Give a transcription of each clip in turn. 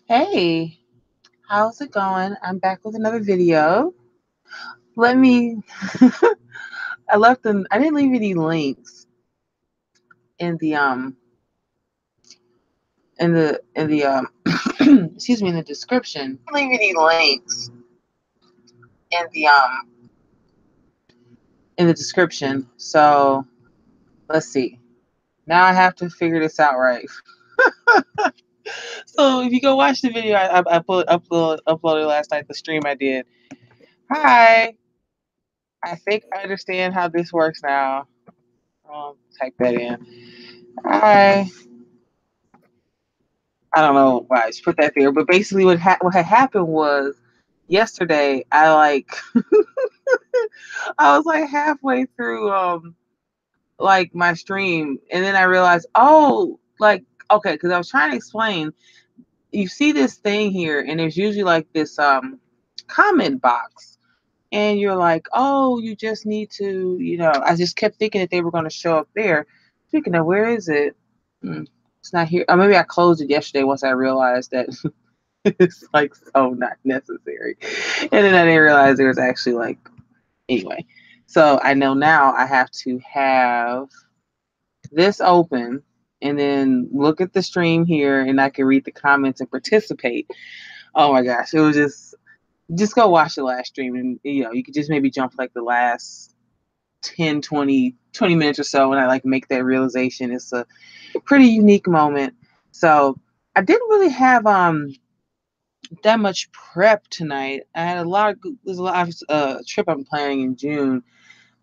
Hey, how's it going? I'm back with another video. Let me I didn't leave any links in the excuse me, in the description. Leave any links in the description. So, let's see. Now I have to figure this out right. So, if you go watch the video uploaded last night, the stream I did. Hi. I think I understand how this works now. Type that in. Hi. I don't know why I just put that there, but basically what had happened was yesterday I I was like halfway through like my stream, and then I realized, oh, like, okay, because I was trying to explain. You see this thing here, and there's usually like this comment box, and you're like, oh, you just need to, I just kept thinking that they were going to show up there. Speaking of, where is it? It's not here. Or maybe I closed it yesterday once I realized that it's like so not necessary. And then I didn't realize there was actually like, anyway. So I know now I have to have this open and then look at the stream here, and I can read the comments and participate. Oh my gosh. It was just go watch the last stream, and you could just maybe jump like the last 10, 20 minutes or so, and I like make that realization. It's a pretty unique moment. So I didn't really have that much prep tonight. I had there's a lot of trip I'm planning in June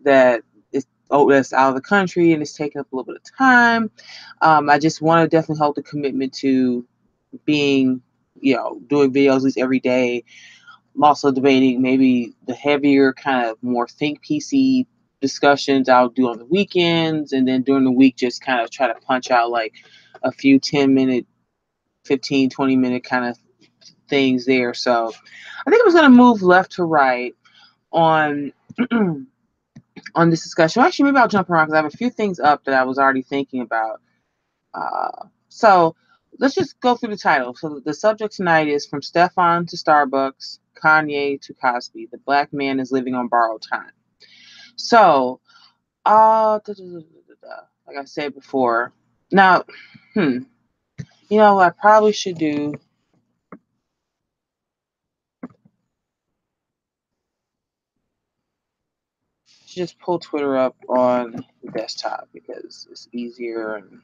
that is that's out of the country, and it's taking up a little bit of time. I just want to definitely hold the commitment to being, doing videos at least every day. I'm also debating maybe the heavier kind of more think PC discussions I'll do on the weekends, and then during the week just kind of try to punch out like a few 10-minute, 15, 20-minute kind of things there. So I think I was going to move left to right on on this discussion. Well, actually, maybe I'll jump around because I have a few things up that I was already thinking about. So let's just go through the title. So the subject tonight is From Stephon to Starbucks, Kanye to Cosby. The black man is living on borrowed time. So, like I said before, now, what I probably should do. Just pull Twitter up on the desktop because it's easier and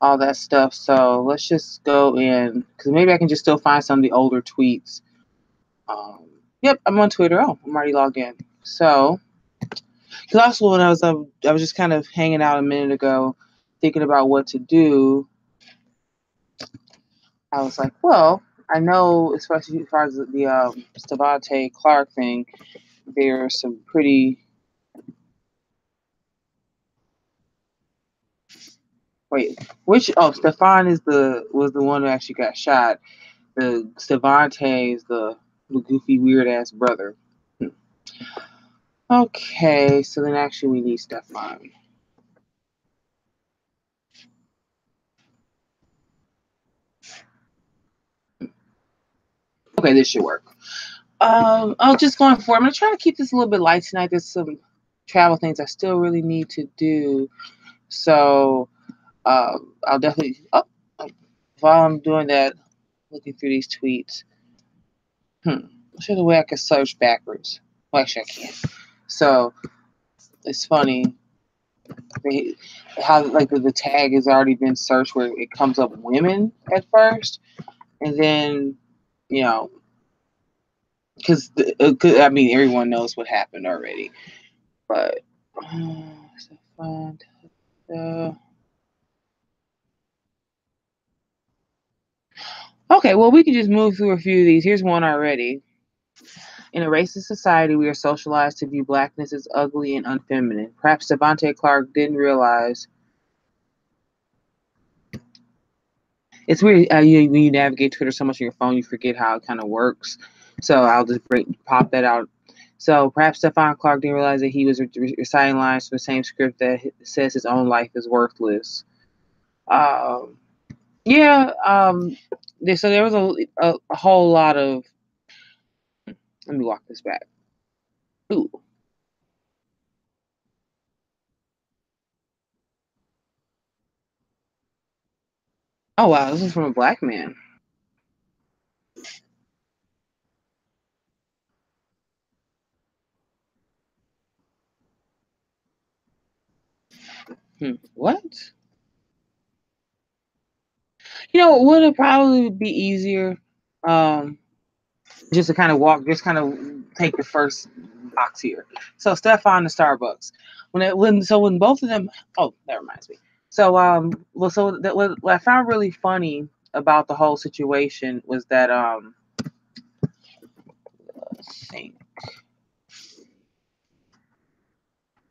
all that stuff. So let's just go in because maybe I can just still find some of the older tweets. Yep, I'm on Twitter. Oh, I'm already logged in. So, because also when I was just kind of hanging out a minute ago, thinking about what to do. I was like, well, I know, especially as far as the Stephon Clark thing, there's some pretty. Wait, which? Oh, Stephon was the one who actually got shot. The Stephon is the goofy weird ass brother. Okay, so then actually we need Stephon. Okay, this should work. I'll just going for. I'm gonna try to keep this a little bit light tonight. There's some travel things I still really need to do, so I'll definitely. Oh, while I'm doing that, looking through these tweets. I'm sure the way I can search backwards. Well, actually, I can't. So it's funny how like the tag has already been searched where it comes up women at first, and then you know because I mean everyone knows what happened already, but okay, well we can just move through a few of these. Here's one already. In a racist society, we are socialized to view blackness as ugly and unfeminine. Perhaps Devontae Clark didn't realize. It's weird when you navigate Twitter so much on your phone, you forget how it kind of works. So I'll just pop that out. So perhaps Stephon Clark didn't realize that he was reciting lines from the same script that says his own life is worthless. Um, Yeah. So there was a whole lot of. Let me walk this back. Ooh. Oh wow, this is from a black man. What? Would it probably be easier? Um, just to kind of walk, just kind of take the first box here. So Stephon and Starbucks, when both of them, oh, that reminds me. So well, so that what I found really funny about the whole situation was that let's see.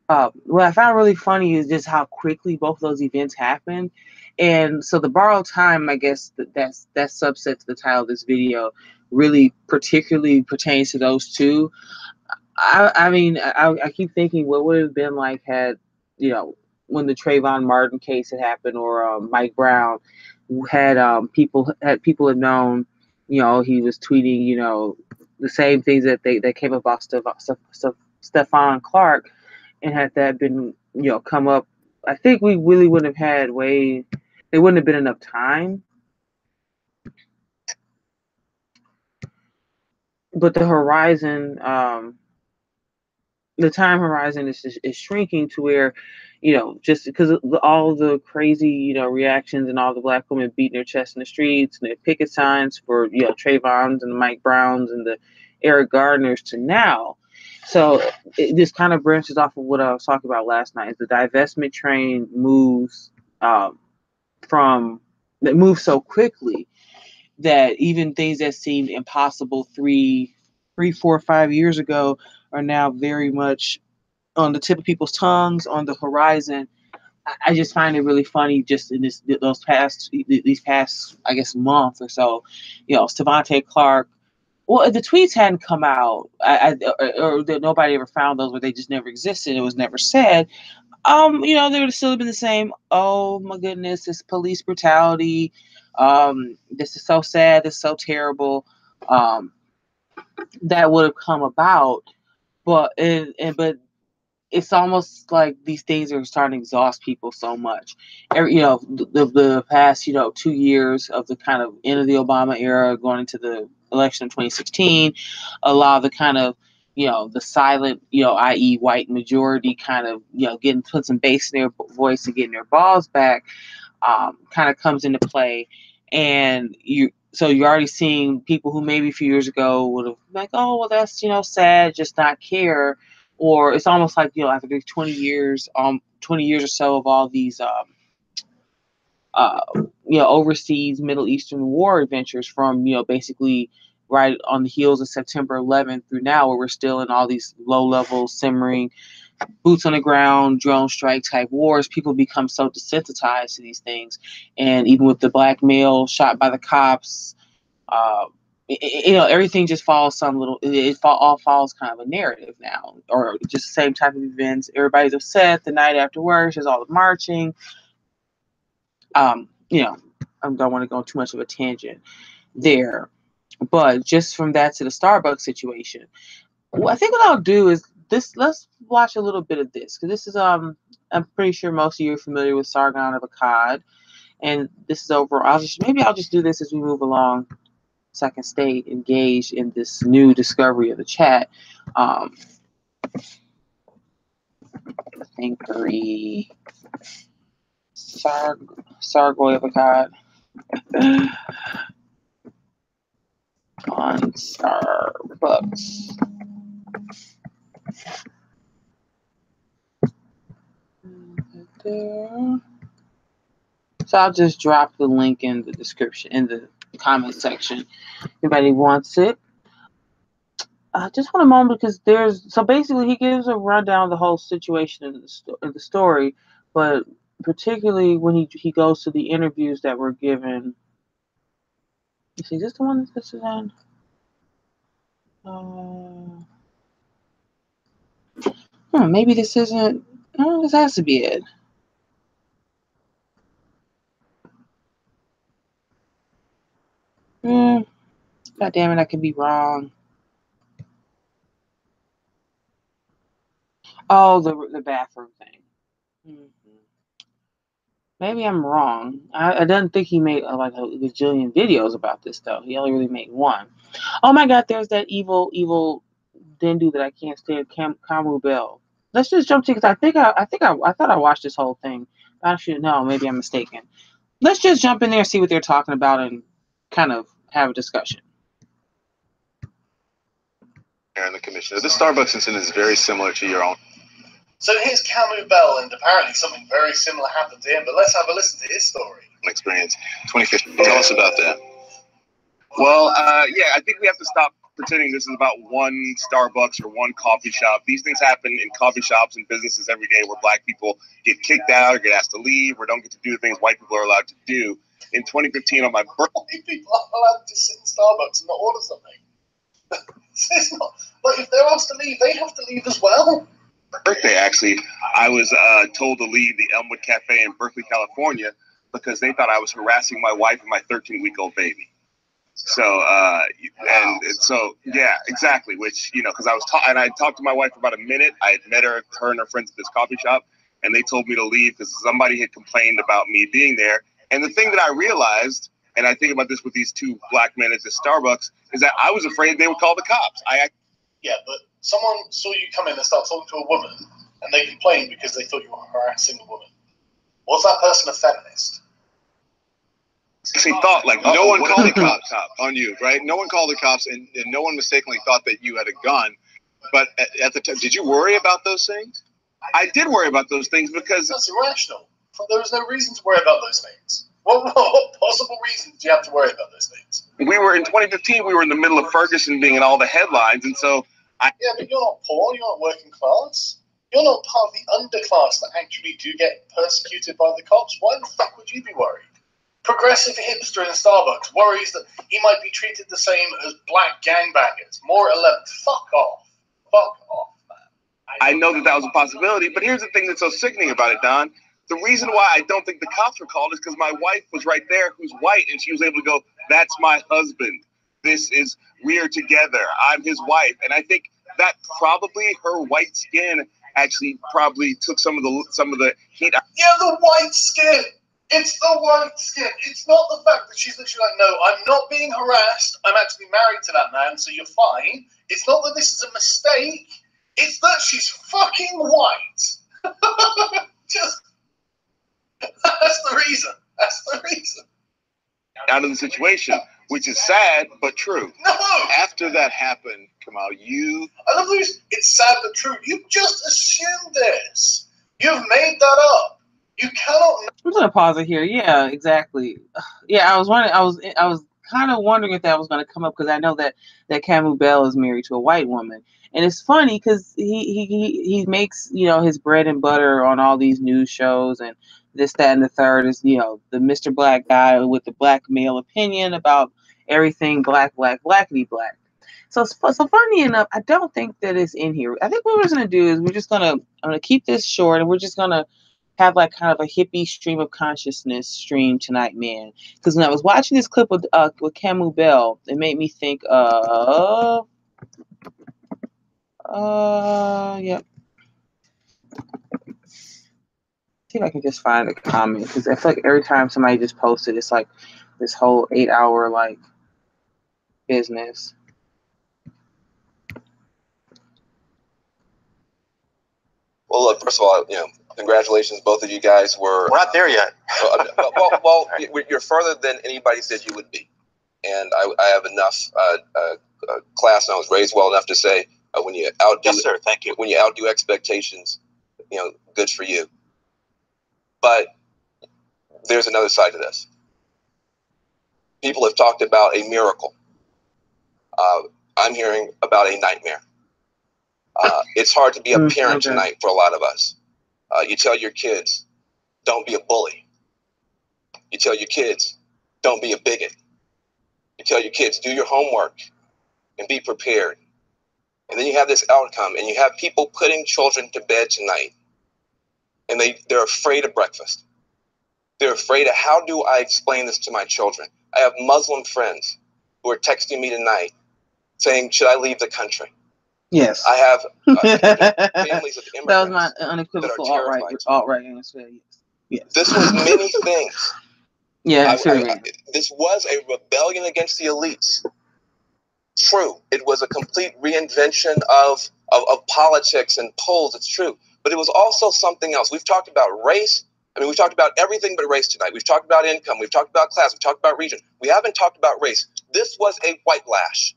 What I found really funny is just how quickly both of those events happened. And so the borrowed time, I guess that subset to the title of this video really particularly pertains to those two. I mean, I keep thinking what would have been like had, you know, when the Trayvon Martin case had happened, or Mike Brown had people had known, he was tweeting, the same things that came about Stephon Clark, and had that been, come up, I think we really wouldn't have had way. There wouldn't have been enough time. But the time horizon is shrinking to where, just because of all the crazy, reactions, and all the black women beating their chests in the streets, and their picket signs for, Trayvon's and the Mike Browns and the Eric Gardners to now. So it just kind of branches off of what I was talking about last night. Is the divestment train um, from that moves so quickly that even things that seemed impossible 4, 5 years ago are now very much on the tip of people's tongues, on the horizon. I just find it really funny, just in these past, I guess, month or so. Stevante Clark. Well, the tweets hadn't come out, or that nobody ever found those, where they just never existed. It was never said. They would have still been the same. Oh my goodness, this police brutality. This is so sad. This is so terrible. Um, that would have come about, but it's almost like these things are starting to exhaust people so much. The past, 2 years of the kind of end of the Obama era, going into the election of 2016, a lot of the kind of, the silent, i.e., white majority, kind of, getting put some bass in their voice and getting their balls back, kind of comes into play. And you're already seeing people who maybe a few years ago would have been like, oh well, that's, sad, just not care. Or it's almost like, after 20 years or so of all these uh, overseas Middle Eastern war adventures, from, basically right on the heels of September 11th through now, where we're still in all these low level simmering boots on the ground drone strike type wars. People become so desensitized to these things. And even with the black male shot by the cops, uh, everything just falls some little. All falls kind of a narrative now, or just the same type of events. Everybody's upset the night afterwards. There's all the marching. Um, you know, I don't want to go on too much of a tangent there, but just from that to the Starbucks situation, well, I think what I'll do is this. Let's watch a little bit of this, because this is I'm pretty sure most of you are familiar with Sargon of Akkad, and this is over. I'll just do this as we move along, so I can stay engaged in this new discovery of the chat. Um, Thinkery Sargoy of Akkad on Starbucks. There. So I'll just drop the link in the description, in the comment section. If anybody wants it. Just want a moment, because so basically he gives a rundown of the whole situation in the story, but particularly when he goes to the interviews that were given. Is this the one that this is on? Maybe this isn't. This has to be it. God damn it, I could be wrong. Oh, the bathroom thing. Mm-hmm. Maybe I'm wrong. I didn't think he made like a gajillion videos about this though. He only really made one. Oh my God, there's that evil Dindu that I can't stand, Camu Bell. Let's just jump to because I thought I watched this whole thing. I should know. Maybe I'm mistaken. Let's just jump in there and see what they're talking about and kind of have a discussion. And the commissioner. This Starbucks incident is very similar to your own. So here's Camu Bell, and apparently something very similar happened to him. But let's have a listen to his story. Experience 2015. Tell us about that. Well, yeah, I think we have to stop pretending this is about one Starbucks or one coffee shop. These things happen in coffee shops and businesses every day where black people get kicked out or get asked to leave or don't get to do the things white people are allowed to do. In 2015, on my birthday, white people are allowed to sit in Starbucks and not order something. It's not, like, if they're asked to leave, they have to leave as well. Birthday, actually, I was told to leave the Elmwood Cafe in Berkeley, California, because they thought I was harassing my wife and my 13-week-old baby. So, yeah, exactly. Which, you know, because and I talked to my wife for about a minute. I had met her and her friends at this coffee shop, and they told me to leave because somebody had complained about me being there. And the thing that I realized, and I think about this with these two black men at this Starbucks, is that I was afraid they would call the cops. Yeah, but someone saw you come in and start talking to a woman, and they complained because they thought you were harassing a woman. Was that person a feminist? He thought, like, no one called the cops on you, right? No one called the cops, and no one mistakenly thought that you had a gun. But at the time, did you worry about those things? I did worry about those things because... That's irrational. There was no reason to worry about those things. What possible reason do you have to worry about those things? We were in 2015, we were in the middle of Ferguson being in all the headlines, and so... Yeah, but you're not poor, you're not working class. You're not part of the underclass that actually do get persecuted by the cops. Why the fuck would you be worried? Progressive hipster in Starbucks worries that he might be treated the same as black gangbangers. More 11. Fuck off. Fuck off, man. I know that was a possibility, but here's the thing that's so sickening about it, Don. The reason why I don't think the cops were called is because my wife was right there, who's white, and she was able to go, that's my husband. We are together. I'm his wife. And I think that probably her white skin actually probably took some of the heat. Yeah, the white skin. It's the white skin. It's not the fact that she's literally like, no, I'm not being harassed. I'm actually married to that man, so you're fine. It's not that this is a mistake. It's that she's fucking white. That's the reason. That's the reason. Out of the situation, which is sad but true. No. After that happened, Kamal, I love this. It's sad but true. You just assumed this. You've made that up. You cannot. I'm gonna pause it here. Yeah, exactly. Yeah, I was wondering. I was kind of wondering if that was going to come up because I know that Camu Bell is married to a white woman, and it's funny because he makes his bread and butter on all these news shows and this, that, and the third is the Mr. Black guy with the black male opinion about everything blackity black. So funny enough, I don't think that it's in here. I think what we're gonna do is I'm gonna keep this short and we're just gonna have like kind of a hippie stream of consciousness stream tonight, man. Because when I was watching this clip with Camu Bell, it made me think of yep. See if I can just find a comment because I feel like every time somebody just posted, it's like this whole 8-hour like business. Well, look, first of all, congratulations, both of you guys we're not there yet. Well, you're further than anybody said you would be, and I have enough class, and I was raised well enough to say when you outdo, yes, sir, thank you. When you outdo expectations, good for you. But there's another side to this. People have talked about a miracle. I'm hearing about a nightmare. It's hard to be a parent tonight for a lot of us. You tell your kids, don't be a bully. You tell your kids, don't be a bigot. You tell your kids, do your homework and be prepared. And then you have this outcome, and you have people putting children to bed tonight, and they're afraid of breakfast. They're afraid of, how do I explain this to my children? I have Muslim friends who are texting me tonight saying, should I leave the country? Yes. I have families of immigrants that was my unequivocal that are terrified. alt-right answer. Yes. This was many things. Yeah, this was a rebellion against the elites. True, it was a complete reinvention of politics and polls. It's true, but it was also something else. We've talked about race. I mean, we've talked about everything but race tonight. We've talked about income. We've talked about class. We've talked about region. We haven't talked about race. This was a white lash.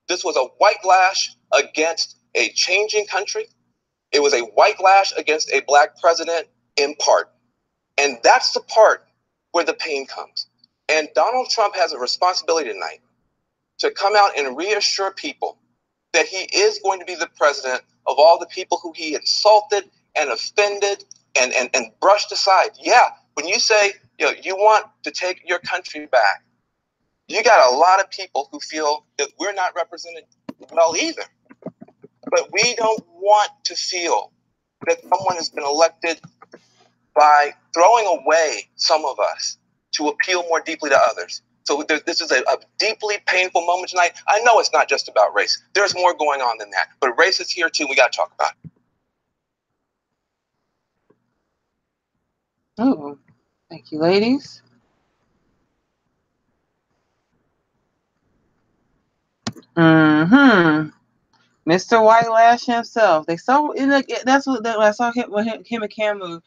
This was a white lash against a changing country. It was a white lash against a black president in part. And that's the part where the pain comes. And Donald Trump has a responsibility tonight to come out and reassure people that he is going to be the president of all the people who he insulted and offended and brushed aside. Yeah, when you say, you want to take your country back, you got a lot of people who feel that we're not represented well either. But we don't want to feel that someone has been elected by throwing away some of us to appeal more deeply to others. So this is a deeply painful moment tonight. I know it's not just about race. There's more going on than that. But race is here too. We got to talk about it. Oh, thank you, ladies. Mr. White Lash himself. That's what I saw him and Camu.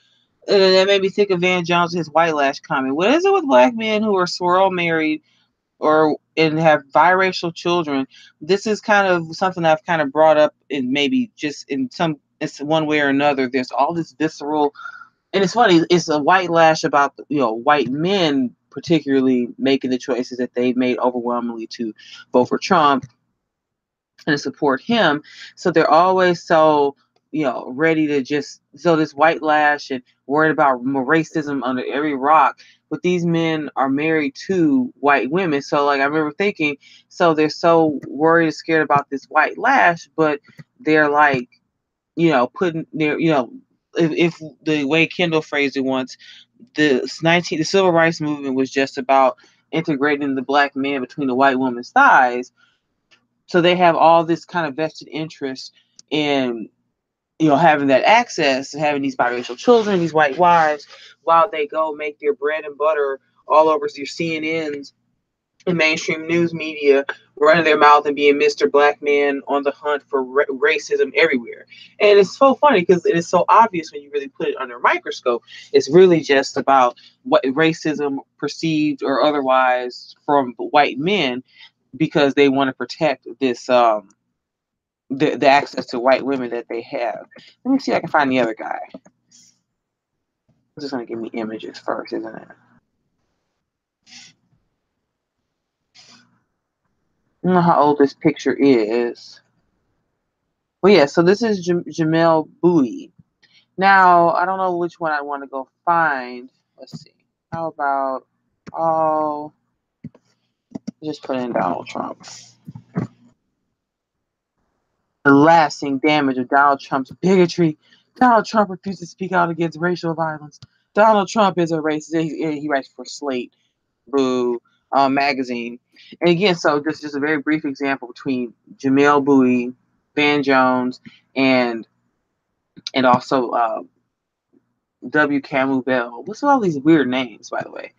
That made me think of Van Jones' his white lash comment. What is it with black men who are swirl married and have biracial children? This is kind of something I've kind of brought up in maybe just in it's one way or another. There's all this visceral, and it's funny. It's a white lash about white men particularly making the choices that they've made overwhelmingly to vote for Trump and support him. So they're always so ready to just so this white lash and worried about racism under every rock. But these men are married to white women. So like I remember thinking, so they're so worried and scared about this white lash, but they're like, putting their, if the way Kendall phrased it once, the civil rights movement was just about integrating the black man between the white woman's thighs. So they have all this kind of vested interest in, having that access, having these biracial children, these white wives, while they go make their bread and butter all over your CNNs and mainstream news media, running their mouth and being Mr. Black Man on the hunt for racism everywhere. And it's so funny because it is so obvious when you really put it under a microscope. It's really just about what racism perceived or otherwise from white men, because they want to protect this the access to white women that they have. Let me see if I can find the other guy. It's just going to give me images first, isn't it? I don't know how old this picture is. Well, yeah, so this is Jamel Bowie. Now, I don't know which one I want to go find. Let's see. How about, just put in Donald Trump. The lasting damage of Donald Trump's bigotry. Donald Trump refuses to speak out against racial violence. Donald Trump is a racist. He writes for Slate, Boo, magazine. And again, so just a very brief example between Jamel Bowie, Van Jones, and also W. Camu Bell. What's all these weird names, by the way?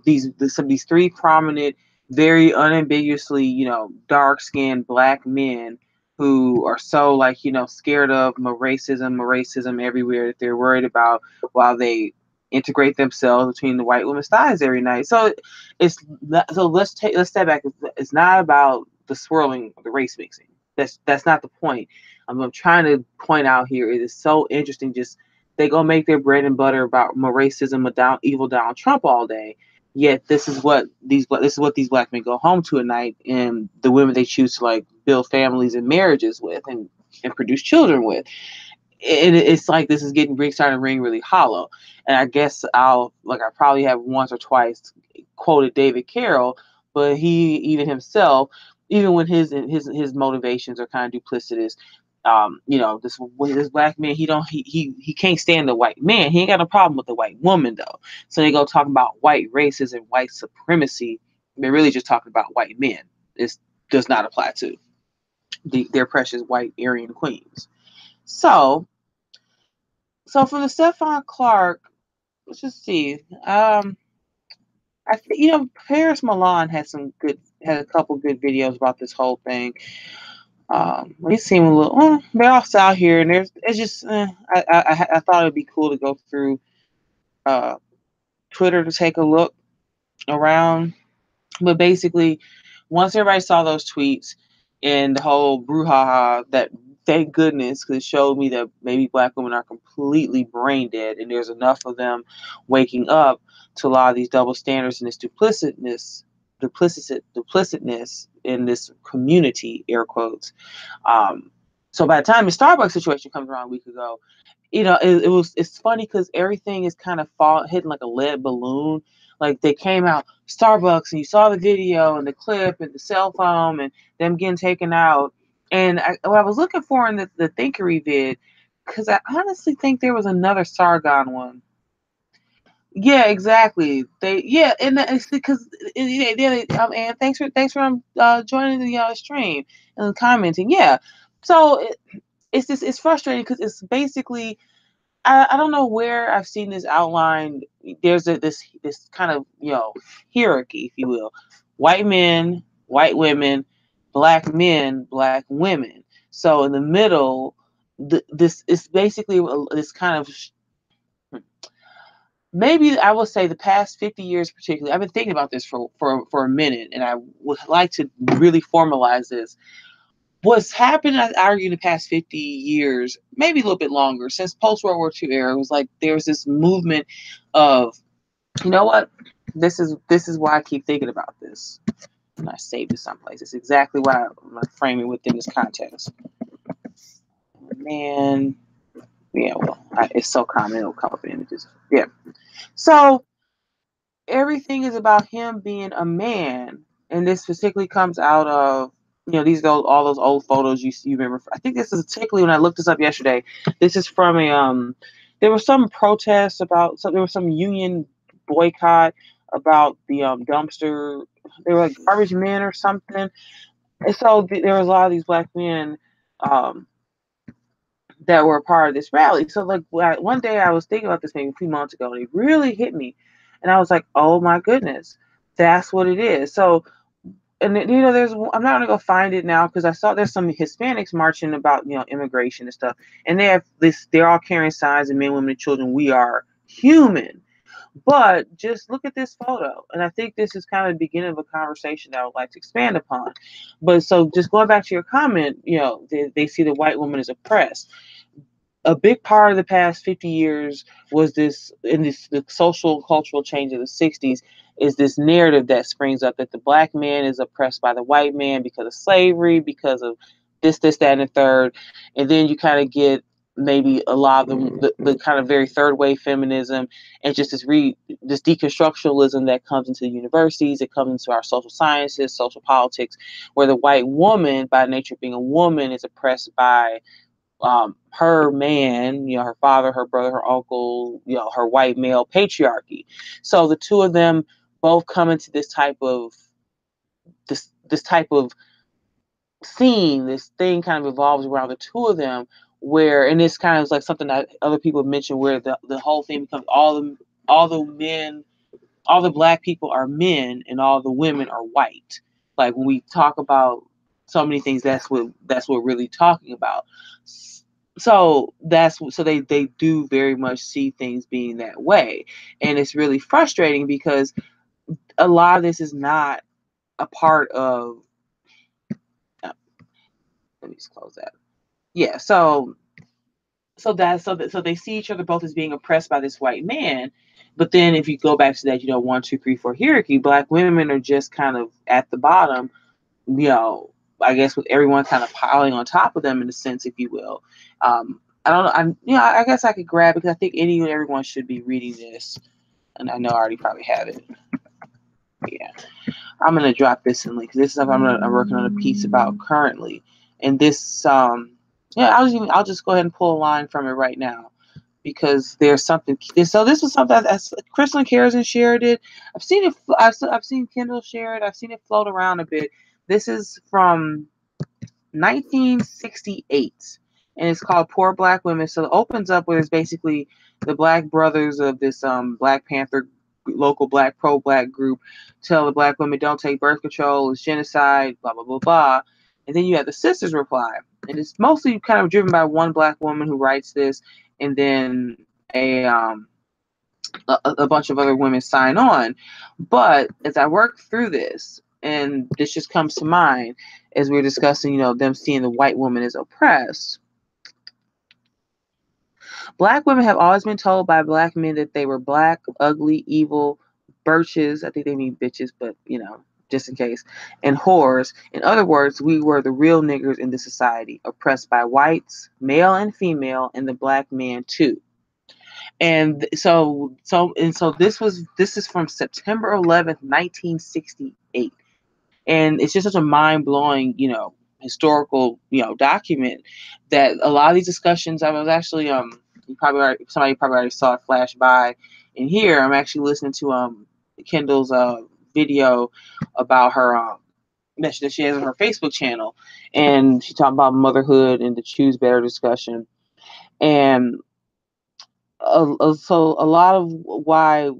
These three prominent, very unambiguously, dark-skinned black men who are so scared of racism everywhere that they're worried about while they integrate themselves between the white women's thighs every night. So let's step back. It's not about the swirling of the race mixing. That's not the point. I'm trying to point out here. It is so interesting. Just they go make their bread and butter about racism and evil Donald Trump all day. Yet this is what these black men go home to at night, and the women they choose to build families and marriages with and produce children with. It's like this is starting to ring really hollow. And I guess I probably have once or twice quoted David Carroll, but he even himself, even when his motivations are kind of duplicitous, this black man, he can't stand the white man. He ain't got a problem with the white woman though. So they go talking about white racism, white supremacy they're really just talking about white men. This does not apply to their precious white Aryan queens. So for the Stephon Clark, let's just see. Paris Milan had a couple good videos about this whole thing. They seem a little. They're all out here, and it's just. I thought it'd be cool to go through Twitter to take a look around, but basically, once everybody saw those tweets and the whole brouhaha, that thank goodness, because it showed me that maybe Black women are completely brain dead, and there's enough of them waking up to a lot of these double standards and this duplicitness in this community, air quotes. So by the time the Starbucks situation comes around a week ago, it's funny because everything is kind of hitting like a lead balloon. Like they came out Starbucks and you saw the video and the clip and the cell phone and them getting taken out. And what I was looking for in the Thinkery vid, because I honestly think there was another Sargon one. Yeah, exactly. And it's because and thanks for joining the stream and commenting. Yeah, so it's frustrating because it's basically I don't know where I've seen this outlined. There's this kind of hierarchy, if you will: white men, white women, black men, black women. So in the middle, this is basically this kind of. Maybe I will say the past 50 years particularly, I've been thinking about this for a minute, and I would like to really formalize this. What's happened, I argue, in the past 50 years, maybe a little bit longer, since post-World War II era, it was like there's this movement of, you know what, this is why I keep thinking about this. And I saved it someplace. It's exactly why I'm going to frame it within this context. Man, yeah, well, it's so common, it'll come up in images. Yeah. So everything is about him being a man, and this particularly comes out of all those old photos you remember. I think this is particularly when I looked this up yesterday. This is from there was some protest about there was some union boycott about the dumpster. They were like garbage men or something, and so there was a lot of these black men that were a part of this rally. So like one day I was thinking about this maybe a few months ago, and it really hit me, and I was like, oh my goodness, that's what it is. So, and I'm not gonna go find it now because I saw there's some Hispanics marching about immigration and stuff, and they're all carrying signs, and men, women, and children, we are human. But just look at this photo, and I think this is kind of the beginning of a conversation that I would like to expand upon. But so just going back to your comment, they see the white woman as oppressed. A big part of the past 50 years was the social and cultural change of the 60s is this narrative that springs up that the black man is oppressed by the white man because of slavery, because of this, that, and the third. And then you kind of get maybe a lot of the kind of very third wave feminism and just this deconstructionalism that comes into the universities, it comes into our social sciences, social politics, where the white woman, by nature of being a woman, is oppressed by her man, her father, her brother, her uncle, her white male patriarchy. So the two of them both come into this type of scene. This thing kind of evolves around the two of them, and this kind of is like something that other people mentioned, where the whole thing becomes all the black people are men and all the women are white. Like when we talk about so many things, that's what we're really talking about. So they do very much see things being that way, and it's really frustrating because a lot of this is not a part of. Let me just close that. Yeah, so they see each other both as being oppressed by this white man, but then if you go back to that 1, 2, 3, 4 hierarchy, black women are just kind of at the bottom. I guess with everyone kind of piling on top of them in a sense, if you will. I don't know. I guess I could grab it because I think everyone should be reading this, and I know I already probably have it. Yeah, I'm gonna drop this in link. This is something I'm working on a piece about currently, and this I'll just go ahead and pull a line from it right now because there's something. So this was something that Crystal and Karen shared it. I've seen it. I've seen Kendall share it. I've seen it float around a bit. This is from 1968, and it's called Poor Black Women. So it opens up where it's basically the black brothers of this Black Panther local black pro-black group tell the black women don't take birth control, it's genocide, blah blah blah blah. And then you have the sisters reply, and it's mostly kind of driven by one black woman who writes this, and then a bunch of other women sign on. But as I work through this, and this just comes to mind as we're discussing, them seeing the white woman as oppressed. Black women have always been told by black men that they were black, ugly, evil, birches. I think they mean bitches, but just in case, and whores. In other words, we were the real niggers in the society, oppressed by whites, male and female, and the black man too. And so this is from September 11th, 1968. And it's just such a mind-blowing, historical, document that a lot of these discussions, I was actually somebody probably already saw it flash by in here. I'm actually listening to Kendall's video about her that she has on her Facebook channel, and she talked about motherhood and the choose better discussion. And so a lot of why,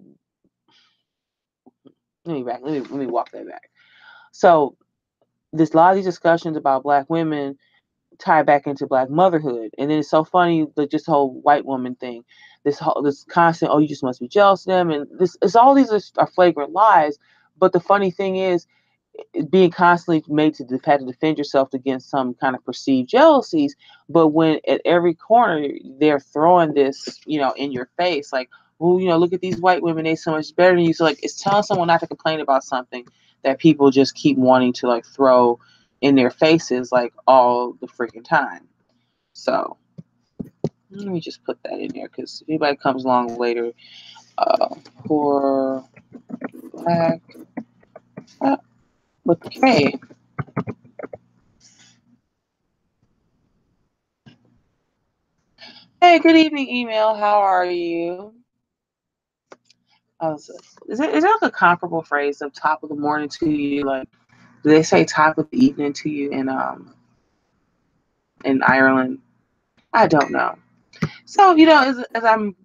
let me walk that back. So there's a lot of these discussions about black women tie back into black motherhood, and then it's so funny that just the whole white woman thing, this constant, oh, you just must be jealous of them, and it's all these are flagrant lies. But the funny thing is, being constantly made to have to defend yourself against some kind of perceived jealousies. But when at every corner they're throwing this, in your face, like, oh, look at these white women, they so much better than you. So like, it's telling someone not to complain about something that people just keep wanting to like throw in their faces like all the freaking time. So let me just put that in there, because if anybody comes along later, poor black with K. Hey, good evening, email. How are you? Is there like a comparable phrase of top of the morning to you? Like, do they say top of the evening to you in Ireland? I don't know. So as I'm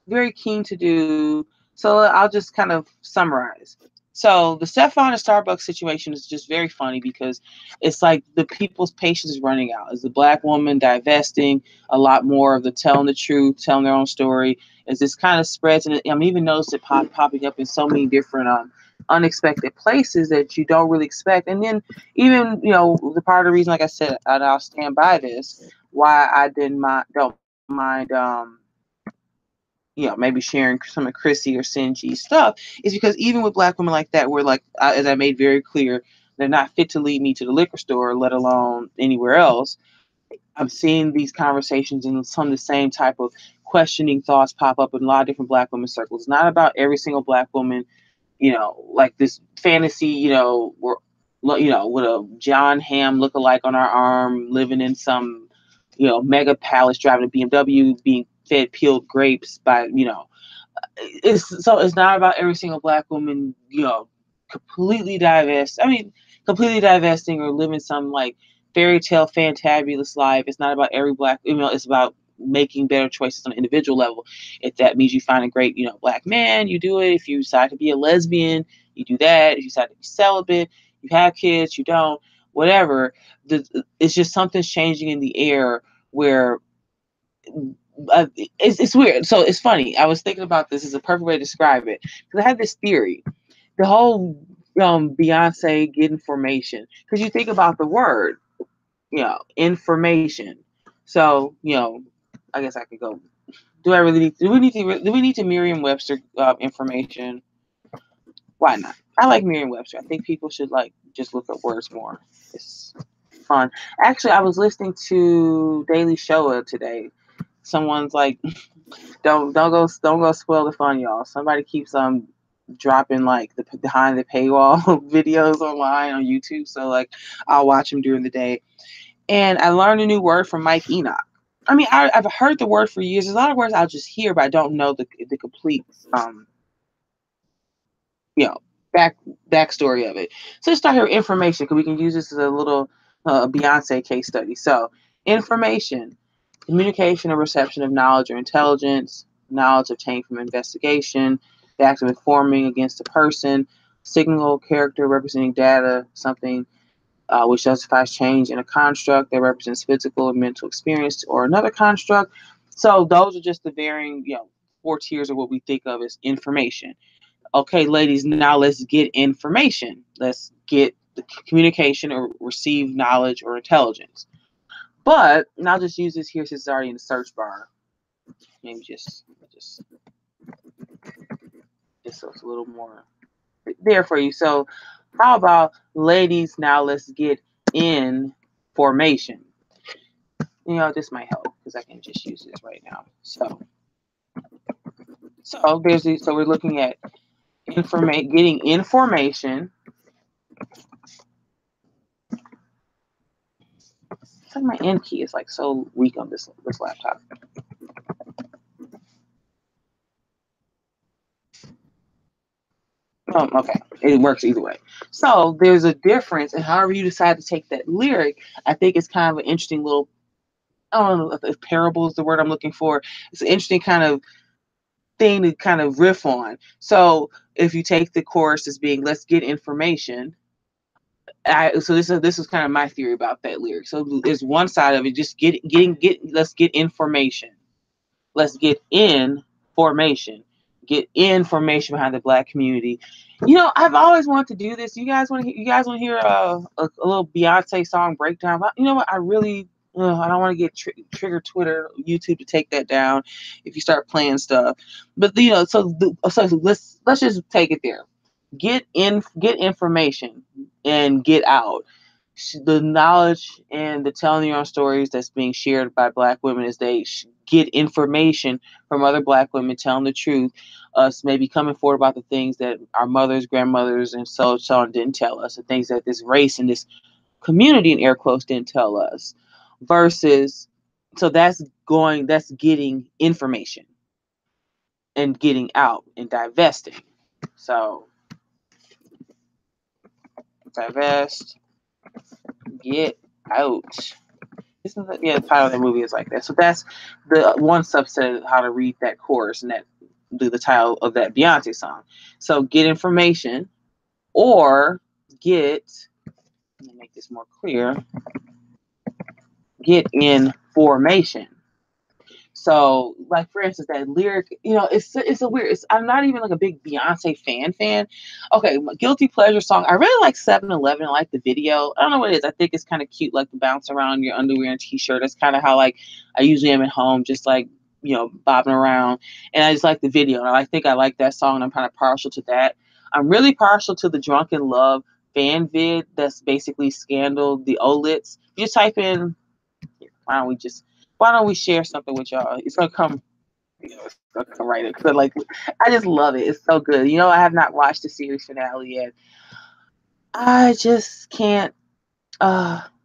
very keen to do, so I'll just kind of summarize. So the Stephon and Starbucks situation is just very funny, because it's like the people's patience is running out. As the black woman divesting a lot more of the telling the truth, telling their own story, as this kind of spreads, and I'm even noticed it popping up in so many different unexpected places that you don't really expect. And then even the part of the reason, like I said, and I'll stand by this, why I don't mind maybe sharing some of Chrissy or Sinji's stuff, is because even with black women like that, we're like, as I made very clear, they're not fit to lead me to the liquor store, let alone anywhere else. I'm seeing these conversations and some of the same type of questioning thoughts pop up in a lot of different black women circles. It's not about every single black woman, like this fantasy, we're, with a John Hamm lookalike on our arm, living in some, mega palace, driving a BMW, being fed peeled grapes by, it's not about every single black woman, completely completely divesting or living some like fairy tale fantabulous life. It's not about every black, it's about making better choices on an individual level. If that means you find a great, black man, you do it. If you decide to be a lesbian, you do that. If you decide to be celibate, you have kids, you don't, whatever. It's just something's changing in the air where it's weird. So it's funny. I was thinking about this as a perfect way to describe it, because I had this theory. The whole Beyonce get information, because you think about the word, information. So I guess I could go. Do we need to Merriam-Webster information? Why not? I like Merriam-Webster. I think people should like just look up words more. It's fun. Actually, I was listening to Daily Show today. Someone's like, don't go spoil the fun, y'all. Somebody keeps dropping like the behind the paywall videos online on YouTube, so like I'll watch them during the day. And I learned a new word from Mike Enoch. I mean, I've heard the word for years. There's a lot of words I'll just hear, but I don't know the complete you know backstory of it. So let's start here with information, because we can use this as a little Beyonce case study. So information, communication or reception of knowledge or intelligence, knowledge obtained from investigation, the act of informing against a person, signal, character representing data, something which justifies change in a construct that represents physical or mental experience or another construct. So those are just the varying, four tiers of what we think of as information. Okay, ladies, now let's get information. Let's get the communication or receive knowledge or intelligence. But, and I'll just use this here since it's already in the search bar. Maybe just so it's a little more there for you. So how about, ladies, now let's get in formation. This might help because I can just use this right now. So we're looking at getting information. It's like my N key is like so weak on this laptop. Okay, it works either way. So there's a difference, and however you decide to take that lyric, I think it's kind of an interesting little, I don't know if parable is the word I'm looking for. It's an interesting kind of thing to kind of riff on. So if you take the chorus as being let's get information, so this is kind of my theory about that lyric. So there's one side of it, just let's get information. Let's get in formation. Get information behind the Black community. I've always wanted to do this. You guys want to hear a little Beyonce song breakdown? But you know what? I really I don't want to get trigger Twitter, YouTube to take that down if you start playing stuff. But so let's just take it there. Get information and get out. The knowledge and the telling your own stories that's being shared by Black women as they get information from other Black women telling the truth, us maybe coming forward about the things that our mothers, grandmothers, and so on didn't tell us, the things that this race and this community in air quotes didn't tell us, versus so that's getting information and getting out and divesting. So divest, get out. The title of the movie is like that. So that's the one subset of how to read that chorus and that the title of that Beyonce song. So get information or let me make this more clear, get in formation. So, like for instance, that lyric, it's a weird. I'm not even like a big Beyonce fan. Okay, my guilty pleasure song. I really like 7-Eleven. I like the video. I don't know what it is. I think it's kind of cute, like the bounce around your underwear and t-shirt. That's kind of how like I usually am at home, just like bobbing around. And I just like the video. And I think I like that song. And I'm kind of partial to that. I'm really partial to the Drunken Love fan vid. That's basically Scandal, the Olits. You just type in. Why don't we share something with y'all? It's gonna come, it's gonna come right in. Cause like, I just love it. It's so good. I have not watched the series finale yet. I just can't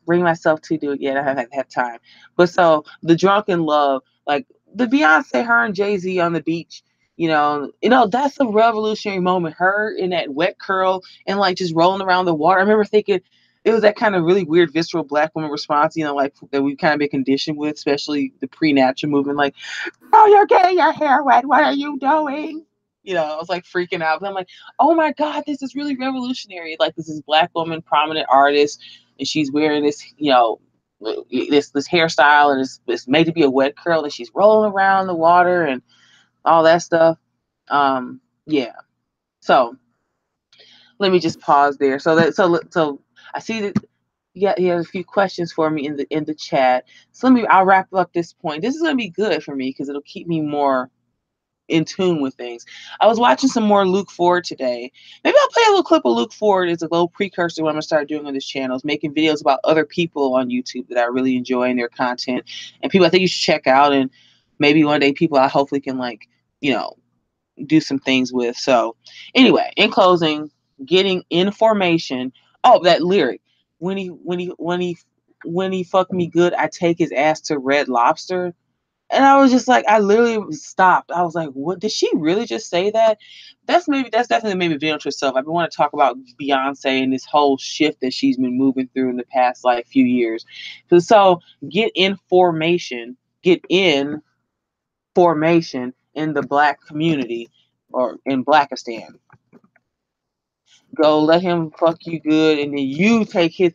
bring myself to do it yet. I haven't had time. But so the Drunken Love, like the Beyonce, her and Jay-Z on the beach. That's a revolutionary moment. Her in that wet curl and like just rolling around the water. I remember thinking. It was that kind of really weird, visceral Black woman response, like that we've kind of been conditioned with, especially the pre-natural movement. Like, oh, you're getting your hair wet. What are you doing? I was like freaking out. But I'm like, oh my God, this is really revolutionary. Like this is Black woman, prominent artist, and she's wearing this, this hairstyle, and it's made to be a wet curl, and she's rolling around the water and all that stuff. Yeah. So let me just pause there. So I see that you have a few questions for me in the chat. So I'll wrap up this point. This is gonna be good for me because it'll keep me more in tune with things. I was watching some more Luke Ford today. Maybe I'll play a little clip of Luke Ford as a little precursor to what I'm gonna start doing on this channel, is making videos about other people on YouTube that I really enjoy in their content and people I think you should check out, and maybe one day people I hopefully can do some things with. So anyway, in closing, getting information. Oh, that lyric. When he when he fucked me good, I take his ass to Red Lobster. And I was just like, I literally stopped. I was like, what? Did she really just say that? That's definitely maybe video to herself. I want to talk about Beyonce and this whole shift that she's been moving through in the past like few years. So get in formation in the black community or in Blackistan. Go let him fuck you good, and then you take him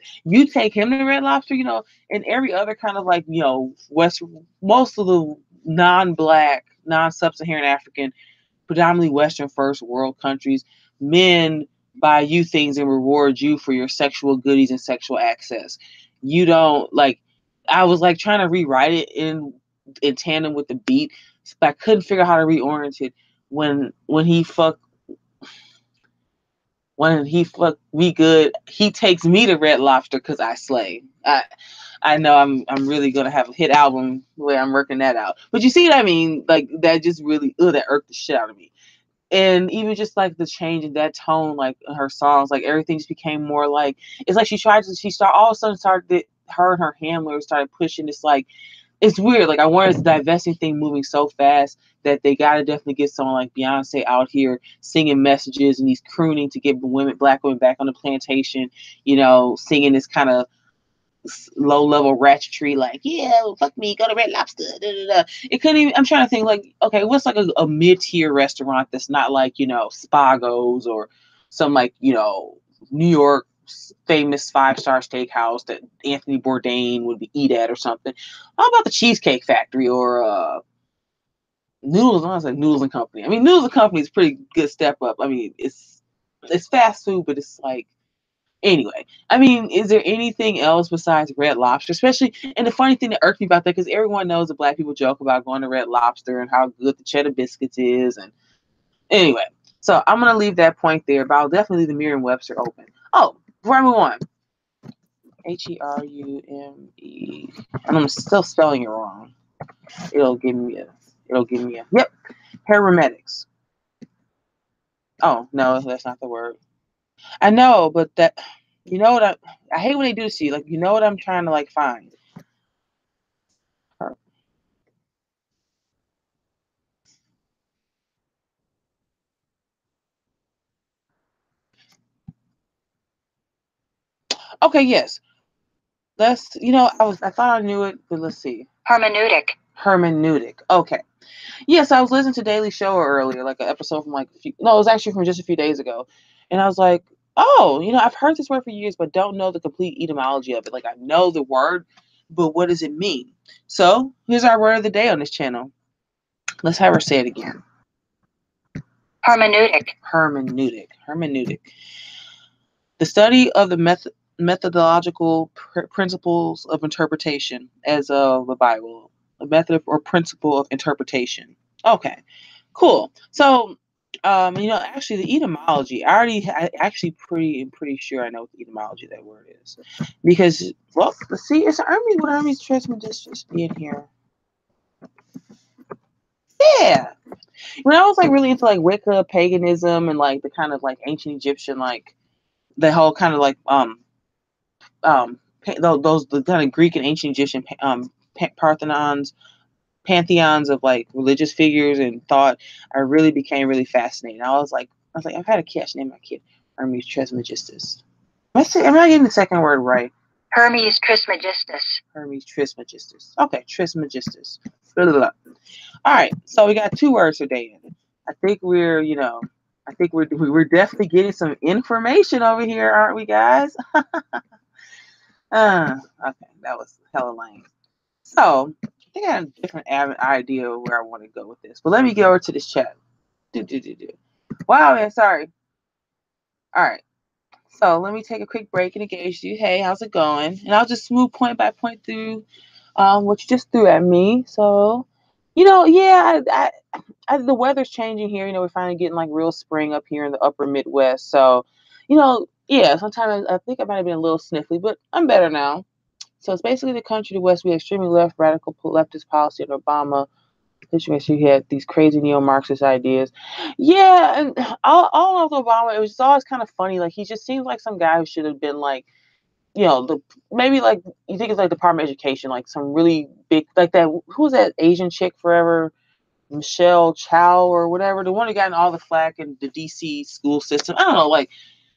to Red Lobster, and every other kind of like, most of the non-black, non-sub-Saharan African, predominantly Western first world countries, men buy you things and reward you for your sexual goodies and sexual access. You don't like. I was like trying to rewrite it in tandem with the beat, but I couldn't figure out how to reorient it when he fucked me good, he takes me to Red Lobster because I slay. I know I'm really gonna have a hit album the way I'm working that out. But you see what I mean? Like that just really that irked the shit out of me. And even just like the change in that tone, like in her songs, like everything just became more like it's like all of a sudden started her and her handler started pushing this like it's weird. Like I wanted this divesting thing moving so fast that they gotta definitely get someone like Beyonce out here singing messages and he's crooning to get black women back on the plantation, singing this kind of low level ratchetry, like, yeah, well, fuck me, go to Red Lobster. Da, da, da. It couldn't even, I'm trying to think like, okay, what's like a mid tier restaurant that's not like, Spago's or some like, New York famous 5-star steakhouse that Anthony Bourdain would eat at or something. How about the Cheesecake Factory or Noodles? I was like Noodles and Company. I mean, Noodles and Company is a pretty good step up. I mean, it's fast food, but it's like anyway. I mean, is there anything else besides Red Lobster? Especially, and the funny thing that irked me about that, because everyone knows that black people joke about going to Red Lobster and how good the cheddar biscuits is, and anyway. So I'm gonna leave that point there, but I'll definitely leave the Merriam-Webster open. Oh, before I move on, Herume, and I'm still spelling it wrong. It'll give me a. Yep, hermetics. Oh no, that's not the word. I know, but that. You know what I hate when they do this to you. Like, what I'm trying to like find. Her. Okay, yes. Let's. I thought I knew it, but let's see. Hermeneutic. Okay. Yes, I was listening to Daily Show earlier, like an episode from it was actually from just a few days ago, and I was like, oh, I've heard this word for years, but don't know the complete etymology of it. Like I know the word, but what does it mean? So here's our word of the day on this channel. Let's have her say it again. Hermeneutic. The study of the methodological principles of interpretation, as of the Bible, a method or principle of interpretation. Okay, cool. So, actually, the etymology. I actually pretty sure I know what the etymology of that word is, because let's see, it's Hermes. What Hermes Trismegistus be in here? Yeah. When I was like really into like Wicca, paganism, and like the kind of like ancient Egyptian, like the whole kind of like those the kind of Greek and ancient Egyptian pantheons of like religious figures and thought, I really became really fascinated. I was like, I've had a kid. I should name my kid Hermes Trismegistus. Am I getting the second word right? Hermes Trismegistus. Okay, Trismegistus. Blah, blah, blah. All right, so we got 2 words today. I think we're definitely getting some information over here, aren't we, guys? Okay, that was hella lame. So I think I have a different idea of where I want to go with this, but let me go over to this chat. Wow, man, sorry. All right, so let me take a quick break and engage you. Hey, how's it going? And I'll just move point by point through what you just threw at me. So, yeah, the weather's changing here. We're finally getting like real spring up here in the upper Midwest. So, yeah, sometimes I think I might have been a little sniffly, but I'm better now. So it's basically the country to the West. We have extremely left, radical leftist policy of Obama. Situation, he had these crazy neo-Marxist ideas. Yeah, and all of Obama, it was always kind of funny. Like he just seems like some guy who should have been like maybe like you think it's like Department of Education, like some really big like that. Who was that Asian chick forever? Michelle Chow or whatever, the one that got in all the flack in the DC school system. I don't know, like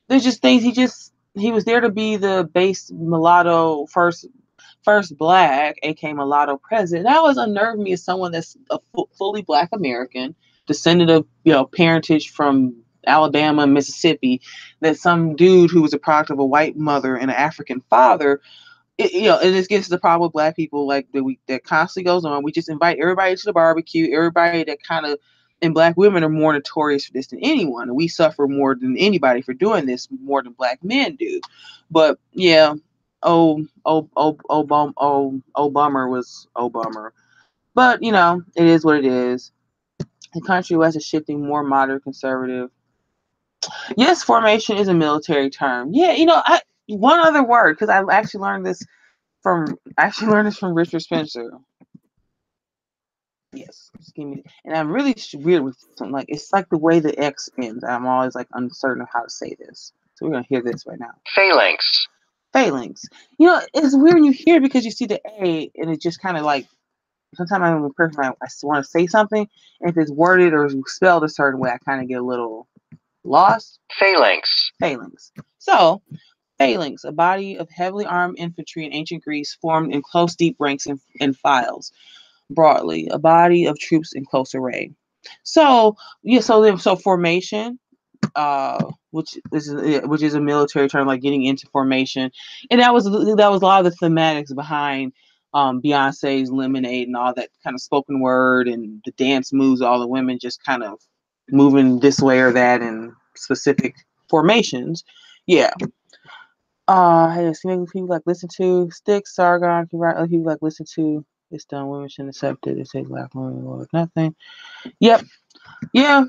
there's just things he was there to be the base mulatto first black, aka mulatto president. That always unnerved me as someone that's a fully black American, descendant of parentage from Alabama and Mississippi, that some dude who was a product of a white mother and an African father. And this gets to the problem with black people, like that constantly goes on. We just invite everybody to the barbecue. Everybody that kind of, and black women are more notorious for this than anyone. And we suffer more than anybody for doing this, more than black men do. But yeah, bummer was bummer. But it is what it is. The country was shifting more moderate conservative. Yes, formation is a military term. Yeah, one other word, because I actually learned this from Richard Spencer. Yes, just give me. And I'm really weird with something like it's like the way the X spins. I'm always like uncertain of how to say this. So we're gonna hear this right now. Phalanx. Phalanx. It's weird when you hear it because you see the A and it just kind of like sometimes I'm a person I want to say something, and if it's worded or spelled a certain way, I kind of get a little lost. Phalanx. Phalanx. So phalanx, a body of heavily armed infantry in ancient Greece formed in close, deep ranks and files. Broadly, a body of troops in close array. So so formation, which is a military term, like getting into formation, and that was a lot of the thematics behind Beyonce's Lemonade and all that kind of spoken word and the dance moves, all the women just kind of moving this way or that in specific formations. Yeah. Hey, people like listen to Sticks, Sargon, people like listen to it's done. Women shouldn't accept it. It says black women or nothing. Yep. Yeah.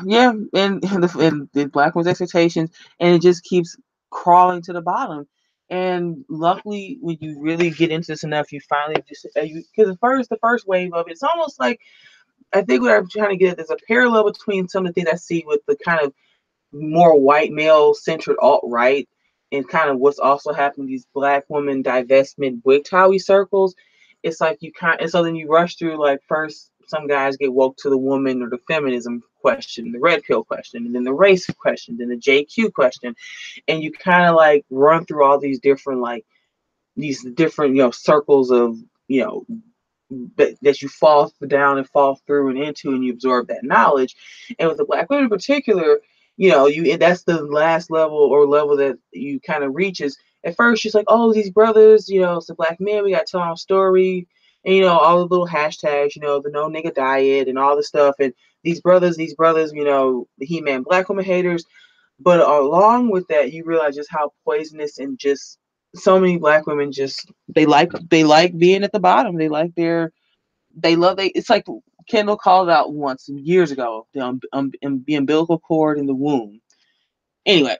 Yeah. And the black women's expectations, and it just keeps crawling to the bottom. And luckily, when you really get into this enough, you finally just because the first wave of it's almost like I think what I'm trying to get at is a parallel between some of the things I see with the kind of more white male centered alt right and kind of what's also happening these black women divestment wigtowy circles. It's like and so then you rush through like first some guys get woke to the woman or the feminism question, the red pill question, and then the race question, then the JQ question, and you kind of like run through all these different circles of that you fall down and fall through and into, and you absorb that knowledge. And with the black women in particular, that's the last level that you kind of reach is at first she's like, oh, these brothers, it's a black man, we got to tell our story, and all the little hashtags, the no nigga diet and all the stuff, and these brothers, the He-Man black woman haters. But along with that, you realize just how poisonous and just so many black women just they like being at the bottom. It's like Kendall called it out once years ago, the umbilical cord in the womb. Anyway,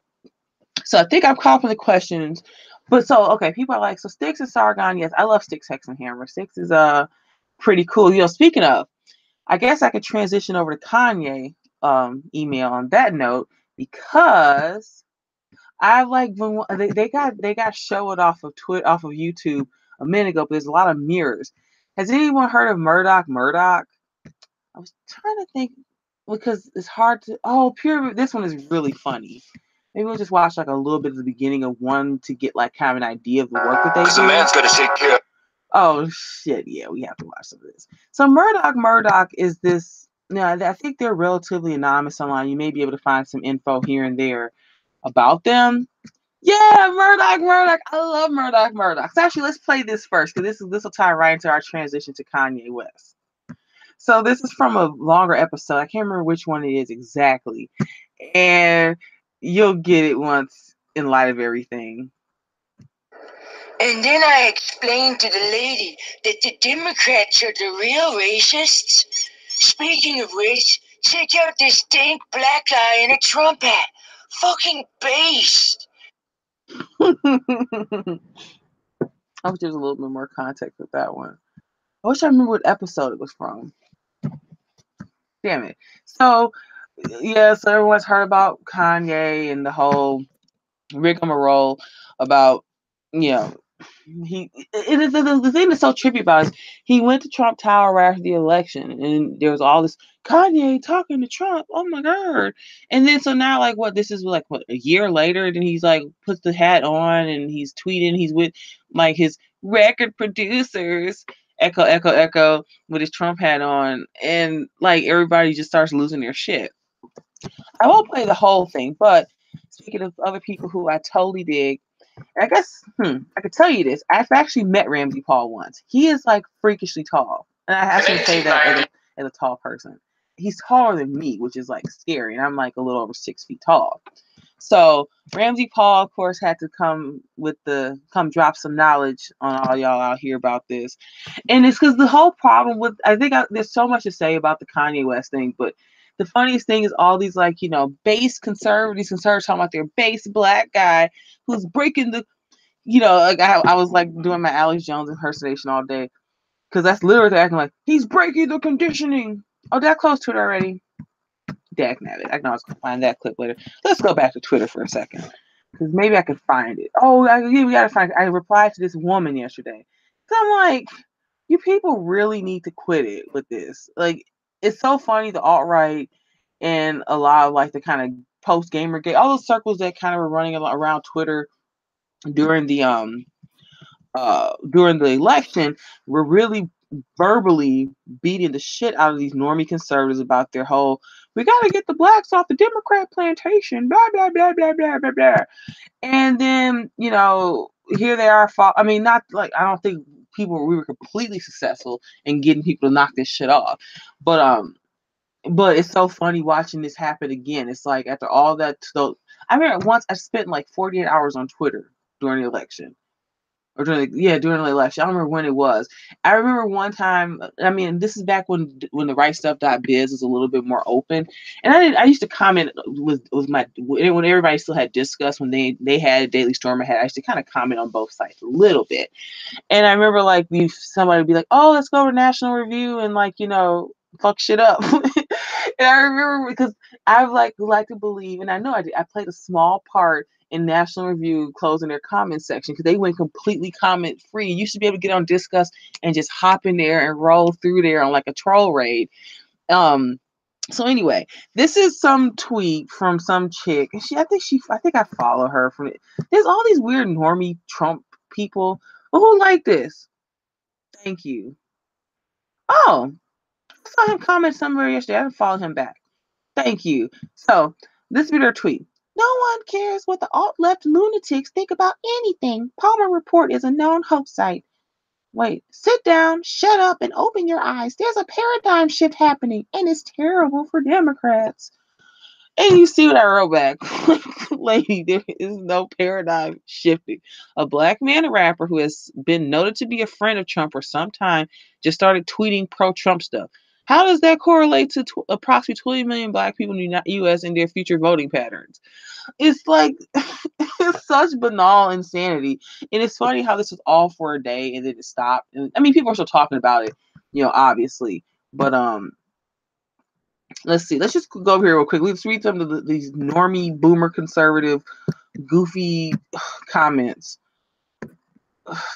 so I think I've caught for the questions. But so okay, people are like, so Sticks and Sargon, yes, I love Sticks, Hex, and Hammer. Sticks is pretty cool. Speaking of, I guess I could transition over to Kanye email on that note because I like when they got showed off of YouTube a minute ago, but there's a lot of mirrors. Has anyone heard of Murdoch? I was trying to think because it's hard to. Oh, pure. This one is really funny. Maybe we'll just watch like a little bit of the beginning of one to get like kind of an idea of the work that they do. Because a man's got to take care. Oh shit! Yeah, we have to watch some of this. So Murdoch is this. I think they're relatively anonymous online. You may be able to find some info here and there about them. Yeah, Murdoch. I love Murdoch. So actually, let's play this first because this will tie right into our transition to Kanye West. So this is from a longer episode. I can't remember which one it is exactly, and you'll get it once in light of everything. And then I explained to the lady that the Democrats are the real racists. Speaking of which, check out this dank black guy in a Trump hat. Fucking based. I wish there was a little bit more context with that one. I wish I remember what episode it was from. Damn it. So, yeah, so everyone's heard about Kanye and the whole rigmarole about Yeah. The thing that's so trippy about it is he went to Trump Tower right after the election, and there was all this Kanye talking to Trump. Oh my god! And then so now, like, what? This is like what, a year later. Then he's like puts the hat on and he's tweeting. He's with like his record producers. Echo, echo, echo, with his Trump hat on, and like everybody just starts losing their shit. I won't play the whole thing, but speaking of other people who I totally dig, I guess I could tell you this. I've actually met Ramsey Paul once. He is like freakishly tall, and I shouldn't say that as a tall person. He's taller than me, which is like scary, and I'm like a little over 6 feet tall. So Ramsey Paul, of course, had to come drop some knowledge on all y'all out here about this, and it's because the whole problem with there's so much to say about the Kanye West thing, but the funniest thing is all these like base conservatives talking about their base black guy who's breaking the like I was like doing my Alex Jones impersonation all day because that's literally acting like he's breaking the conditioning. Oh, did I close Twitter already? Dag nabbit. I know I was gonna find that clip later. Let's go back to Twitter for a second because maybe I can find it. Oh, we gotta find it. I replied to this woman yesterday. So I'm like, you people really need to quit it with this. Like, it's so funny, the alt-right and a lot of like the kind of post Gamergate, all those circles that kind of were running around Twitter during the election were really verbally beating the shit out of these normie conservatives about their whole we gotta get the blacks off the Democrat plantation, blah blah blah blah blah blah blah. And then here they are. I mean, not like I don't think we were completely successful in getting people to knock this shit off, but it's so funny watching this happen again. It's like after all that, so I remember once I spent like 48 hours on Twitter during the election. Or during the election. I don't remember when it was. I remember one time. I mean, this is back when the rightstuff.biz was a little bit more open, and I used to comment with my when everybody still had Discuss when they had Daily Stormer had. I used to kind of comment on both sides a little bit, and I remember like somebody would be like, "Oh, let's go to National Review and like fuck shit up." And I remember because I like to believe, and I know I did. I played a small part in National Review closing their comment section because they went completely comment free. You should be able to get on Discuss and just hop in there and roll through there on like a troll raid. So anyway, this is some tweet from some chick, and I think I follow her from it. There's all these weird normie Trump people. Well, who like this? Thank you. Oh, I saw him comment somewhere yesterday. I didn't follow him back. Thank you. So this be their tweet. No one cares what the alt-left lunatics think about anything. Palmer Report is a known hoax site. Wait, sit down, shut up, and open your eyes. There's a paradigm shift happening, and it's terrible for Democrats. And you see what I wrote back. Lady, there is no paradigm shifting. A black man, a rapper who has been noted to be a friend of Trump for some time, just started tweeting pro-Trump stuff. How does that correlate to approximately 20 million black people in the U.S. and their future voting patterns? It's like, it's such banal insanity. And it's funny how this was all for a day and then it stopped. And, I mean, people are still talking about it, obviously. But, let's see. Let's just go over here real quick. Let's read some of these normie, boomer, conservative, goofy comments.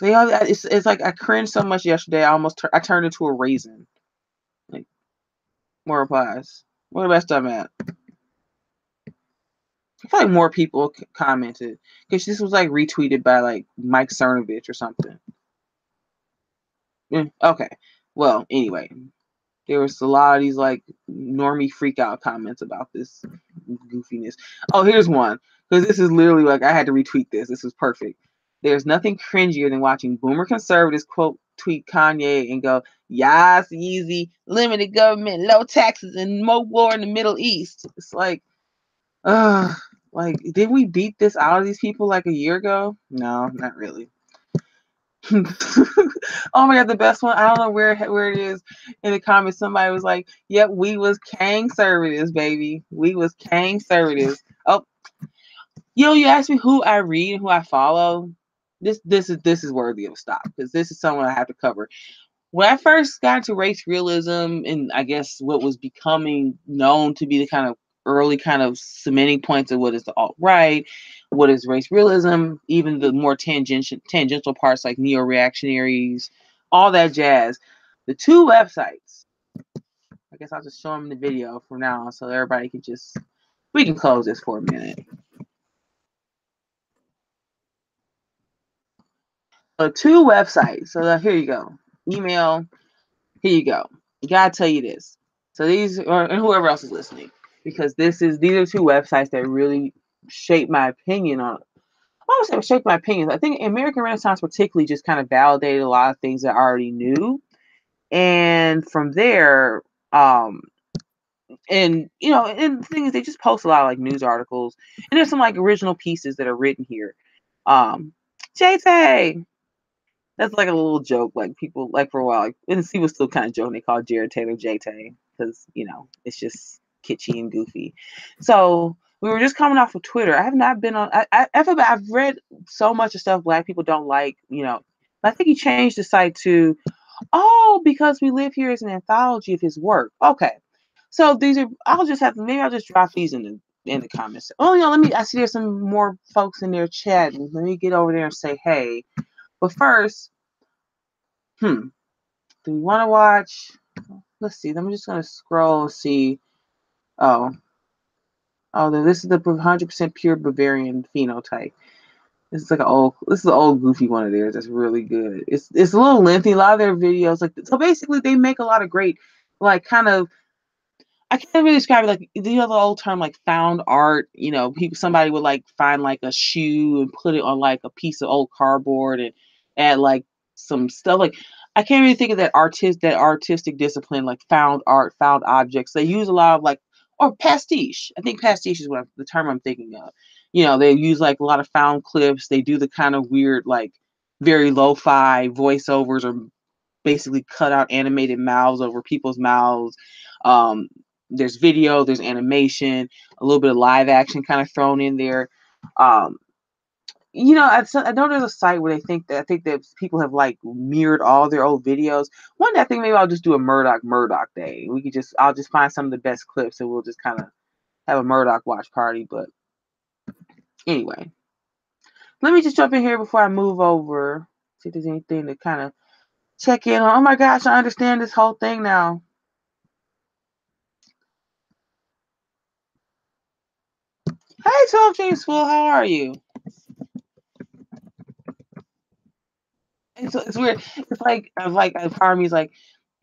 It's like I cringed so much yesterday. I turned into a raisin. Like, more replies. Where the best I'm at? I feel like more people commented because this was like retweeted by like Mike Cernovich or something. Okay. Well, anyway, there was a lot of these like normie freak out comments about this goofiness. Oh, here's one because this is literally like I had to retweet this. This is perfect. There's nothing cringier than watching boomer conservatives quote tweet Kanye and go, "Yes, easy, limited government, low taxes, and more war in the Middle East." It's like, like, did we beat this out of these people like a year ago? No, not really. Oh my god, the best one. I don't know where it is in the comments. Somebody was like, "Yep, we was Kang conservatives, baby. We was Kang conservatives." Oh, you asked me who I read and who I follow. This is worthy of a stop because this is someone I have to cover. When I first got into race realism and I guess what was becoming known to be the kind of early kind of cementing points of what is the alt-right what is race realism, even the more tangential parts like neo-reactionaries, all that jazz. The two websites, I guess I'll just show them the video for now so everybody can we can close this for a minute. So two websites. So here you go. Email. Here you go. Gotta tell you this. So these, and whoever else is listening, because these are two websites that really shape my opinion on. I would say shape my opinions. I think American Renaissance particularly just kind of validated a lot of things that I already knew, and from there, and and the thing is, they just post a lot of like news articles, and there's some like original pieces that are written here. JT, that's like a little joke. Like people, like for a while, like, and he was still kind of joking. They called Jared Taylor JT because it's just kitschy and goofy. So we were just coming off of Twitter. I have not been on. I've read so much of stuff Black people don't like. I think he changed the site to, oh, because we live here is an anthology of his work. Okay, so these are. I'll just drop these in the comments. Oh, let me. I see there's some more folks in there chatting. Let me get over there and say hey. But first, do we want to watch? Let's see. I'm just gonna scroll and see. Oh, this is the 100% pure Bavarian phenotype. This is an old goofy one of theirs. That's really good. It's a little lengthy. A lot of their videos, so basically they make a lot of great, like kind of. I can't really describe it, like the old term like found art. Somebody would like find like a shoe and put it on like a piece of old cardboard and add like some stuff. Like I can't really think of that artistic discipline, like found art, found objects. They use a lot of like, or pastiche. I think pastiche is the term I'm thinking of. They use like a lot of found clips. They do the kind of weird like very lo-fi voiceovers or basically cut out animated mouths over people's mouths. There's video, there's animation, a little bit of live action kind of thrown in there. I know there's a site where I think that people have like mirrored all their old videos. One day I think maybe I'll just do a Murdoch day. I'll just find some of the best clips and we'll just kind of have a Murdoch watch party. But anyway, let me just jump in here before I move over. See if there's anything to kind of check in on. Oh my gosh, I understand this whole thing now. Hey, 12 James School, how are you? It's weird. It's like a part of me is like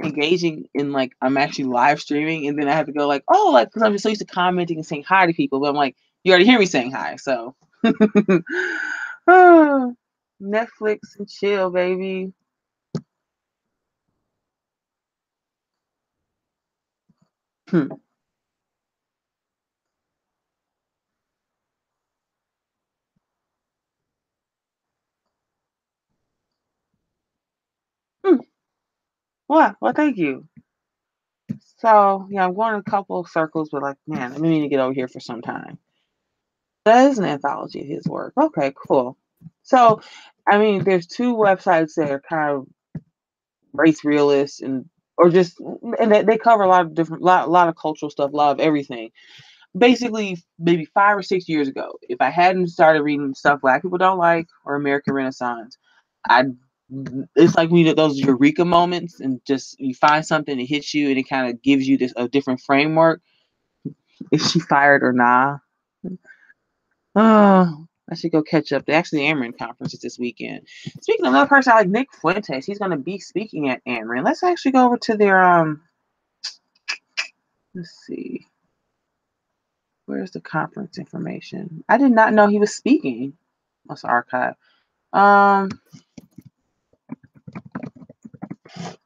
engaging in like I'm actually live streaming, and then I have to go like, oh, like because I'm just so used to commenting and saying hi to people, but I'm like, you already hear me saying hi, so oh, Netflix and chill, baby. Hmm. Hmm. Well, thank you. So yeah, I'm going in a couple of circles, but like, man, I need to get over here for some time. That is an anthology of his work. Okay, cool. So, there's two websites that are kind of race realists and they cover a lot of lot of cultural stuff, a lot of everything. Basically, maybe 5 or 6 years ago, if I hadn't started reading stuff Black people don't like or American Renaissance, I it's like those eureka moments, and just you find something that hits you, and it kind of gives you a different framework. Is she fired or nah? Oh, I should go catch up. Actually, the Amarin conference is this weekend. Speaking of another person, I like Nick Fuentes. He's going to be speaking at Amarin. Let's actually go over to their Let's see. Where's the conference information? I did not know he was speaking. That's the archive.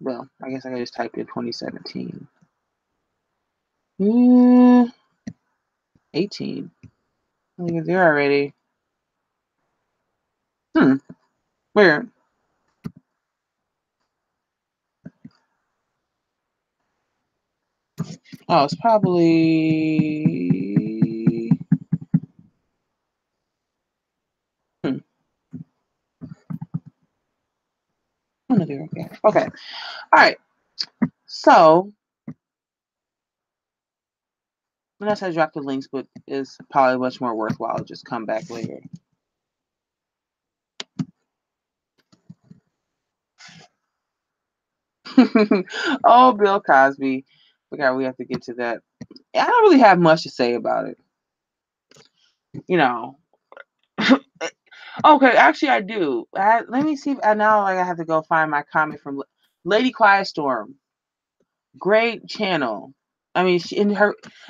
Well, I guess I could just type in 2017. 18. I think it's there already. Where? Oh, it's probably. Oh, no, there. Okay. All right. So unless I drop the links, but it's probably much more worthwhile to just come back later. Oh, Bill Cosby. Forgot we have to get to that. I don't really have much to say about it. You know. Okay, actually I do. Let me see. Now like I have to go find my comment from Lady Quiet Storm. Great channel. I mean,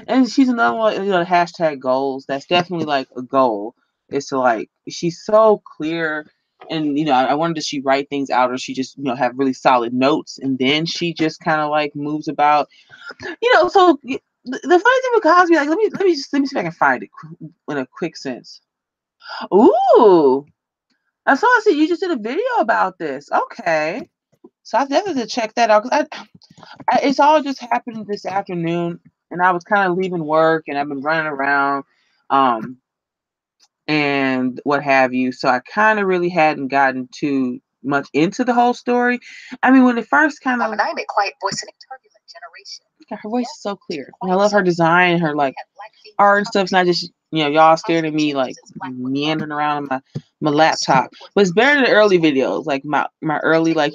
and she's another one. Hashtag goals. That's definitely like a goal. Is to like she's so clear, and I wonder does she write things out or she just have really solid notes, and then she just kind of like moves about. So the funny thing with Cosby, like let me see if I can find it in a quick sense. Ooh, I saw. I see you just did a video about this. Okay, so I definitely have to check that out because it's all just happened this afternoon, and I was kind of leaving work, and I've been running around, um, and what have you. So I kind of really hadn't gotten too much into the whole story. I mean, when it first kind of, I'm a quiet voice in a turbulent generation. her voice is so clear, and I love her design, her like art and stuff. It's not just y'all staring at me like meandering around on my laptop, but it's better than early videos, like my early like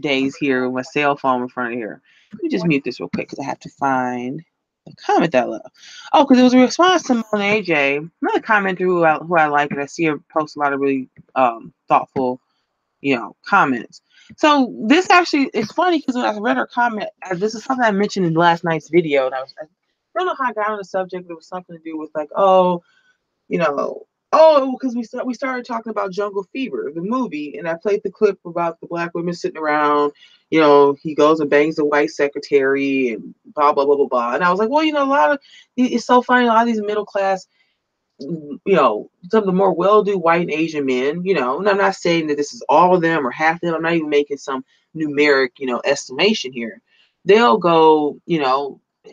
days here with my cell phone in front of here. Let me just mute this real quick because I have to find the comment that I love. Oh, because it was a response to Monet J, another commenter who I like, and I see her post a lot of really thoughtful comments. So this actually it's funny because when I read her comment, this is something I mentioned in last night's video, and I don't know how I got on the subject. It was something to do with like, you know, because we started talking about Jungle Fever, the movie, and I played the clip about the black women sitting around. He goes and bangs the white secretary and blah blah blah blah blah. And I was like, well, a lot of it's so funny. A lot of these middle class, some of the more well-to-do white and Asian men, and I'm not saying that this is all of them or half of them. I'm not even making some numeric, estimation here. They'll go,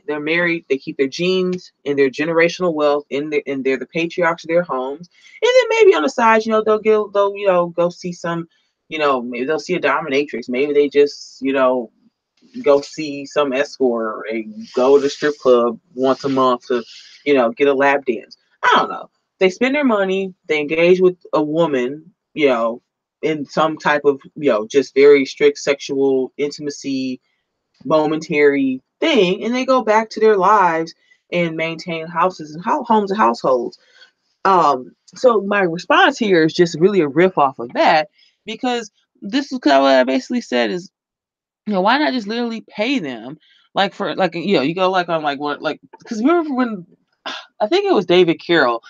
they're married, they keep their genes and their generational wealth and they're the patriarchs of their homes. And then maybe on the side, they'll go see some, maybe they'll see a dominatrix. Maybe they just, go see some escort or go to the strip club once a month to, get a lap dance. I don't know. They spend their money, they engage with a woman, in some type of, just very strict sexual intimacy, momentary thing, and they go back to their lives and maintain houses and homes and households. So my response here is just really a riff off of that because this is what I basically said is why not just literally pay them like for like you go like on like what like because remember when I think it was David Carroll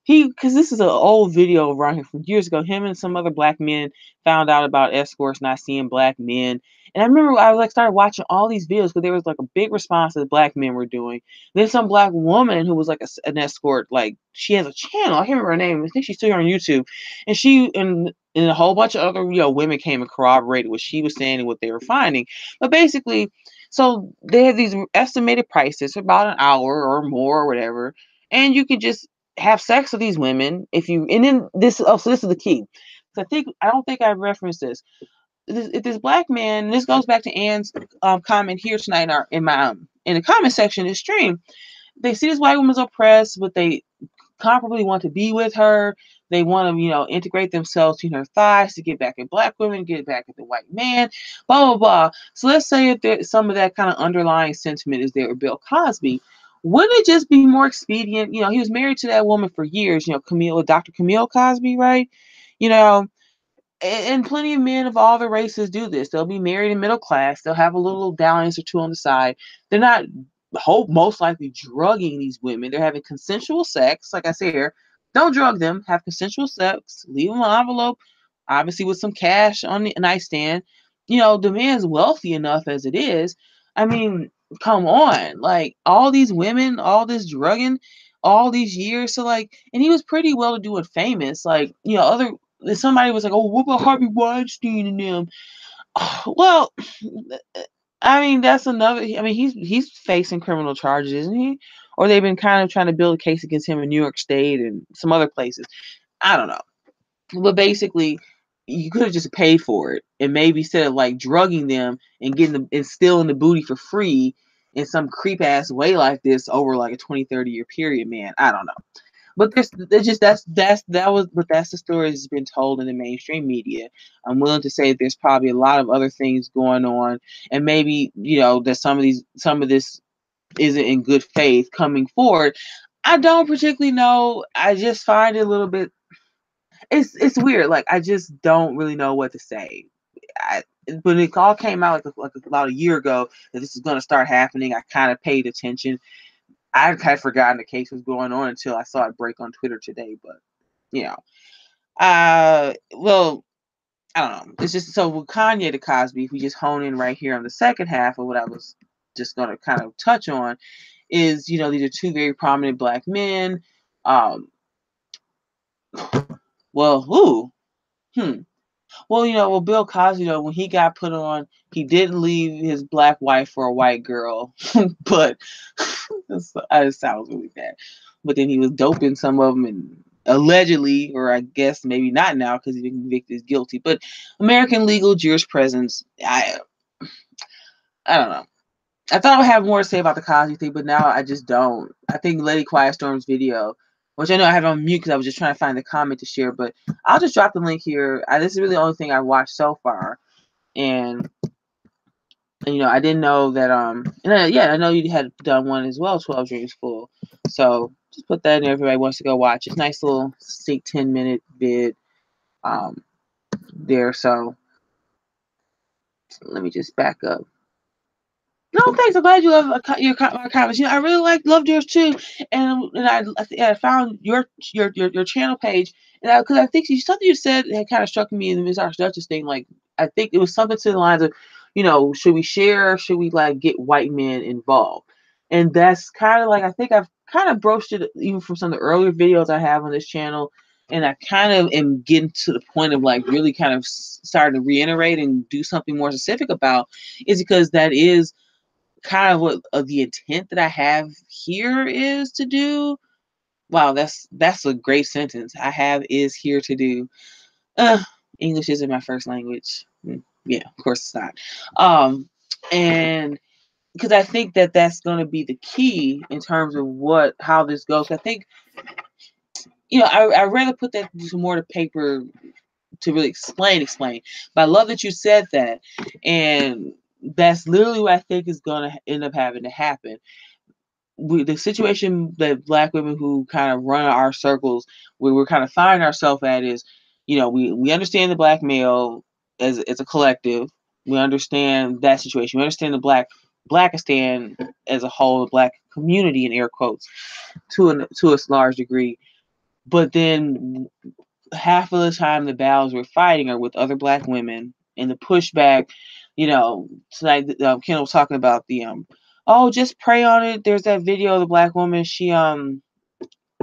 because this is an old video around here from years ago. Him and some other black men found out about escorts not seeing black men. And I remember I like started watching all these videos because there was like a big response that black men were doing. Then some black woman who was like an escort, like she has a channel. I can't remember her name. I think she's still here on YouTube. And she and a whole bunch of other women came and corroborated what she was saying and what they were finding. But basically, so they have these estimated prices for about an hour or more or whatever. And you can just have sex with these women if you and then this so this is the key. So I don't think I referenced this. If this black man, and this goes back to Ann's comment here tonight in the comment section of the stream, they see this white woman's oppressed, but they comparably want to be with her. They want to, integrate themselves between her thighs to get back at black women, get back at the white man, blah, blah, blah. So let's say if there, some of that kind of underlying sentiment is there with Bill Cosby, wouldn't it just be more expedient? He was married to that woman for years, Dr. Camille Cosby, right? You know, and plenty of men of all the races do this. They'll be married in middle class. They'll have a little dalliance or two on the side. They're not most likely drugging these women. They're having consensual sex. Like I say here, don't drug them. Have consensual sex. Leave them an envelope, obviously with some cash on the nightstand. The man's wealthy enough as it is. I mean, come on. Like all these women, all this drugging, all these years. So like, and he was pretty well to do and famous. Like, somebody was like, "Oh, what about Harvey Weinstein and them?" Well, I mean, that's another. I mean, he's facing criminal charges, isn't he? Or they've been kind of trying to build a case against him in New York State and some other places. I don't know, but basically, you could have just paid for it, and maybe instead of like drugging them and getting them and stealing the booty for free, in some creep ass way like this over like a 20-30 year period, man. I don't know. But there's just that's the story that's been told in the mainstream media. I'm willing to say there's probably a lot of other things going on, and maybe that some of this isn't in good faith coming forward. I don't particularly know. I just find it a little bit. It's weird. Like I just don't really know what to say. When it all came out like about a year ago that this is going to start happening, I kind of paid attention. I had forgotten the case was going on until I saw it break on Twitter today. But well, I don't know. It's just so with Kanye to Cosby. If we just hone in right here on the second half of what I was just going to kind of touch on, is these are two very prominent black men. Well, Well, Bill Cosby, when he got put on, he didn't leave his black wife for a white girl, but it sounds really bad. But then he was doping some of them, and allegedly, or I guess maybe not now because he's been convicted, is guilty. But American legal jurisprudence, I don't know. I thought I would have more to say about the Cosby thing, but now I just don't. I think Lady Quiet Storm's video, which I know I have on mute because I was just trying to find the comment to share, but I'll just drop the link here. This is really the only thing I watched so far, and I didn't know that. I know you had done one as well, 12 Dreams Full. So just put that in there. Everybody wants to go watch. It's a nice little 10-minute vid there. So let me just back up. No, thanks. I'm glad you love my comments. I really loved yours too, and I found your channel page, and because I think something you said had kind of struck me in the Miss Archduchess thing. Like I think it was something to the lines of, should we share? Should we get white men involved? And that's kind of I think I've kind of broached it even from some of the earlier videos I have on this channel, and I kind of am getting to the point of really kind of starting to reiterate and do something more specific about, is because that is kind of what the intent that I have here is to do. Wow, that's a great sentence. I have is here to do. English isn't my first language. Yeah, of course it's not. And because I think that that's going to be the key in terms of how this goes. I think I'd rather put that more to paper to really explain. But I love that you said that, and that's literally what I think is going to end up having to happen. The situation that black women who kind of run our circles, where we're kind of finding ourselves at, is, we understand the black male as a collective. We understand that situation. We understand the Blackistan as a whole, the black community in air quotes, to a large degree. But then half of the time the battles we're fighting are with other black women, and the pushback, tonight Ken was talking about the just pray on it. There's that video of the black woman, she got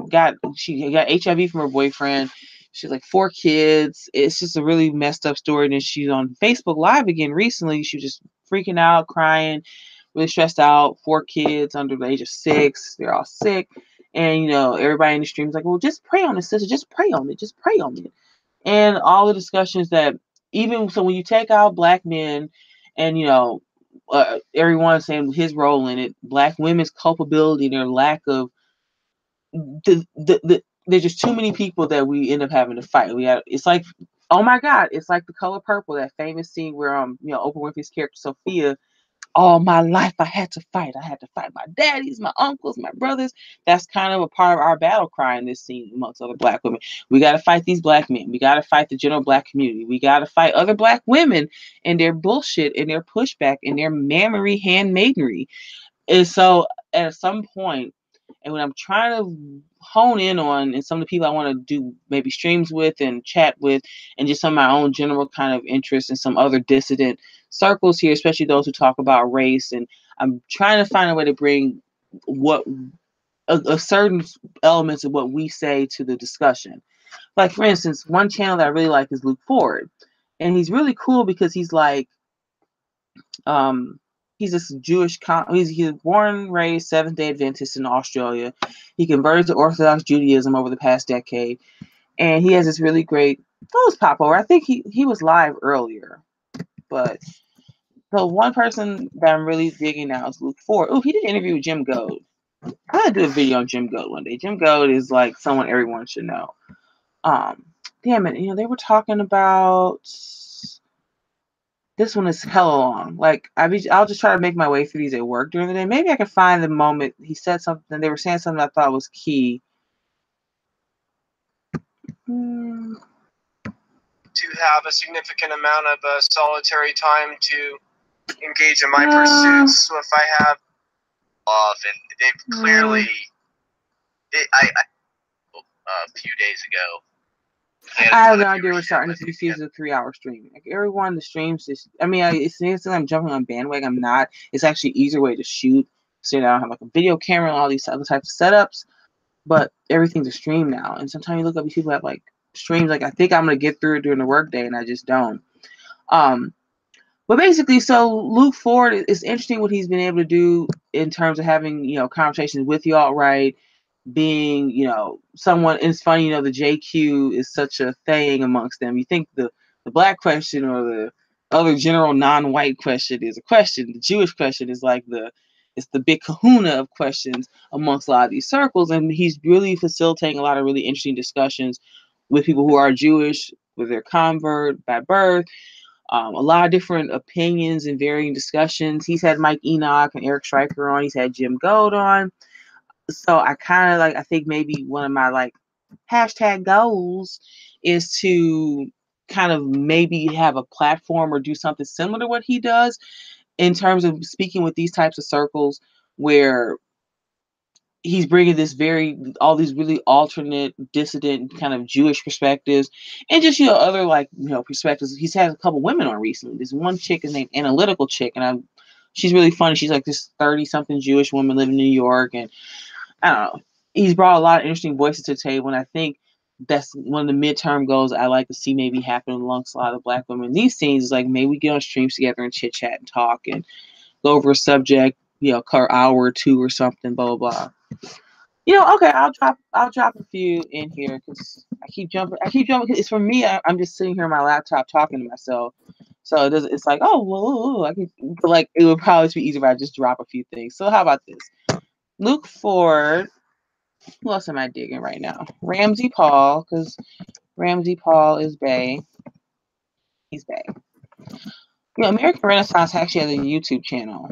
HIV from her boyfriend. She's like 4 kids. It's just a really messed up story. And then she's on Facebook Live again recently. She was just freaking out, crying, really stressed out. 4 kids under the age of 6. They're all sick. And, everybody in the stream is like, well, just pray on it, sister. Just pray on it. Just pray on it. And all the discussions that when you take out black men and, everyone saying his role in it, black women's culpability, their lack of there's just too many people that we end up having to fight. It's like, oh my God, it's like The Color Purple, that famous scene where Oprah Winfrey's character Sophia, all my life I had to fight. I had to fight my daddies, my uncles, my brothers. That's kind of a part of our battle cry in this scene amongst other black women. We got to fight these black men. We got to fight the general black community. We got to fight other black women and their bullshit and their pushback and their mammary handmaidenry. And so at some point, and when I'm trying to hone in on, and some of the people I want to do maybe streams with and chat with, and just some of my own general kind of interests in some other dissident circles here, especially those who talk about race. And I'm trying to find a way to bring a certain elements of what we say to the discussion. Like, for instance, one channel that I really like is Luke Ford. And he's really cool because he's like, he's this Jewish, he was born and raised Seventh-day Adventist in Australia. He converted to Orthodox Judaism over the past decade. And he has this really great, pop over. I think he was live earlier, but So one person that I'm really digging now is Luke Ford. Oh, he did an interview with Jim Goad. I gotta do a video on Jim Goad one day. Jim Goad is like someone everyone should know. Damn it, they were talking about this one is hella long. Like I'll just try to make my way through these at work during the day. Maybe I can find the moment he said something. They were saying something I thought was key. To have a significant amount of solitary time to engage in my pursuits. So if I have off, and they've clearly, a few days ago. I have no idea we're starting to see a 3-hour stream. Like everyone, the streams just. I mean, it's I'm jumping on bandwagon. I'm not. It's actually an easier way to shoot. So I don't have like a video camera and all these other types of setups. But everything's a stream now, and sometimes you look up, these people have like streams. Like I think I'm gonna get through it during the workday, and I just don't. But basically, so Luke Ford is interesting what he's been able to do in terms of having conversations with the alt-right, being someone. It's funny, the JQ is such a thing amongst them. You think the black question or the other general non-white question is a question. The Jewish question is like it's the big kahuna of questions amongst a lot of these circles, and he's really facilitating a lot of really interesting discussions with people who are Jewish, with their convert by birth. A lot of different opinions and varying discussions. He's had Mike Enoch and Eric Stryker on. He's had Jim Goad on. So I kind of I think maybe one of my hashtag goals is to kind of maybe have a platform or do something similar to what he does in terms of speaking with these types of circles where he's bringing all these really alternate, dissident kind of Jewish perspectives and just, other perspectives. He's had a couple women on recently. There's one chick named Analytical Chick, and she's really funny. She's like this 30-something Jewish woman living in New York. And I don't know. He's brought a lot of interesting voices to the table. And I think that's one of the midterm goals I like to see maybe happen amongst a lot of black women in these scenes is maybe we get on streams together and chit chat and talk and go over a subject, per hour or two or something, blah, blah, blah. Okay, I'll drop a few in here because I keep jumping. It's for me. I'm just sitting here on my laptop talking to myself, so it's like, oh, well, I can. But it would probably be easier if I just drop a few things. So how about this? Luke Ford. Who else am I digging right now? Ramsey Paul, because Ramsey Paul is bae. He's bae. American Renaissance actually has a YouTube channel.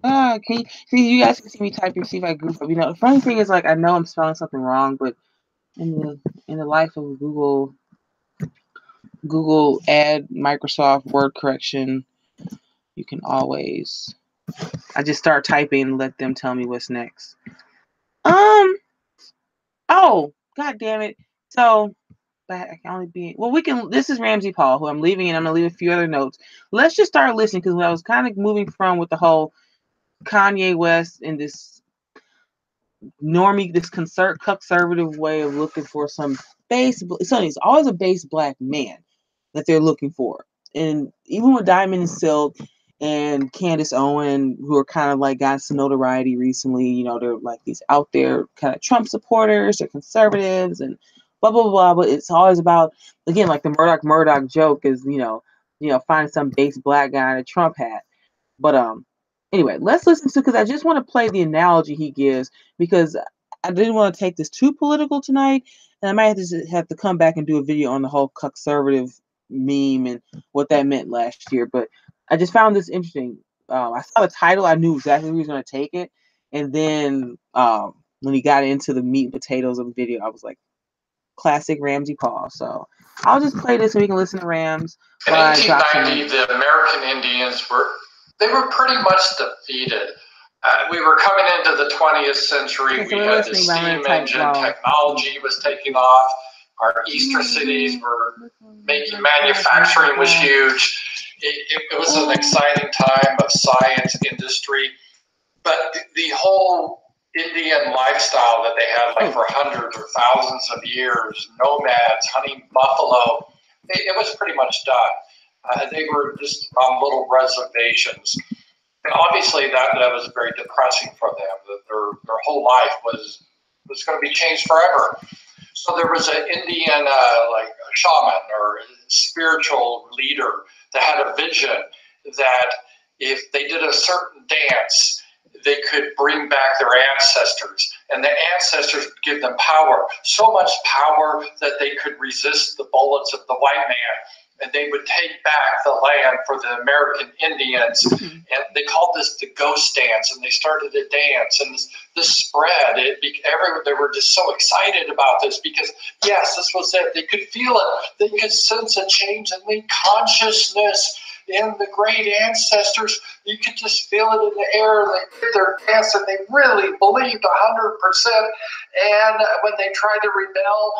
Can you see? You guys can see me typing. See if I goof up. The funny thing is, I know I'm spelling something wrong, but in the life of Google add Microsoft Word correction, you can always. I just start typing and let them tell me what's next. Oh, god damn it! So, but I can only be. Well, we can. This is Ramsey Paul, who I'm leaving, and I'm gonna leave a few other notes. Let's just start listening because I was kind of moving from with the whole Kanye West and this normie, this conservative way of looking for some base. It's always a base black man that they're looking for. And even with Diamond and Silk and Candace Owen, who are kind of got some notoriety recently, they're these out there kind of Trump supporters, they're conservatives and blah, blah, blah. But it's always about, again, the Murdoch joke is, finding some base black guy in a Trump hat. But anyway, let's listen to, because I just want to play the analogy he gives, because I didn't want to take this too political tonight, and I might have to come back and do a video on the whole conservative meme and what that meant last year. But I just found this interesting. I saw the title, I knew exactly who he was going to take it, and then when he got into the meat and potatoes of the video, I was like, classic Ramsey Paul. So I'll just play this so we can listen to Rams. In 1890, the American Indians were pretty much defeated. We were coming into the 20th century. We had the steam engine. Technology was taking off. Our Easter cities were making manufacturing was huge. It was an exciting time of science, industry. But the whole Indian lifestyle that they had for hundreds or thousands of years, nomads, hunting buffalo, it was pretty much done. They were just on little reservations. And obviously that was very depressing for them. That their whole life was going to be changed forever. So there was an Indian like a shaman or a spiritual leader that had a vision that if they did a certain dance, they could bring back their ancestors, and the ancestors would give them power, so much power that they could resist the bullets of the white man, and they would take back the land for the American Indians. And they called this the ghost dance, and they started a dance, and this spread. They were just so excited about this because, yes, this was it. They could feel it. They could sense a change in the consciousness in the great ancestors. You could just feel it in the air. They did their dance, and they really believed 100%. And when they tried to rebel,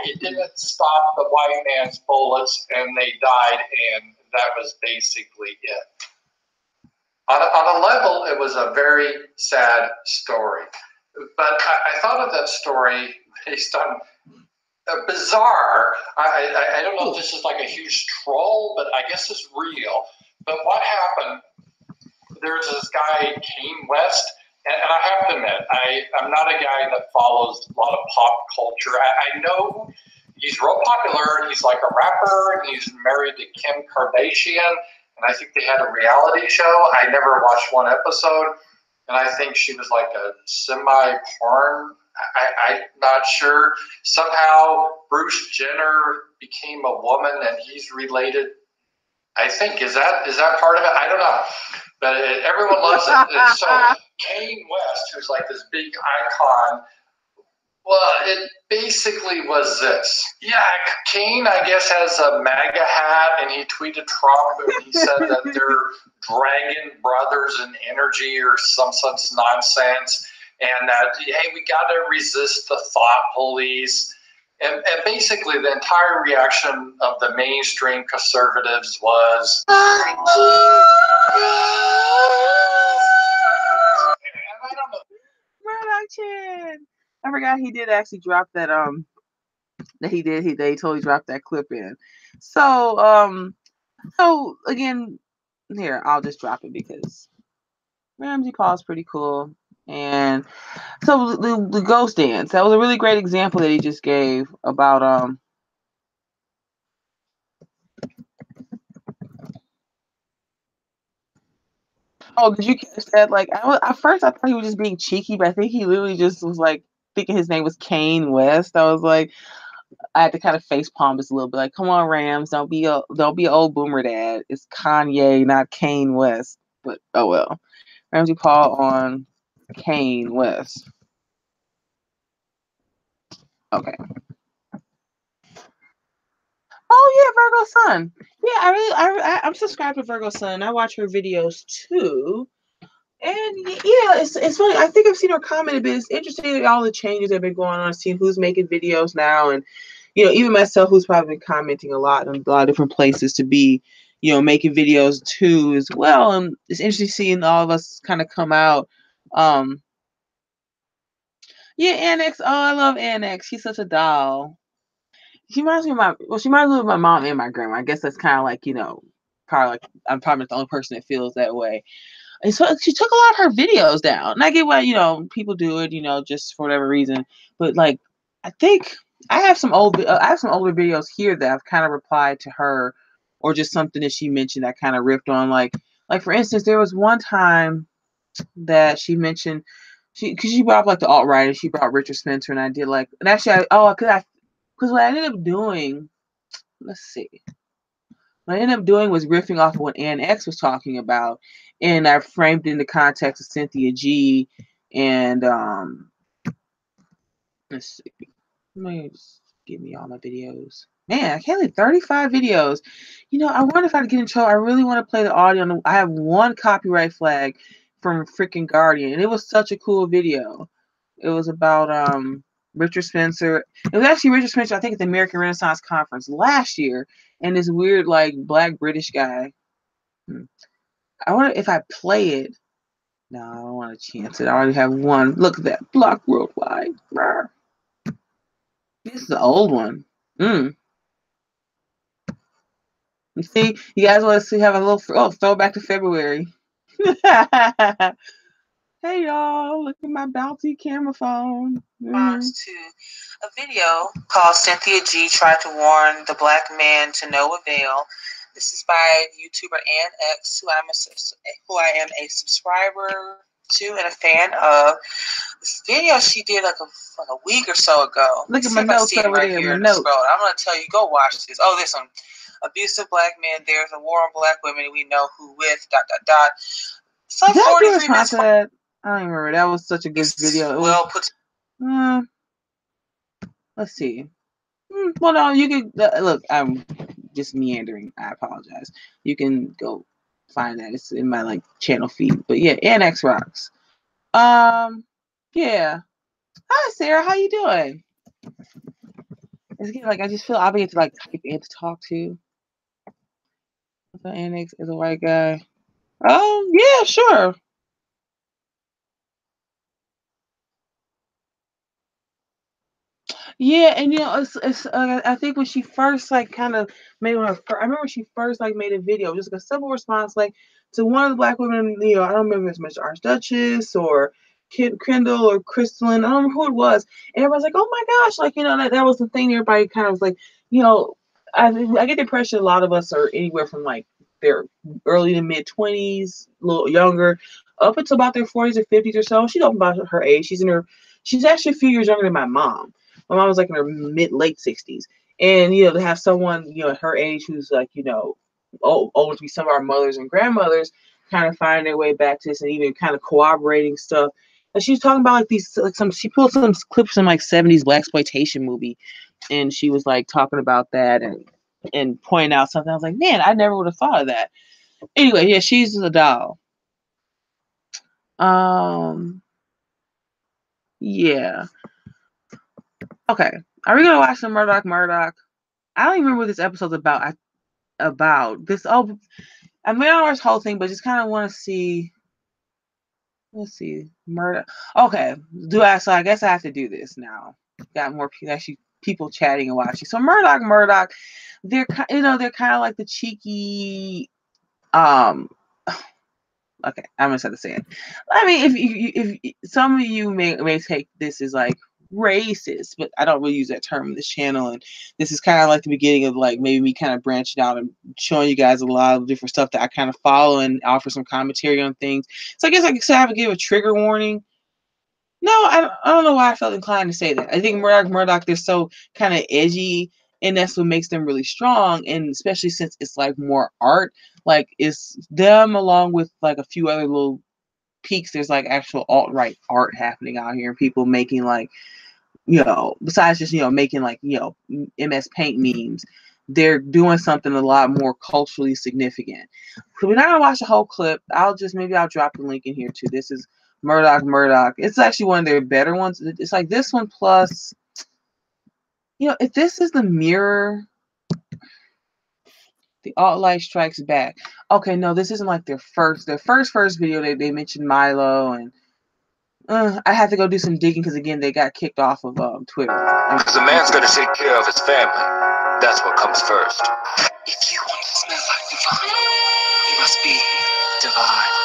it didn't stop the white man's bullets, and they died, and that was basically it. On a level, it was a very sad story. But I thought of that story based on bizarre. I don't know if this is like a huge troll, but I guess it's real. But what happened, there's this guy, Kanye West, and I have to admit, I'm not a guy that follows a lot of pop culture. I know he's real popular, and he's like a rapper, and he's married to Kim Kardashian, and I think they had a reality show. I never watched one episode, and I think she was like a semi-porn. I'm not sure. Somehow Bruce Jenner became a woman, and he's related. I think is that part of it? I don't know, but everyone loves it. So Kanye West, who's like this big icon. Well, it basically was this. Yeah, Kane, I guess, has a MAGA hat, and he tweeted Trump, and he said that they're dragon brothers in energy or some such nonsense, and that, hey, we got to resist the thought police. And basically, the entire reaction of the mainstream conservatives was, and I don't know. Production. I forgot he did actually drop that they totally dropped that clip in. So again, here, I'll just drop it because Ramsey Paul's pretty cool. And so the ghost dance, that was a really great example that he just gave about oh, did you catch that? Like, at first I thought he was just being cheeky, but I think he literally just was like thinking his name was Kanye West. I was like, I had to kind of face palm this a little bit, like, come on, Rams, don't be old boomer dad. It's Kanye, not Kanye West. But oh well. Ramsey Paul on Kanye West. Okay. Oh yeah, Virgo Sun. Yeah, I'm subscribed to Virgo Sun. I watch her videos too. And yeah, it's funny. I think I've seen her comment a bit. It's interesting all the changes that have been going on, seeing who's making videos now, and even myself, who's probably been commenting a lot on a lot of different places to be, making videos too as well. And it's interesting seeing all of us kind of come out. Yeah, Annex. Oh, I love Annex. She's such a doll. She reminds me of she reminds me of my mom and my grandma. I guess that's kind of like, probably like I'm probably the only person that feels that way. And so she took a lot of her videos down. And I get why, people do it, just for whatever reason. But like, I think I have some older videos here that I've kind of replied to her, or just something that she mentioned I kind of ripped on. Like for instance, there was one time that she mentioned because she brought up like the alt-right, and she brought Richard Spencer, and I did like, and actually because what I ended up doing, let's see. What I ended up doing was riffing off of what Ann X was talking about, and I framed it in the context of Cynthia G. And let's see. Let me just give me all my videos. Man, I can't leave 35 videos. I wonder if I could get in trouble. I really want to play the audio. I have one copyright flag from freaking Guardian, and it was such a cool video. It was about Richard Spencer. It was actually Richard Spencer, I think, at the American Renaissance Conference last year, and this weird, like, black British guy. I wonder if I play it. No, I don't want to chance it. I already have one. Look at that. Block worldwide. This is an old one. See, you guys want to have a little throwback to February. Hey y'all, look at my bouncy camera phone. To a video called Cynthia G tried to warn the black man to no avail. This is by YouTuber Ann X, who I am a subscriber to and a fan of. This video she did like a week or so ago. Look at my notes over right there. here My in the notes. scroll. I'm gonna tell you, go watch this. Oh, this one. Abusive black man. There's a war on black women. We know who with. ... It's like Did 43 I do a minutes. that? I don't even remember. That was such a good video. It Well was, put. Let's see. Well, no, you can look. I'm just meandering. I apologize. You can go find that. It's in my like channel feed. But yeah, Annex rocks. Yeah. Hi, Sarah. How you doing? It's again, like I just feel obligated to like type in to talk to. Annex is a white guy. Oh yeah, sure. Yeah, and it's I think when she first like kind of made I remember when she first like made a video, just like a simple response like to one of the black women, I don't remember if it was Mr. Archduchess or Kendall or Crystalline, I don't remember who it was, and everybody's like, oh my gosh, like that was the thing. Everybody kind of was like, I get the impression a lot of us are anywhere from like their early to mid 20s, a little younger, up until about their 40s or 50s or so. She's up about her age. She's actually a few years younger than my mom. My mom was like in her late 60s. And, to have someone, her age who's like, older to be some of our mothers and grandmothers kind of finding their way back to this and even kind of corroborating stuff. And she was talking about she pulled some clips from like 70s blaxploitation movie. And she was like talking about that and pointing out something. I was like, man, I never would have thought of that. Anyway, yeah, she's a doll. Yeah. Okay. Are we gonna watch some Murdoch? I don't even remember what this episode's about. About this. Oh, I mean, I don't watch the whole thing, but just kind of want to see. Let's see, Murdoch. Okay, so I guess I have to do this now. Got more people chatting and watching. So Murdoch, they're they're kind of like the cheeky. Okay, I'm just have to say it. I mean, if some of you may take this as like racist, but I don't really use that term in this channel, and this is kind of like the beginning of like maybe me kind of branching out and showing you guys a lot of different stuff that I kind of follow and offer some commentary on things. So I guess I could have to give a trigger warning. No, I don't know why I felt inclined to say that. I think Murdoch, they're so kind of edgy, and that's what makes them really strong. And especially since it's like more art, like it's them along with like a few other little peaks. There's like actual alt-right art happening out here, and people making like, besides just making like MS Paint memes, they're doing something a lot more culturally significant. So we're not gonna watch the whole clip. I'll drop the link in here too. This is Murdoch. It's actually one of their better ones. It's like this one plus, if this is the mirror, the alt-right strikes back. Okay, no, this isn't like their first video. They mentioned Milo, and I had to go do some digging because again they got kicked off of Twitter. Because a man's got to take care of his family. That's what comes first. If you want to smell like divine, you must be divine.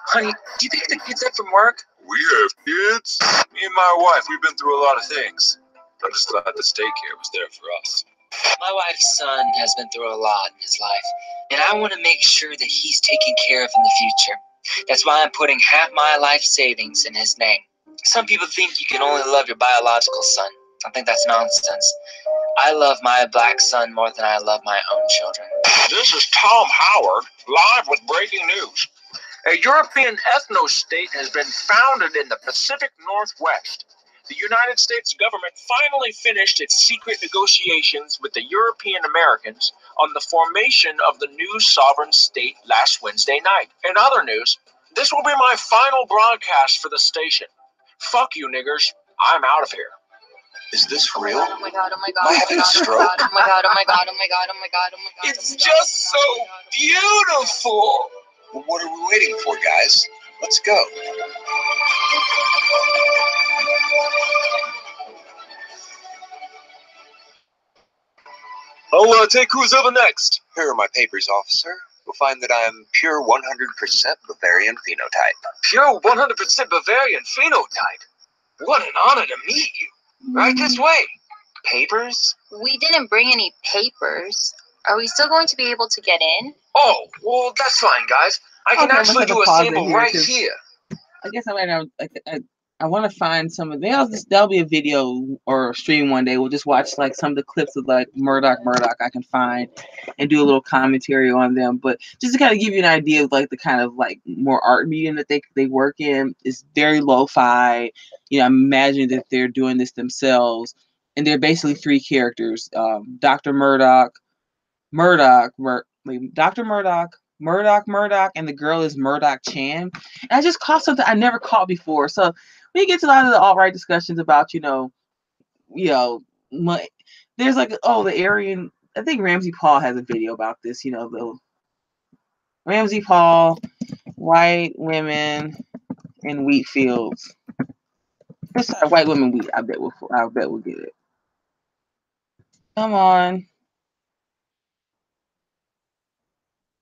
Honey, do you pick the kids up from work? We have kids? Me and my wife, we've been through a lot of things. I'm just glad the daycare was there for us. My wife's son has been through a lot in his life, and I want to make sure that he's taken care of in the future. That's why I'm putting half my life savings in his name. Some people think you can only love your biological son. I think that's nonsense. I love my black son more than I love my own children. This is Tom Howard, live with breaking news. A European ethno-state has been founded in the Pacific Northwest. The United States government finally finished its secret negotiations with the European Americans on the formation of the new sovereign state last Wednesday night. In other news, this will be my final broadcast for the station. Fuck you, niggers. I'm out of here. Is this real? Oh my god, oh my god. Am I having a stroke? Oh my god, oh my god, oh my god, oh my god, oh my god. It's just so beautiful. Well, what are we waiting for, guys? Let's go. I'll take who's over next. Here are my papers, officer. you'll find that I'm pure 100% Bavarian phenotype. Pure 100% Bavarian phenotype? What an honor to meet you. Right this way. Papers? We didn't bring any papers. Are we still going to be able to get in? Oh, well, that's fine, guys. I can actually do a sample right here. I guess I want to find some of that'll be a video or a stream one day. We'll just watch like some of the clips of like Murdoch I can find and do a little commentary on them. But just to kind of give you an idea of like the kind of like more art medium that they work in, is very lo-fi. You know, I imagine that they're doing this themselves, and they're basically three characters: Dr. Murdoch, Dr. Murdoch, and the girl is Murdoch Chan. And I just caught something I never caught before. So when you get to a lot of the alt-right discussions about, there's like, the Aryan, I think Ramsey Paul has a video about this, the Ramsey Paul, white women in wheat fields. Let's start white women wheat. I bet we'll get it. Come on.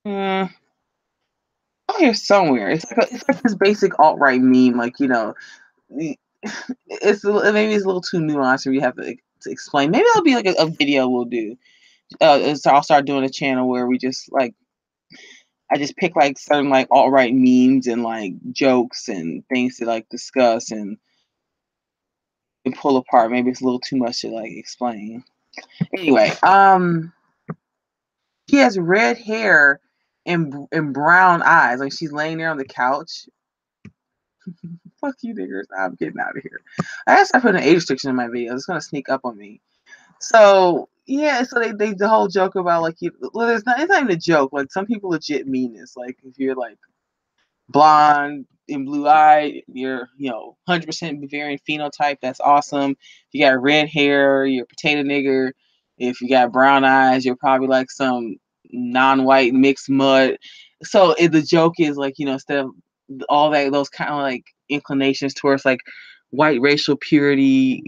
Oh, here somewhere. It's like this basic alt-right meme, like, maybe it's a little too nuanced, or you have to explain. Maybe that'll be like a video we'll do. So I'll start doing a channel where we just like, I just pick like certain like alt-right memes and like jokes and things to like discuss and pull apart. Maybe it's a little too much to like explain. Anyway, she has red hair and brown eyes. Like she's laying there on the couch. Fuck you, niggers. I'm getting out of here. I guess I put an age restriction in my video. It's gonna sneak up on me. So yeah, so they the whole joke about like it's not even a joke. Like some people legit mean this. Like if you're like blonde and blue-eyed, you're 100% Bavarian phenotype. That's awesome. If you got red hair, you're a potato nigger. If you got brown eyes, you're probably like some non-white mixed mud. So the joke is like, instead of all that, those kind of like inclinations towards like white racial purity,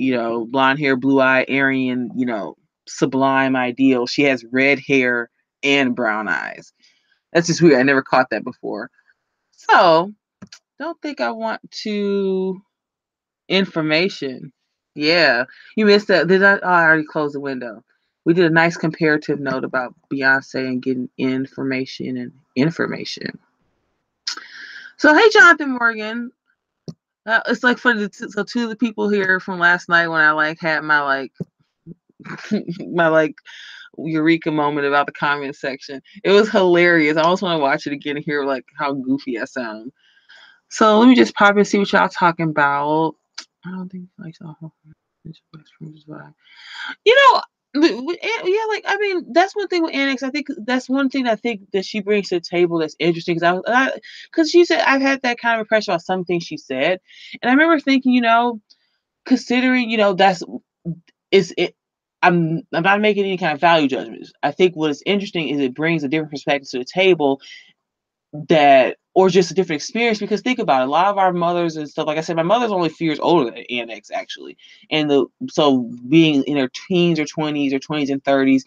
blonde hair, blue eye, Aryan, sublime ideal, she has red hair and brown eyes. That's just weird. I never caught that before. So don't think I want to information. Yeah, you missed that. I already closed the window. We did a nice comparative note about Beyonce and getting information. So hey, Jonathan Morgan. It's like two of the people here from last night when I like had my like my like eureka moment about the comment section. It was hilarious. I almost want to watch it again and hear like how goofy I sound. So let me just pop in and see what y'all talking about. I don't think like that's one thing with Annex. I think that's one thing that she brings to the table that's interesting, because she said I've had that kind of impression about some things she said, and I remember thinking, considering, I'm not making any kind of value judgments. I think what is interesting is it brings a different perspective to the table, or just a different experience, because think about it, a lot of our mothers and stuff, like I said, my mother's only a few years older than Annex actually, and so being in her teens or 20s and 30s,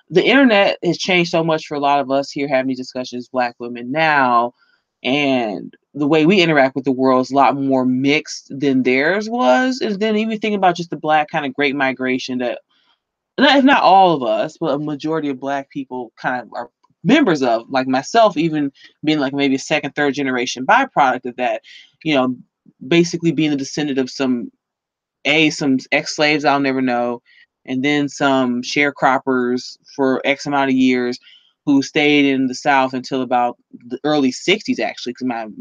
the internet has changed so much for a lot of us here having these discussions, Black women now, and the way we interact with the world is a lot more mixed than theirs was. And then even thinking about just the Black kind of Great Migration that, if not all of us, but a majority of Black people kind of are members of, like myself, even being like maybe a second, third generation byproduct of that, basically being a descendant of some ex-slaves I'll never know, and then some sharecroppers for X amount of years who stayed in the South until about the early 60s, actually, because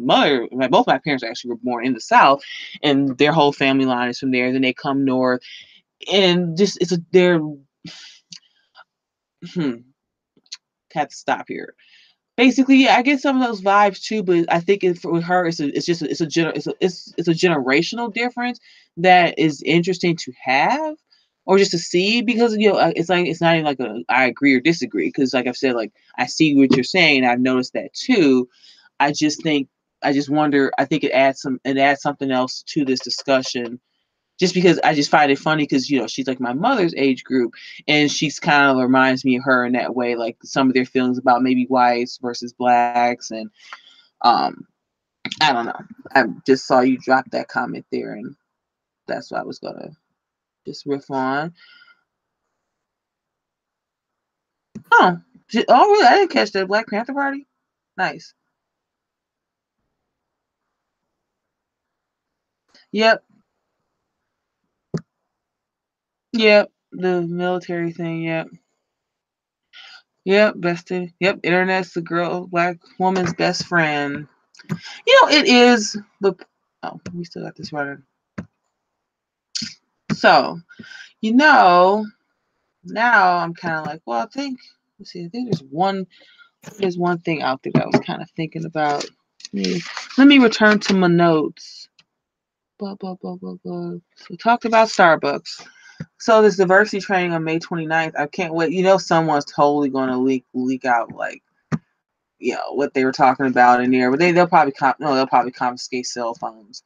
both my parents actually were born in the South, and their whole family line is from there. Then they come north, and just have to stop here. Basically, yeah, I get some of those vibes too, but I think with her, it's a generational difference that is interesting to have, or just to see, because it's not even like I agree or disagree, because like I've said, like I see what you're saying, and I've noticed that too. I just wonder. I think it adds something else to this discussion just because I just find it funny because, she's like my mother's age group, and she's kind of reminds me of her in that way, like some of their feelings about maybe whites versus blacks. And I don't know. I just saw you drop that comment there, and that's what I was going to just riff on. Oh, really? I didn't catch the Black Panther Party. Nice. Yep. Yep. The military thing. Yep. Yep. Bested. Yep. Internet's the black woman's best friend. It is the. Oh, we still got this running. So, now I'm kind of like, well, I think. Let's see. I think there's one thing out there that I was kind of thinking about. Let me return to my notes. Blah, blah, blah, blah, blah. So we talked about Starbucks. So this diversity training on May 29th. I can't wait. Someone's totally going to leak out like, what they were talking about in there. But they'll probably confiscate cell phones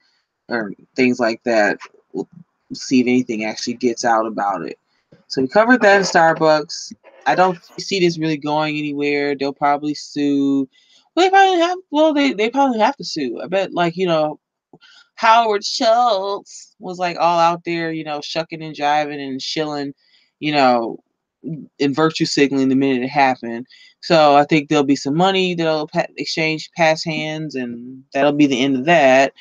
or things like that. We'll see if anything actually gets out about it. So we covered that in Starbucks. I don't see this really going anywhere. They'll probably sue. Well, they probably have to sue. I bet, Howard Schultz was like all out there, shucking and jiving and shilling, and virtue signaling the minute it happened. So I think there'll be some money that'll exchange pass hands, and that'll be the end of that.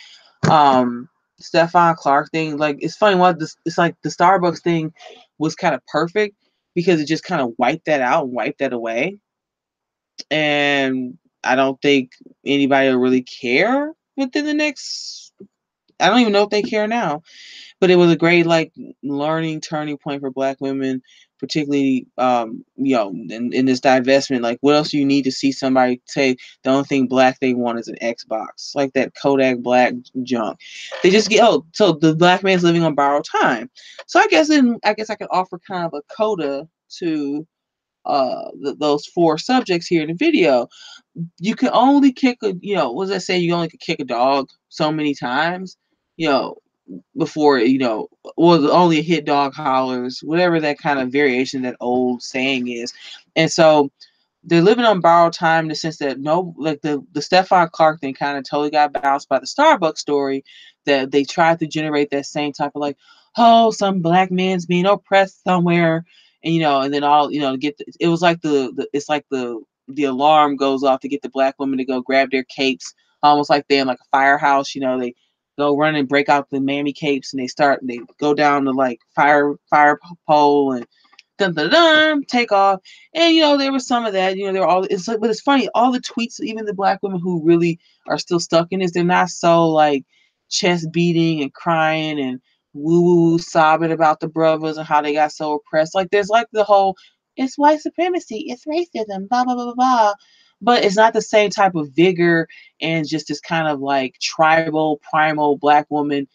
Stephon Clark thing, like, it's funny. It's like the Starbucks thing was kind of perfect because it just kind of wiped that out and wiped that away. And I don't think anybody will really care within the next. I don't even know if they care now. But it was a great learning turning point for Black women, particularly in this divestment. Like, what else do you need to see somebody say the only thing Black they want is an Xbox, like that Kodak Black junk? They just so the Black man's living on borrowed time. So I guess I could offer kind of a coda to those 4 subjects here in the video. You can only kick what does that say? You only could kick a dog so many times, before only a hit dog hollers, whatever that kind of variation that old saying is. And so they're living on borrowed time in the sense that the Stephon Clark thing kind of totally got bounced by the Starbucks story, that they tried to generate that same type of some Black man's being oppressed somewhere, and then all it was like it's like the alarm goes off to get the Black women to go grab their capes, almost like they're in like a firehouse. They go run and break out the mammy capes, and they go down the fire pole and dun dun dun take off. And there was some of that. They're all but it's funny, all the tweets, even the Black women who really are still stuck in this, they're not so chest beating and crying and woo sobbing about the brothers and how they got so oppressed. There's the whole, it's white supremacy, it's racism, blah blah blah blah blah. But it's not the same type of vigor and just this kind of tribal, primal Black woman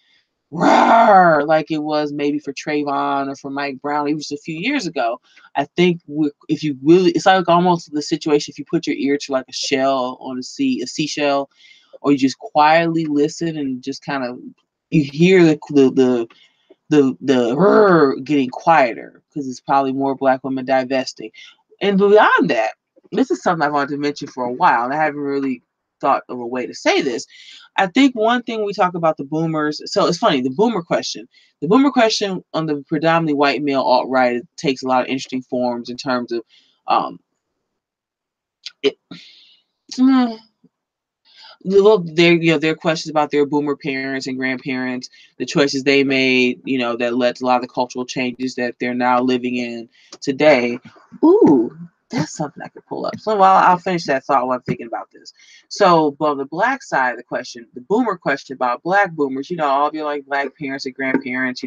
roar like it was maybe for Trayvon or for Mike Brown even just a few years ago. I think if you really, it's almost the situation if you put your ear to a shell on a seashell, or you just quietly listen and just kind of you hear the getting quieter because it's probably more Black women divesting. And beyond that, this is something I wanted to mention for a while, and I haven't really thought of a way to say this. I think one thing we talk about the boomers, so it's funny, the boomer question on the predominantly white male alt-right takes a lot of interesting forms in terms of their questions about their boomer parents and grandparents, the choices they made, that led to a lot of the cultural changes that they're now living in today. Ooh, that's something I could pull up. So I'll finish that thought while I'm thinking about this. So, on the Black side of the question, the boomer question about Black boomers, all of your Black parents and grandparents,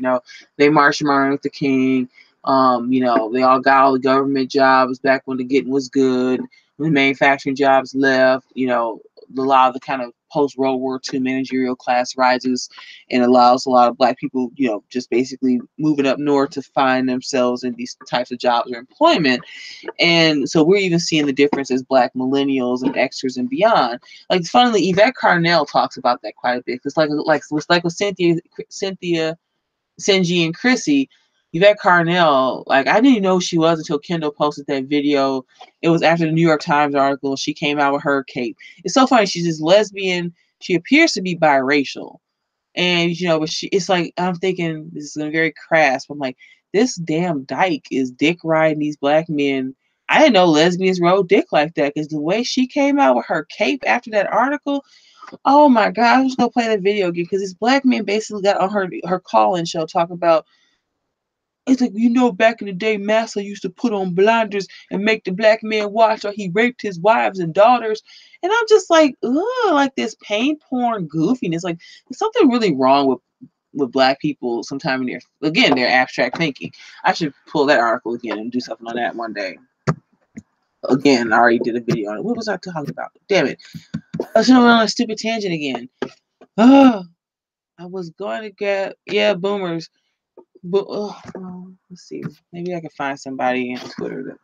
they marched around with the king. They all got all the government jobs back when the getting was good. When the manufacturing jobs left, a lot of the kind of post-World War II managerial class rises and allows a lot of Black people, just basically moving up north to find themselves in these types of jobs or employment. And so we're even seeing the difference as Black millennials and Xers and beyond. Funnily, Yvette Carnell talks about that quite a bit. It's like with Cynthia Sinji and Chrissy, Yvette Carnell, like I didn't know who she was until Kendall posted that video. It was after the New York Times article. She came out with her cape. It's so funny. She's this lesbian. She appears to be biracial. And but it's like I'm thinking this is gonna be very crass. But I'm like, this damn dyke is dick riding these black men. I didn't know lesbians rode dick like that because the way she came out with her cape after that article, oh my god, I'm just gonna play that video again because this black man basically got on her call-in show talking about it's like back in the day Massa used to put on blinders and make the black man watch or he raped his wives and daughters. And I'm just like, ugh, like this pain porn goofiness. Like there's something really wrong with black people sometime in their abstract thinking. I should pull that article again and do something on that one day. Again, I already did a video on it. What was I talking about? Damn it. I should have went on a stupid tangent again. I was going to get boomers. But let's see. Maybe I can find somebody on Twitter that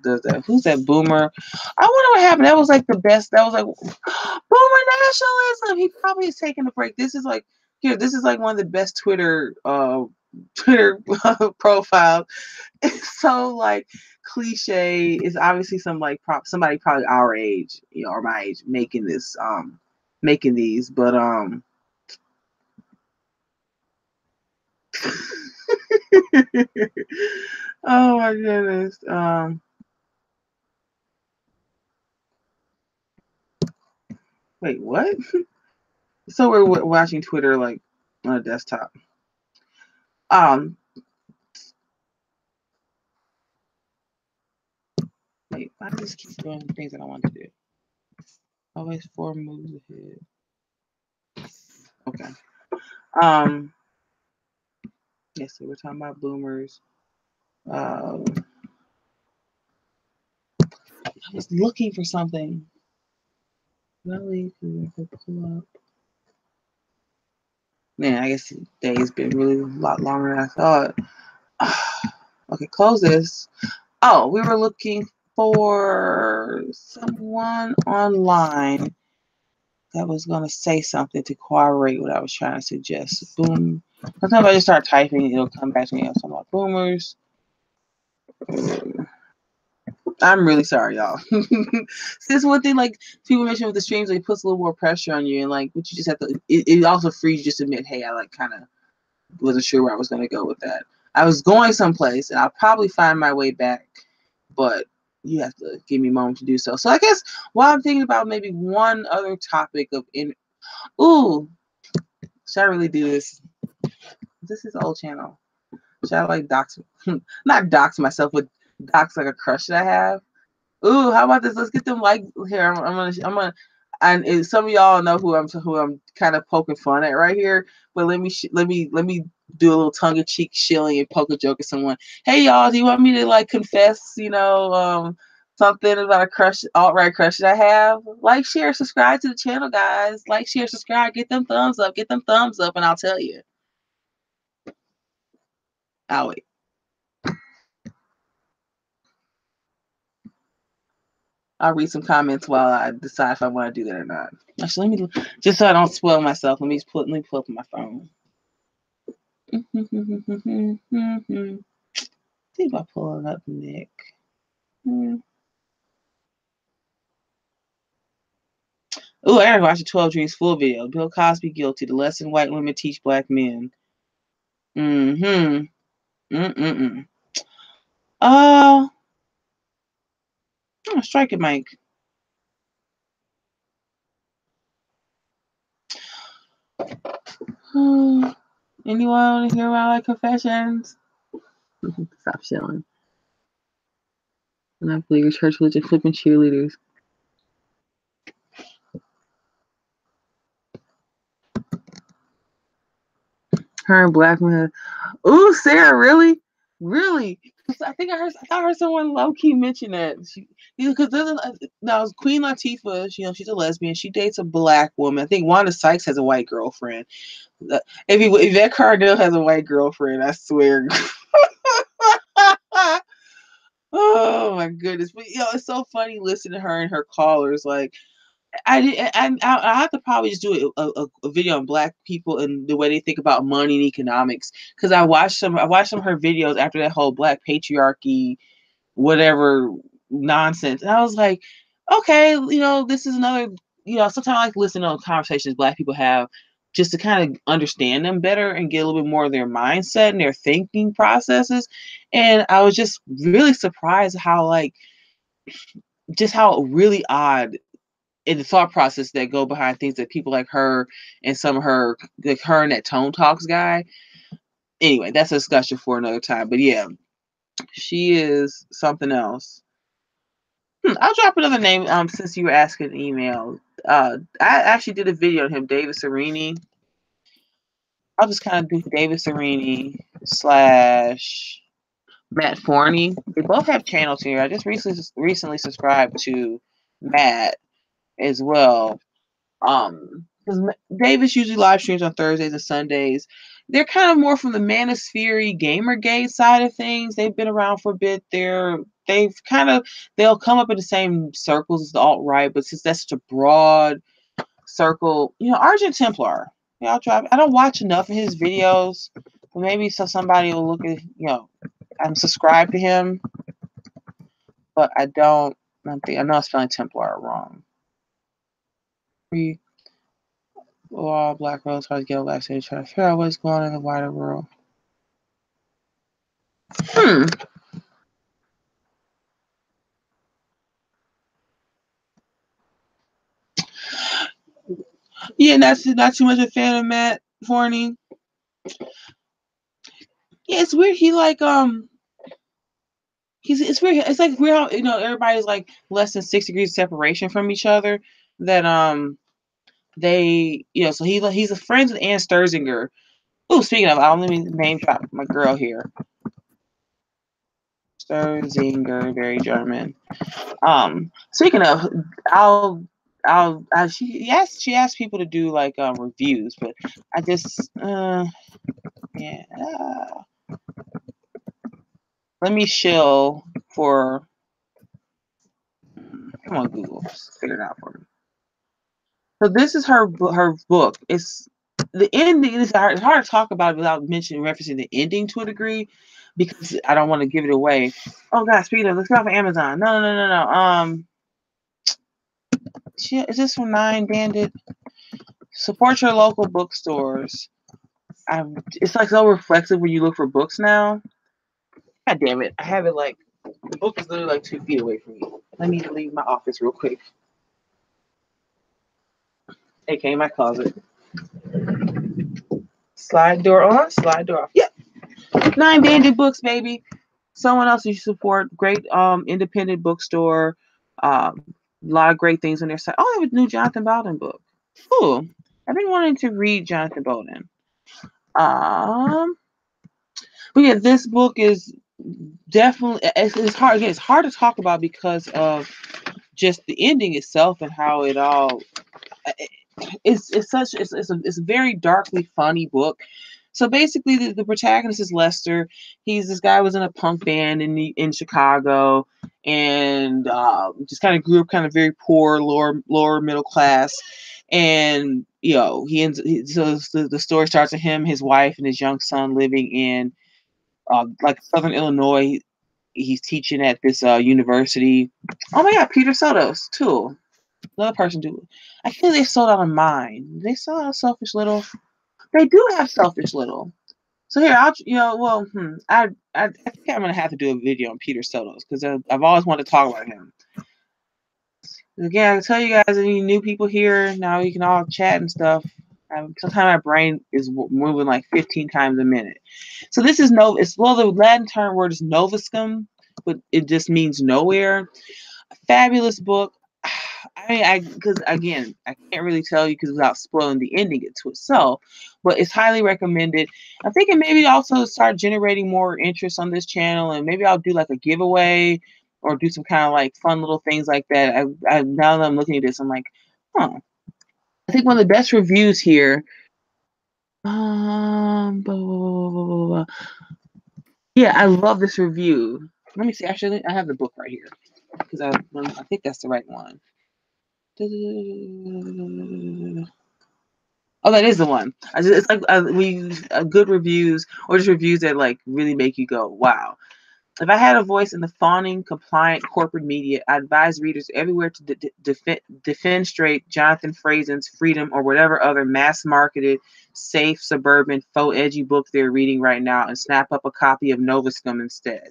does that. Who's that boomer? I wonder what happened. That was like the best. That was like boomer nationalism. He probably is taking a break. This is like This is like one of the best Twitter profiles. It's so like cliche. It's obviously somebody probably our age, or my age making these, but oh my goodness. Wait, what? So we're watching Twitter like on a desktop. Wait, I just keep doing things that I want to do. Always 4 moves ahead. Okay. Yes, so we're talking about boomers. I was looking for something. Really, pull up. Man, I guess the day's been really a lot longer than I thought. Okay, close this. Oh, we were looking for someone online that was going to say something to corroborate what I was trying to suggest. Boom. Sometimes I just start typing, it'll come back to me. I was talking about boomers. I'm really sorry, y'all. This one thing, like people mentioned with the streams, like, it puts a little more pressure on you, and like, but you just have to. It also frees you just to admit, hey, I like kind of wasn't sure where I was going to go with that. I was going someplace, and I'll probably find my way back, but you have to give me a moment to do so. So I guess while I'm thinking about maybe one other topic of ooh, should I really do this? This is old channel. Should I like dox? Not dox myself, but dox like a crush that I have. Ooh, how about this? Let's get them like here. I'm gonna, and some of y'all know who I'm kind of poking fun at right here. But let me do a little tongue in cheek shilling and poke a joke at someone. Hey y'all, do you want me to like confess? Something about a crush, alt-right crush that I have. Like, share, subscribe to the channel, guys. Like, share, subscribe. Get them thumbs up. Get them thumbs up, and I'll tell you. I'll wait. I'll read some comments while I decide if I want to do that or not. Actually, let me, just so I don't spoil myself, let me pull up my phone. See if I pull it up, Nick. Ooh, I gotta watch the 12 Dreams full video. Bill Cosby guilty. The lesson white women teach black men. Strike it, Mike. Anyone want to hear my like confessions? Stop shilling. And I believe your church religion flipping cheerleaders. Her and black men. Ooh, Sarah, really? Really? I think I heard someone low key mention that. Because now Queen Latifah, she's a lesbian. She dates a black woman. I think Wanda Sykes has a white girlfriend. If Yvette Carnell has a white girlfriend, I swear. Oh my goodness! But it's so funny listening to her and her callers. Like, I have to probably just do a video on Black people and the way they think about money and economics, because I watched some of her videos after that whole Black patriarchy whatever nonsense, and I was like, okay, this is another, sometimes I like listening to conversations Black people have just to kind of understand them better and get a little bit more of their mindset and their thinking processes. And I was just really surprised how how really odd in the thought process that go behind things that people like her and some of her, like her and that Tone Talks guy. Anyway, that's a discussion for another time. But yeah, she is something else. I'll drop another name since you were asking email. I actually did a video on him, David Serini. I'll just kind of do David Serini / Matt Forney. They both have channels here. I just recently subscribed to Matt as well. Because Davis usually live streams on Thursdays and Sundays. They're kind of more from the Manosphere Gamergate side of things. They've been around for a bit. They'll come up in the same circles as the alt-right, but since that's such a broad circle, Argent Templar. Yeah, I don't watch enough of his videos, but maybe so somebody will look at, I'm subscribed to him, but I know I'm spelling Templar wrong. Black girls try to get a black city, try to figure out what's going on in the wider world. Yeah, not too much a fan of Matt Forney. Yeah, it's weird. It's weird. It's like weird how everybody's like less than 6 degrees of separation from each other. That they so he's a friend with Ann Sturzinger. Oh, speaking of, let me name drop my girl here. Sturzinger, very German. Speaking of, she asked people to do like reviews, but I just yeah. Let me shill for. Come on, Google, just figure it out for me. So this is her book. It's the ending. It's hard to talk about it without referencing the ending to a degree, because I don't want to give it away. Oh God, speaking of, let's go off of Amazon. No. Is this from 9 Bandit? Support your local bookstores. It's like so reflexive when you look for books now. God damn it! I have it like the book is literally like 2 feet away from me. I need to leave my office real quick. AKA my closet. Slide door on, slide door off. Yep. 9 Bandit Books, baby. Someone else you should support. Great independent bookstore. A lot of great things on their site. Oh, they have a new Jonathan Bowden book. Cool. I've been wanting to read Jonathan Bowden. But yeah, this book is definitely it's hard. Again, it's hard to talk about because of just the ending itself and how it all. It's a very darkly funny book. So basically, the protagonist is Lester. This guy was in a punk band in Chicago, and just kind of grew up kind of very poor, lower middle class. And so the story starts with him, his wife, and his young son living in like Southern Illinois. He's teaching at this university. Oh my God, Peter Soto's too. Another person do. I think they sold out of mine. They sold out of Selfish Little. They do have Selfish Little. So here, I think I'm gonna have to do a video on Peter Soto's because I've always wanted to talk about him. Again, I can tell you guys, any new people here now, you can all chat and stuff. Sometimes my brain is moving like 15 times a minute. So this is the Latin term word is novuscum, but it just means nowhere. A fabulous book. Because again, I can't really tell you without spoiling the ending to itself, but it's highly recommended. I'm thinking maybe also start generating more interest on this channel, and maybe I'll do like a giveaway or do some kind of like fun little things like that. Now that I'm looking at this, I'm like, I think one of the best reviews here. Blah, blah, blah. Yeah, I love this review. Let me see. Actually, I have the book right here because I think that's the right one. Oh, that is the one. It's like we good reviews or just reviews that like really make you go, wow. If I had a voice in the fawning, compliant corporate media, I advise readers everywhere to defenestrate Jonathan Franzen's Freedom or whatever other mass-marketed, safe, suburban, faux edgy book they're reading right now and snap up a copy of Nova Scum instead.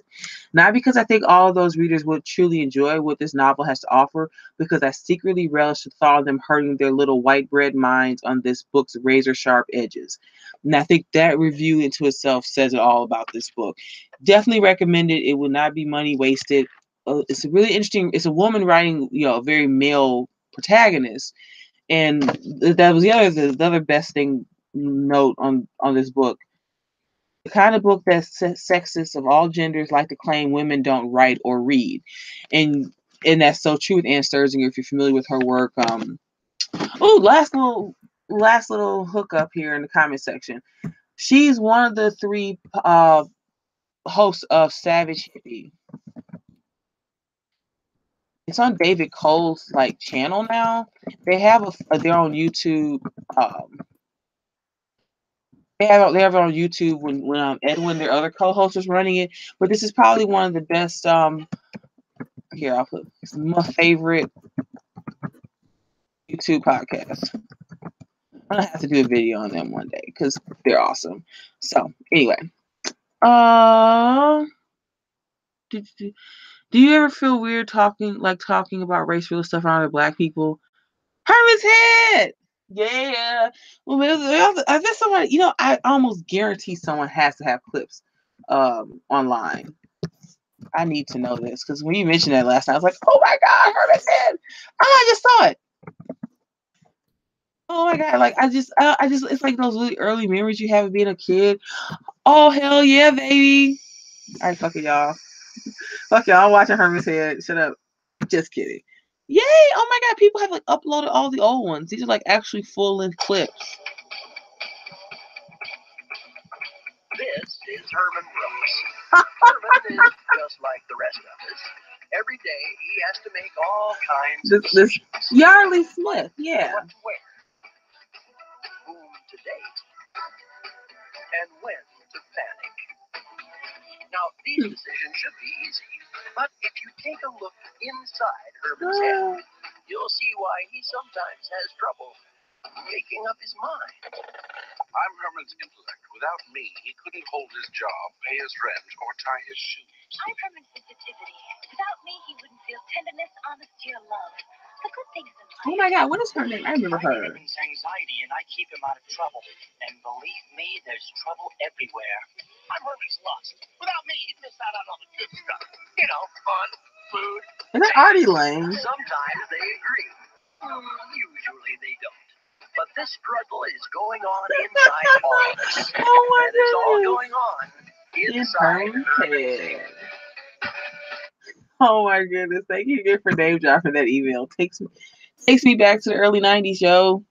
Not because I think all of those readers would truly enjoy what this novel has to offer, because I secretly relish the thought of them hurting their little white bread minds on this book's razor-sharp edges. And I think that review into itself says it all about this book. Definitely recommend it. It would not be money wasted. It's a really interesting. It's a woman writing, a very male protagonist, and that was the other best thing note on this book. The kind of book that sexists of all genders like to claim women don't write or read, and that's so true with Ann Sturzinger if you're familiar with her work. Last little hookup here in the comment section. She's one of the 3 hosts of Savage Hippie. It's on David Cole's channel now. They have their own YouTube. They have it on YouTube when Edwin, their other co-host, was running it. But this is probably one of the best. Here I'll put my favorite YouTube podcast. I'm gonna have to do a video on them one day because they're awesome. So anyway, do you ever feel weird talking about race real stuff around other Black people? Herman's head. Yeah. Well, I guess somebody. I almost guarantee someone has to have clips, online. I need to know this because when you mentioned that last night, I was like, "Oh my God, Herman's head! Oh, I just saw it. Oh my God!" I just, it's like those really early memories you have of being a kid. Oh hell yeah, baby! All right, fuck it, y'all. Fuck y'all. I'm watching Herman's head. Shut up. Just kidding. Yay! Oh my God, people have uploaded all the old ones. These are actually full-length clips. This is Herman Brooks. Herman is just like the rest of us. Every day he has to make all kinds of decisions. Yardley Smith, yeah. What to wear, whom to date, and when to panic. Now, these decisions should be easy, but if you take a look inside Herman's head, you'll see why he sometimes has trouble making up his mind. I'm Herman's intellect. Without me, he couldn't hold his job, pay his rent, or tie his shoes. I'm Herman's sensitivity. Without me, he wouldn't feel tenderness, honesty, or love. The good things in life. Oh my God, what is her name? I remember her. Herman's anxiety, and I keep him out of trouble. And believe me, there's trouble everywhere. I'm Herman's lust. Without me, he'd miss out on all the good stuff. Fun, food. Is that Artie Lang? Sometimes they agree. Usually they don't. But this struggle is going on inside all of us. Oh my God. And it's all going on inside Herman's head. Oh my goodness. Thank you again for name dropping that email. Takes me back to the early 90s, yo.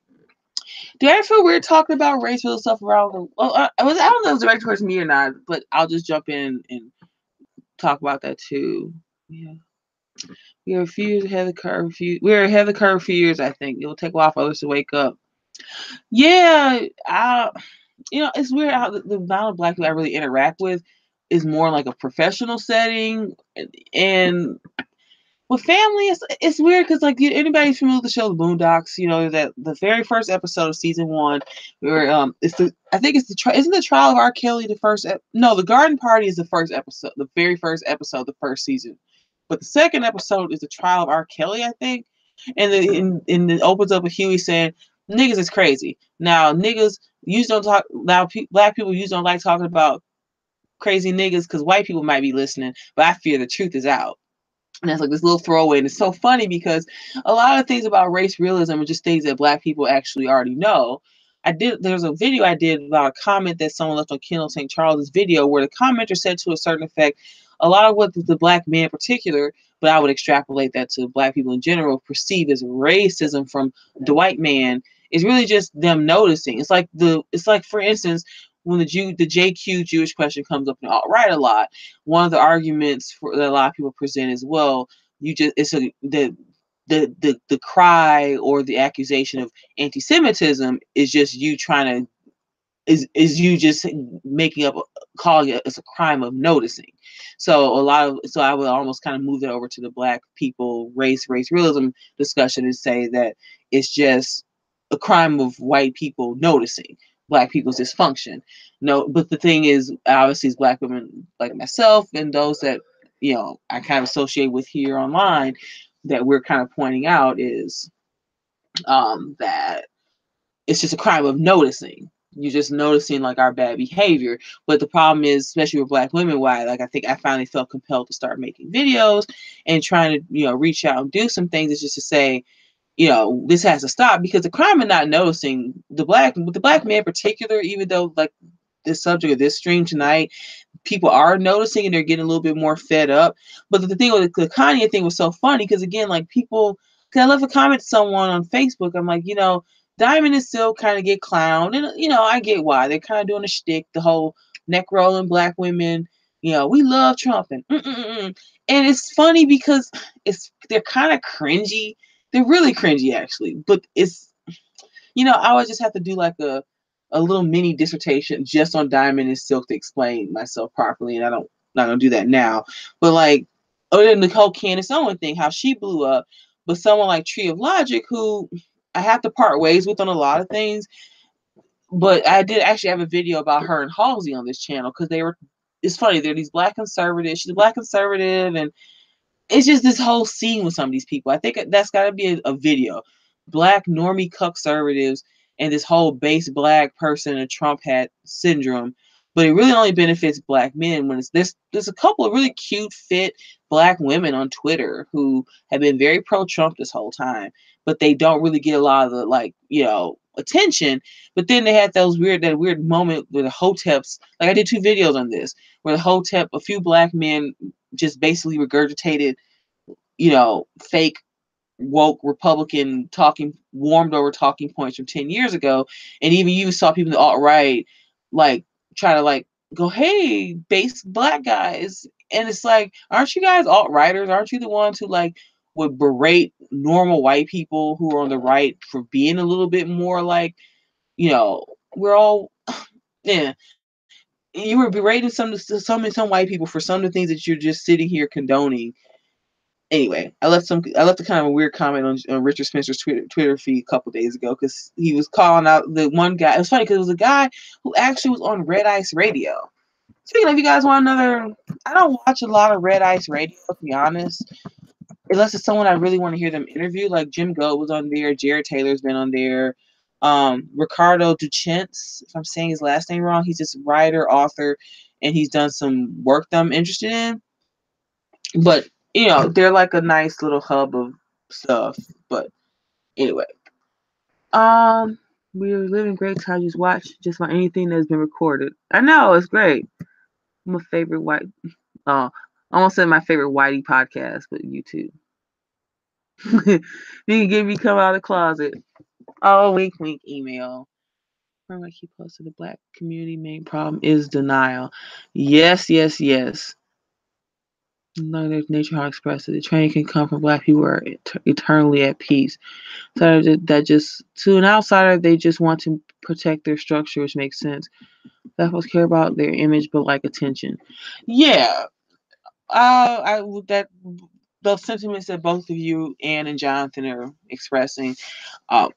Do I feel weird talking about racial stuff around the I don't know if it was directed towards me or not, but I'll just jump in and talk about that too. Yeah. We are a few years ahead of the curve. We're ahead of the curve a few years, I think. It will take a while for others to wake up. Yeah, it's weird how the amount of Black people I really interact with is more like a professional setting, and with family, it's weird because anybody familiar with the show The Boondocks, that the very first episode of season 1, where isn't the trial of R. Kelly the first? No, the Garden Party is the first episode, the very first episode of the first season, but the second episode is the trial of R. Kelly, I think, and it opens up with Huey saying, "Niggas is crazy." Now, niggas usually don't talk. Now, Black people usually don't like talking about crazy niggas because white people might be listening, but I fear the truth is out. And that's this little throwaway. And it's so funny because a lot of things about race realism are just things that Black people actually already know. There's a video I did about a comment that someone left on Kendall St. Charles' video where the commenter said to a certain effect, a lot of what the Black man in particular, but I would extrapolate that to Black people in general, perceive as racism from the white man is really just them noticing. It's like for instance, when the JQ Jewish question comes up in alt-right a lot, one of the arguments that a lot of people present as well, that the cry or the accusation of anti-Semitism is just you trying to is you just making up, calling it as a crime of noticing. So I would almost kind of move it over to the Black people race realism discussion and say that it's just a crime of white people noticing Black people's dysfunction. No, but the thing is, obviously, as Black women like myself and those that I kind of associate with here online, that we're kind of pointing out is that it's just a crime of noticing. You're just noticing like our bad behavior. But the problem is, especially with Black women, why like I think I finally felt compelled to start making videos and trying to reach out and do some things, is just to say, this has to stop, because the crime of not noticing the Black man in particular, even though like the subject of this stream tonight, people are noticing and they're getting a little bit more fed up. But the thing with the Kanye thing was so funny because, again, like people, because I left a comment to someone on Facebook. I'm like, Diamond and Silk kind of get clowned, and I get why they're kind of doing a shtick, the whole neck rolling Black women. We love Trump and it's funny because they're kind of cringy. They're really cringy actually, but it's I would just have to do like a little mini dissertation just on Diamond and Silk to explain myself properly, and not gonna do that now. But like, other than the whole Candace Owens thing, how she blew up, but someone like Tree of Logic, who I have to part ways with on a lot of things, but I did actually have a video about her and Halsey on this channel because it's funny, they're these Black conservatives. She's a Black conservative, and it's just this whole scene with some of these people. I think that's got to be a video. Black normie conservatives and this whole base Black person in Trump hat syndrome. But it really only benefits Black men when there's a couple of really cute, fit Black women on Twitter who have been very pro-Trump this whole time, but they don't really get a lot of the attention. But then they had that weird moment where the Hoteps, like I did 2 videos on this, where the Hotep, a few Black men just basically regurgitated, fake woke Republican warmed over talking points from 10 years ago. And even you saw people in the alt-right like try to like go, hey, base Black guys. And it's like, aren't you guys alt-righters? Aren't you the ones who like would berate normal white people who are on the right for being a little bit more like, we're all yeah. You were berating some white people for some of the things that you're just sitting here condoning. Anyway, I left a kind of a weird comment on Richard Spencer's Twitter feed a couple days ago because he was calling out the one guy. It was funny because it was a guy who actually was on Red Ice Radio. Speaking of, you guys want another? I don't watch a lot of Red Ice Radio, to be honest, unless it's someone I really want to hear them interview. Like Jim Goat was on there, Jared Taylor's been on there, Ricardo Duchence, if I'm saying his last name wrong, he's just writer, author, and he's done some work that I'm interested in. But they're like a nice little hub of stuff. But anyway, we're living great times. Just watch just about anything that's been recorded. I know, it's great. I'm a favorite white. I almost said my favorite whitey podcast, but YouTube. You can get me come out of the closet. Oh, wink, wink. Email. Remember, I keep posting the Black community main problem is denial. Yes. No, there's nature how expressed it. The training can come from Black people who are eternally at peace. So that just to an outsider, they just want to protect their structure, which makes sense. Black folks care about their image, but like attention. Yeah, those sentiments that both of you, Ann and Jonathan, are expressing, I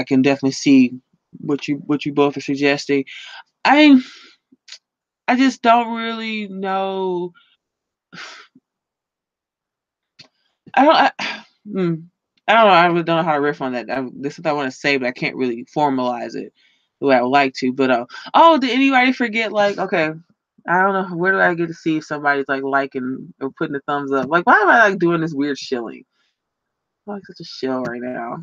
can definitely see what you both are suggesting. I just don't really know. I don't know. I really don't know how to riff on that. This is what I want to say, but I can't really formalize it the way I would like to. But did anybody forget? Like, okay, I don't know. Where do I get to see if somebody's like liking or putting a thumbs up? Like, why am I like doing this weird shilling? I'm like such a shill right now.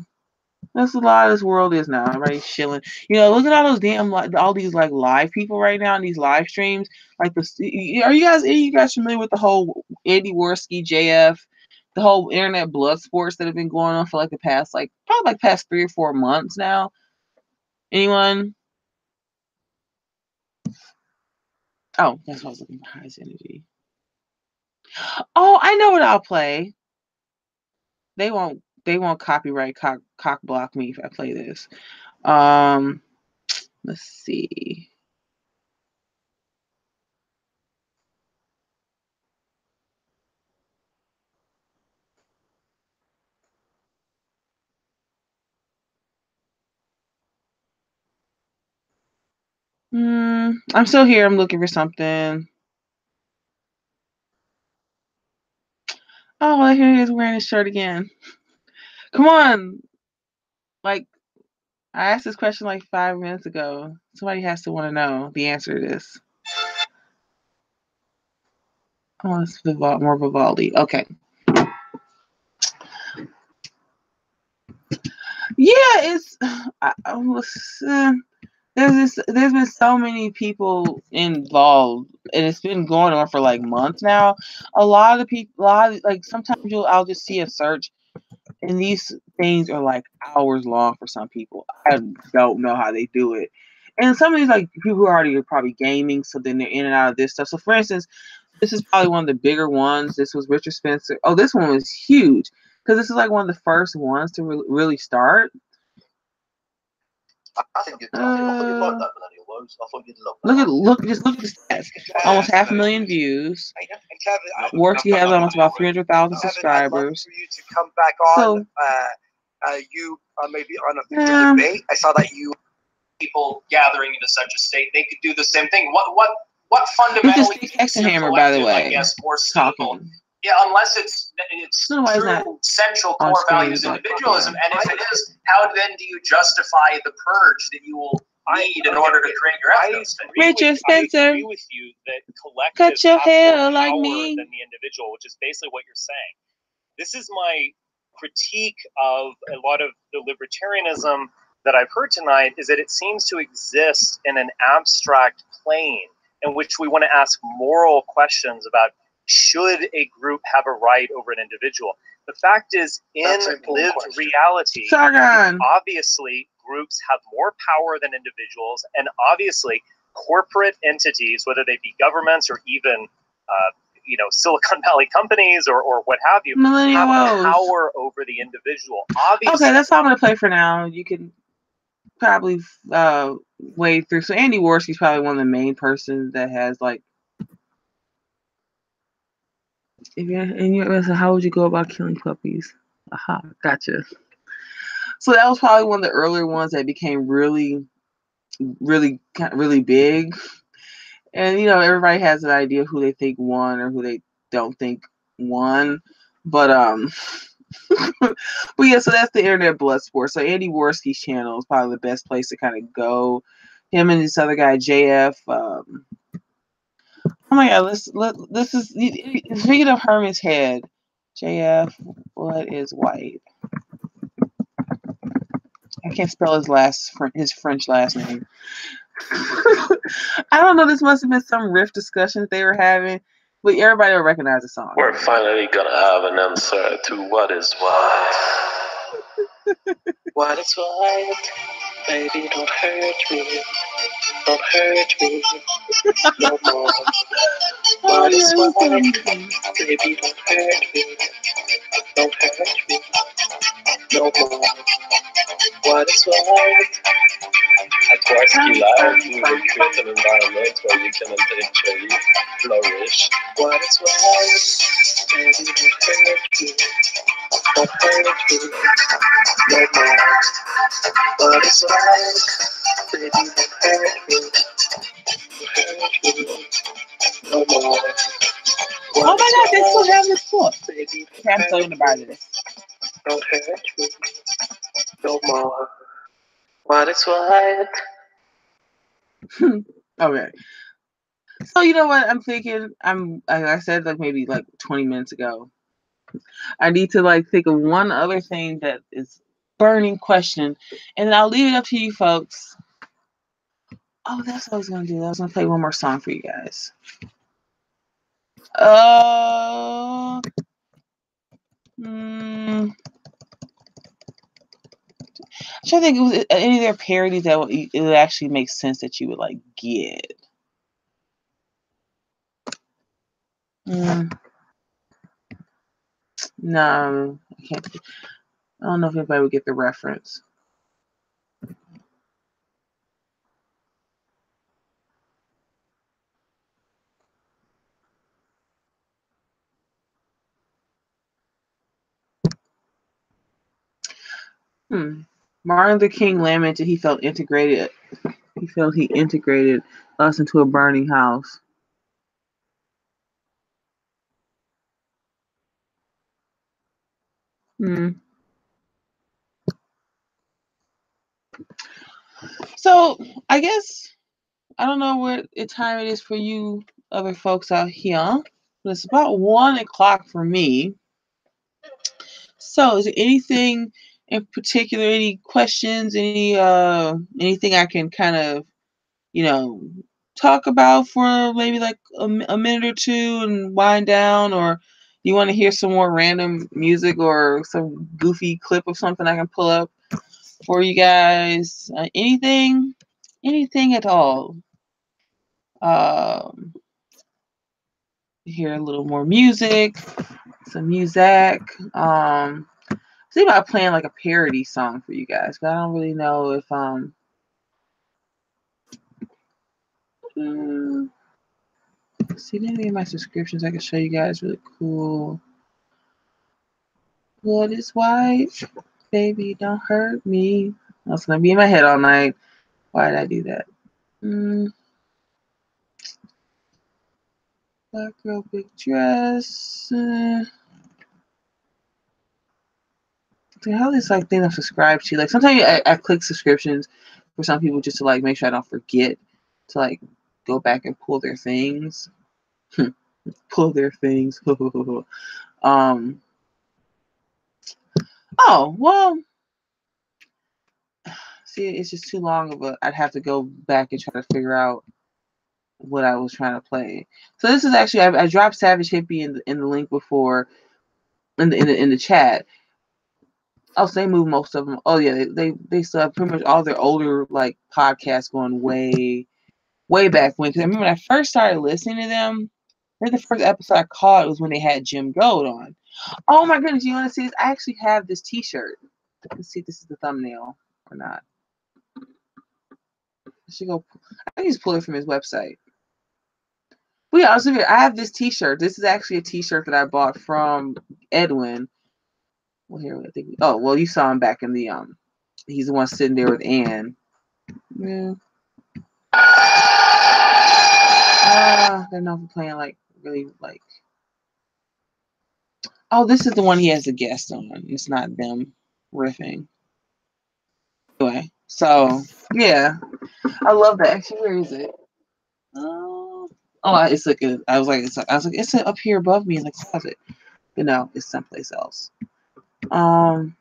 That's a lot of this world is now. Everybody's shilling. Look at all those damn all these like live people right now in these live streams. Like are you guys familiar with the whole Andy Worski, JF? The whole internet blood sports that have been going on for like the past, probably past 3 or 4 months now. Anyone? Oh, that's what I was looking for. Highest energy. Oh, I know what I'll play. They won't they won't copyright cock block me if I play this. Let's see. I'm still here. I'm looking for something. Oh, here he is wearing his shirt again. Come on. Like, I asked this question like 5 minutes ago. Somebody has to want to know the answer to this. Oh, it's more Vivaldi. Okay. Yeah, it's. There's been so many people involved, and it's been going on for like months now. A lot of people, like sometimes I'll just see a search, and these things are like hours long for some people. I don't know how they do it. And some of these like people who are probably gaming, so then they're in and out of this stuff. So for instance, this is probably one of the bigger ones. This was Richard Spencer. Oh, this one was huge because this is like one of the first ones to really start. I thought you'd like that, Millennial Woes. I thought you'd love that. Look at the stats. Almost 500,000 views. Worksy has almost about 300,000 subscribers. For you to come back on, you maybe on a future debate. I saw that you people gathering into such a state, they could do the same thing. What fundamentally makes your Hammer, by the way, I guess, more stable? talking. Yeah, unless it's true central core values individualism. And if it is, how then do you justify the purge that you will need in order to create your ethno state? Richard Spencer, I agree with you that collectives cut your have hair more like power me than the individual, which is basically what you're saying. This is my critique of a lot of the libertarianism that I've heard tonight, is that it seems to exist in an abstract plane in which we want to ask moral questions about should a group have a right over an individual. The fact is, in lived reality, obviously groups have more power than individuals, and obviously corporate entities, whether they be governments or even Silicon Valley companies or what have you, have power over the individual. Obviously. Okay, that's all I'm going to play for now. You can probably wade through. So Andy Worski's probably one of the main persons that has like. How would you go about killing puppies? Aha, gotcha. So that was probably one of the earlier ones that became really big. And everybody has an idea who they think won or who they don't think won. But but yeah, so that's the internet blood sport. So Andy Worski's channel is probably the best place to kind of go. Him and this other guy, JF. Oh my god, this is speaking of Herman's Head. JF, what is white? I can't spell his French last name. I don't know. This must have been some riff discussion that they were having, but everybody will recognize the song. We're finally gonna have an answer to what is what. What is what? Baby, don't hurt me. Don't hurt me no more. What is what? Baby, don't hurt me. Don't hurt me no more. What is what? At Warsky Live, we will create an environment where you can intellectually flourish. What is what? Baby, don't hurt me. Don't hurt me no more. What is what? Baby, don't hurt me. Don't hurt me no more. Oh my god, they still have this book. Baby, I'm so gonna buy this. Don't hurt me no more. What is what? Okay. So you know what I'm thinking? Like I said, like maybe like 20 minutes ago. I need to like think of one other thing that is burning question, and then I'll leave it up to you folks. Oh, that's what I was gonna do. I was gonna play one more song for you guys. I'm trying to think, was any of their parodies that it would actually make sense that you would like get. No, I can't. I don't know if anybody would get the reference. Martin Luther King lamented he felt integrated. He felt he integrated us into a burning house. So I guess I don't know what time it is for you other folks out here, but it's about 1 o'clock for me. So is there anything in particular, any questions, anything I can kind of, talk about for maybe like a minute or two and wind down, or you want to hear some more random music or some goofy clip of something I can pull up for you guys? Anything at all? Hear a little more music, some music. See about playing like a parody song for you guys, but I don't really know if see, maybe in my subscriptions I can show you guys really cool. Blood is white, baby, don't hurt me. That's gonna be in my head all night. Why did I do that? Black girl, big dress. How these like things I subscribe to? Like sometimes I click subscriptions for some people just to like make sure I don't forget to like go back and pull their things. Pull their things. Oh well. See, it's just too long of a. I'd have to go back and try to figure out what I was trying to play. So this is actually I dropped Savage Hippie in the link before in the chat. Oh, so they moved most of them. Oh yeah, they still have pretty much all their older like podcasts going way back when. Because I remember when I first started listening to them. I think the first episode I caught was when they had Jim Gold on. Oh my goodness, you want to see this? I actually have this T-shirt. Let's see if this is the thumbnail or not. I should go. I can just pull it from his website. But yeah, I have this T-shirt. This is actually a T-shirt that I bought from Edwin. Well, here I think. You saw him back in the He's the one sitting there with Ann. Yeah. They're not playing like really like. Oh, this is the one he has a guest on. It's not them riffing. Anyway, so yeah, I love that. Actually, where is it? It's looking. I was like, it's up here above me in the closet. But no, it's someplace else. I'm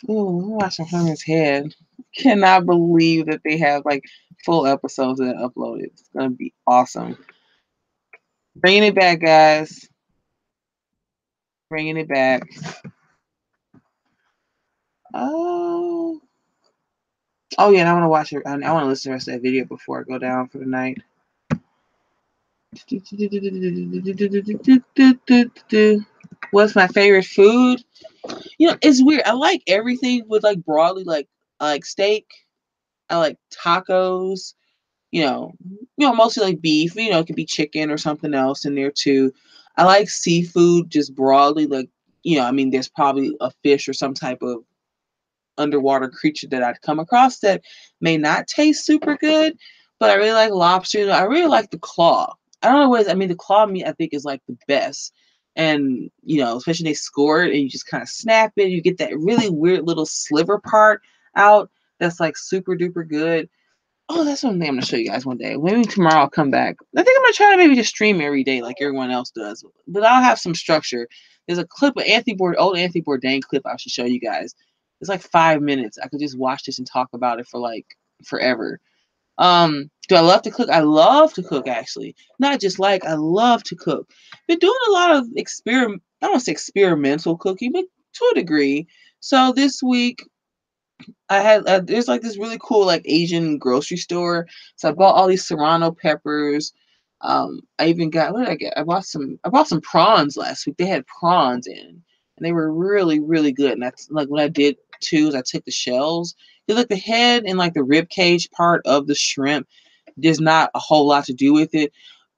watching Hunter's Head. Cannot believe that they have like full episodes that are uploaded. It's gonna be awesome. Bringing it back, guys. Bringing it back. Oh yeah, and I want to watch it. I want to listen to the rest of that video before I go down for the night. What's my favorite food? It's weird. I like everything with like broadly like I like steak. I like tacos. Mostly like beef. It could be chicken or something else in there too. I like seafood just broadly. Like there's probably a fish or some type of underwater creature that I'd come across that may not taste super good, but I really like lobster. I really like the claw. I don't know what it is. The claw meat I think is like the best. And, especially they score it and you just kind of snap it. You get that really weird little sliver part out that's like super duper good. Oh, that's one thing I'm going to show you guys one day. Maybe tomorrow I'll come back. I think I'm going to try to maybe just stream every day like everyone else does. But I'll have some structure. There's a clip of old Anthony Bourdain clip I should show you guys. It's like 5 minutes. I could just watch this and talk about it for like forever. Do I love to cook? I love to cook, actually. Not just like, I love to cook. Been doing a lot of I don't want to say experimental cooking, but to a degree. So this week, I had there's like this really cool like Asian grocery store. So I bought all these serrano peppers. I even got what did I get? I bought some prawns last week. They had prawns in, and they were really, really good. And that's like what I did too is I took the shells. Because like the head and like the rib cage part of the shrimp, there's not a whole lot to do with it.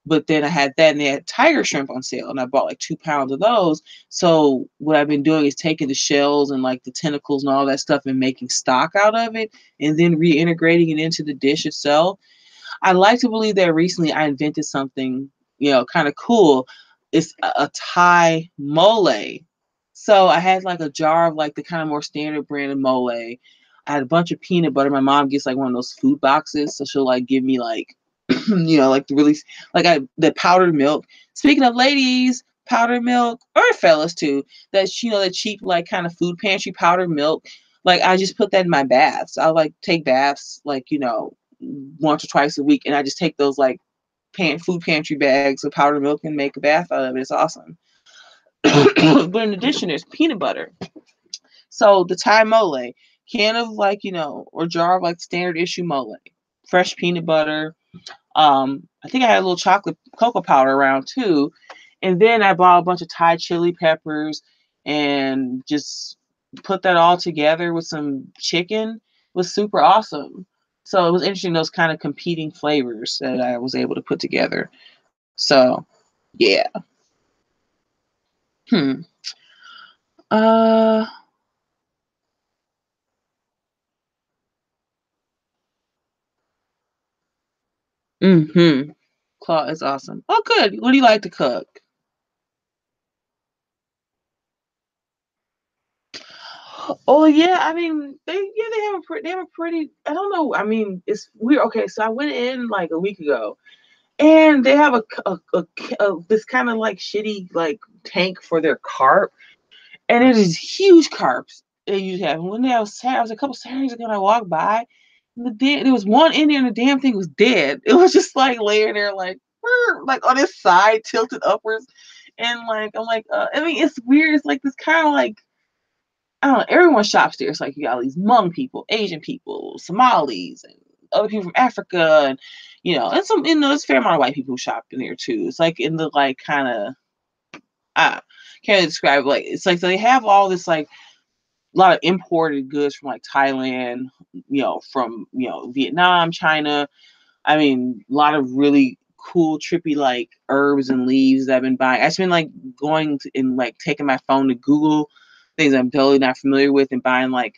But then I had that, and they had tiger shrimp on sale, and I bought like 2 pounds of those. So what I've been doing is taking the shells and like the tentacles and all that stuff and making stock out of it, and then reintegrating it into the dish itself. I like to believe that recently I invented something, kind of cool. It's a Thai mole. So I had like a jar of like the kind of more standard brand of mole. I had a bunch of peanut butter. My mom gets like one of those food boxes, so she'll like give me like, like the really the powdered milk. Speaking of ladies, powdered milk, or fellas too, that that cheap like kind of food pantry powdered milk. Like I just put that in my baths. I like take baths like once or twice a week, and I just take those like food pantry bags of powdered milk and make a bath out of it. It's awesome. But in addition, there's peanut butter. So the Thai mole, can of like or jar of like standard issue mole, fresh peanut butter. I think I had a little chocolate cocoa powder around too. And then I bought a bunch of Thai chili peppers and just put that all together with some chicken. It was super awesome. So it was interesting, those kind of competing flavors that I was able to put together. So, yeah. Uh, Claw is awesome. Oh, good. What do you like to cook? Oh yeah, I mean they have a pretty, I don't know. I mean, it's weird. Okay, so I went in like a week ago, and they have this kind of like shitty like tank for their carp, and it is huge carps they usually have. And when I was a couple Saturdays ago, and I walked by, and there was one in there, and the damn thing was dead. It was just like laying there like on its side, tilted upwards, and like I'm like, I mean, it's weird. It's like this kind of like, I don't know, everyone shops there. It's like you got all these Hmong people, Asian people, Somalis, and other people from Africa, and and some, there's a fair amount of white people who shop in there too. It's like in the like kind of, I can't really describe it. Like it's like, so they have all this like a lot of imported goods from like Thailand, from Vietnam, China. I mean, a lot of really cool, trippy like herbs and leaves that I've been buying. I've just been like going and like taking my phone to Google things I'm totally not familiar with and buying like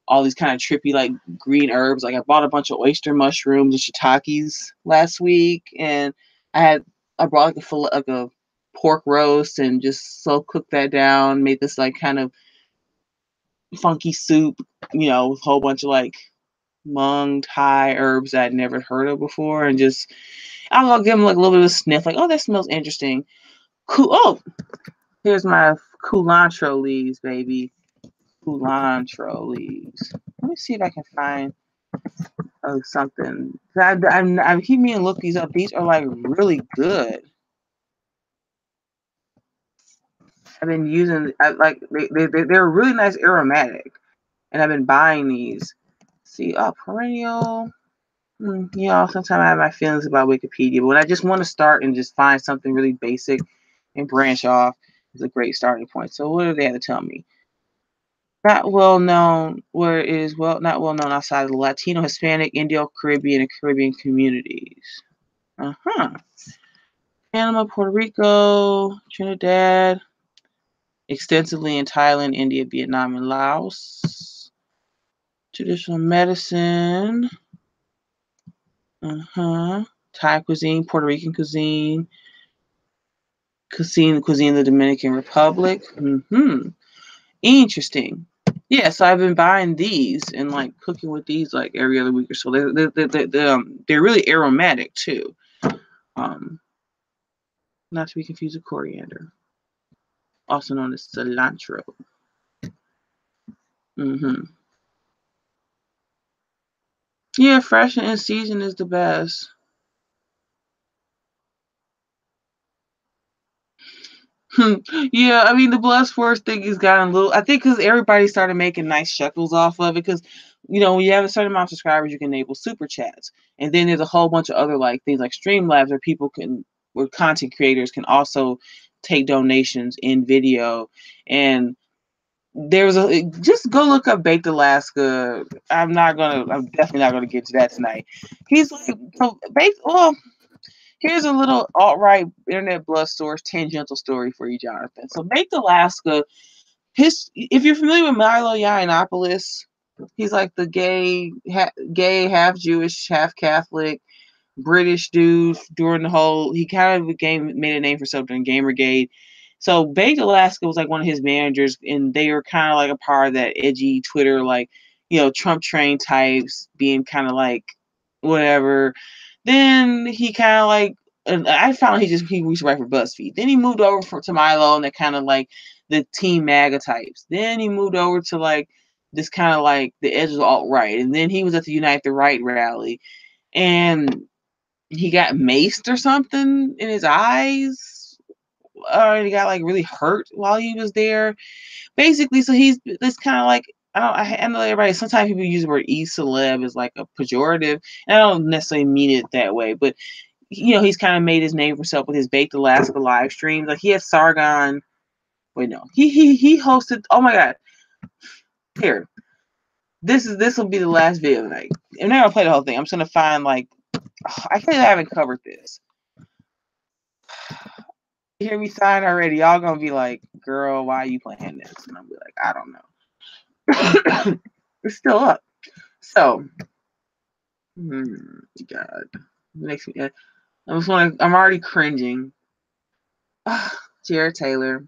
all these kind of trippy like green herbs. Like I bought a bunch of oyster mushrooms and shiitakes last week, and I brought like a pork roast and just slow cooked that down. Made this like kind of funky soup, with a whole bunch of like Hmong Thai herbs I'd never heard of before, and just I'll give them like a little bit of a sniff, like, oh, that smells interesting. Cool. Oh, here's my culantro leaves, baby. Culantro leaves. Let me see if I can find something. I keep meaning to look these up. These are like really good. I've been using, they're really nice aromatic, and I've been buying these. See, perennial. Sometimes I have my feelings about Wikipedia, but when I just want to start and just find something really basic and branch off, is a great starting point. So what do they have to tell me? Not well known, where it is not well known outside of the Latino, Hispanic, Indo-Caribbean, and Caribbean communities. Panama, Puerto Rico, Trinidad, extensively in Thailand, India, Vietnam, and Laos. Traditional medicine. Thai cuisine, Puerto Rican cuisine, cuisine of the Dominican Republic. Interesting. Yeah, so I've been buying these and like cooking with these like every other week or so. They're really aromatic too. Not to be confused with coriander, also known as cilantro. Yeah, fresh and in season is the best. Yeah, I mean the blood sports thing has gotten a little. I think because everybody started making nice shekels off of it. Because when you have a certain amount of subscribers, you can enable super chats, and then there's a whole bunch of other like things like Streamlabs where content creators can also take donations in video, and there was a just go look up Baked Alaska. I'm definitely not gonna get to that tonight. He's like Baked. Well, here's a little alt-right internet blood source tangential story for you, Jonathan. So Baked Alaska, if you're familiar with Milo Yiannopoulos, he's like the gay, half Jewish, half Catholic, British dude during the whole. He kind of made a name for himself during Gamergate. So Baked Alaska was like one of his managers, and they were kind of like a part of that edgy Twitter, like, Trump train types being kind of like whatever. Then he kind of like, I found he used to write for BuzzFeed. Then he moved over to Milo, and they're kind of like the Team MAGA types. Then he moved over to like this kind of like the edge of alt-right, and then he was at the Unite the Right rally, and he got maced or something in his eyes, or he got like really hurt while he was there. Basically, so he's this kind of like, I know everybody. Sometimes people use the word e-celeb as like a pejorative, and I don't necessarily mean it that way, but he's kind of made his name for himself with his Baked Alaska live streams. Like he had Sargon. Wait, no, he hosted. Oh my God, here. This will be the last video tonight. I'm not gonna play the whole thing. I'm just gonna find like, I can't. I haven't covered this. You hear me sign already? Y'all gonna be like, "Girl, why are you playing this?" And I'll be like, "I don't know." It's still up. So, God, makes me. I'm already cringing. Jared Taylor.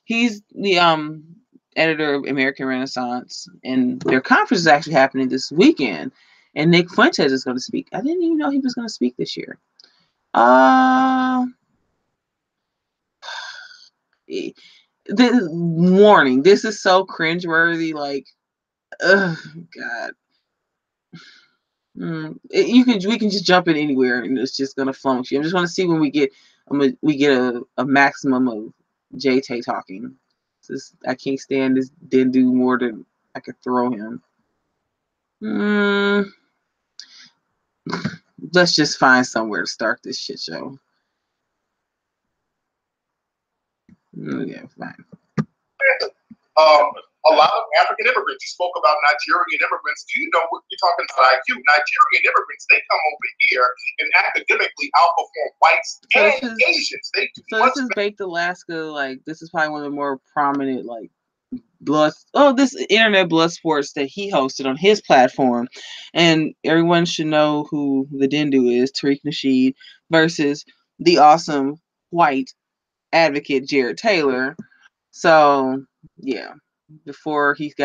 He's the editor of American Renaissance, and their conference is actually happening this weekend. And Nick Fuentes is going to speak. I didn't even know he was going to speak this year. The warning. This is so cringeworthy. Like, ugh, God. We can just jump in anywhere, and it's just gonna flummox you. I just want to see when we get a maximum of JT talking. I can't stand this. Didn't do more than I could throw him. Let's just find somewhere to start this shit show. Yeah, fine. A lot of African immigrants. You spoke about Nigerian immigrants. Do you know what you're talking about? IQ. Nigerian immigrants, they come over here and academically outperform whites and Asians. This is Baked Alaska. Like, this is probably one of the more prominent like this internet blood sports that he hosted on his platform, and everyone should know who the Dindu is, Tariq Nasheed, versus the awesome white advocate Jared Taylor. So yeah, before Bake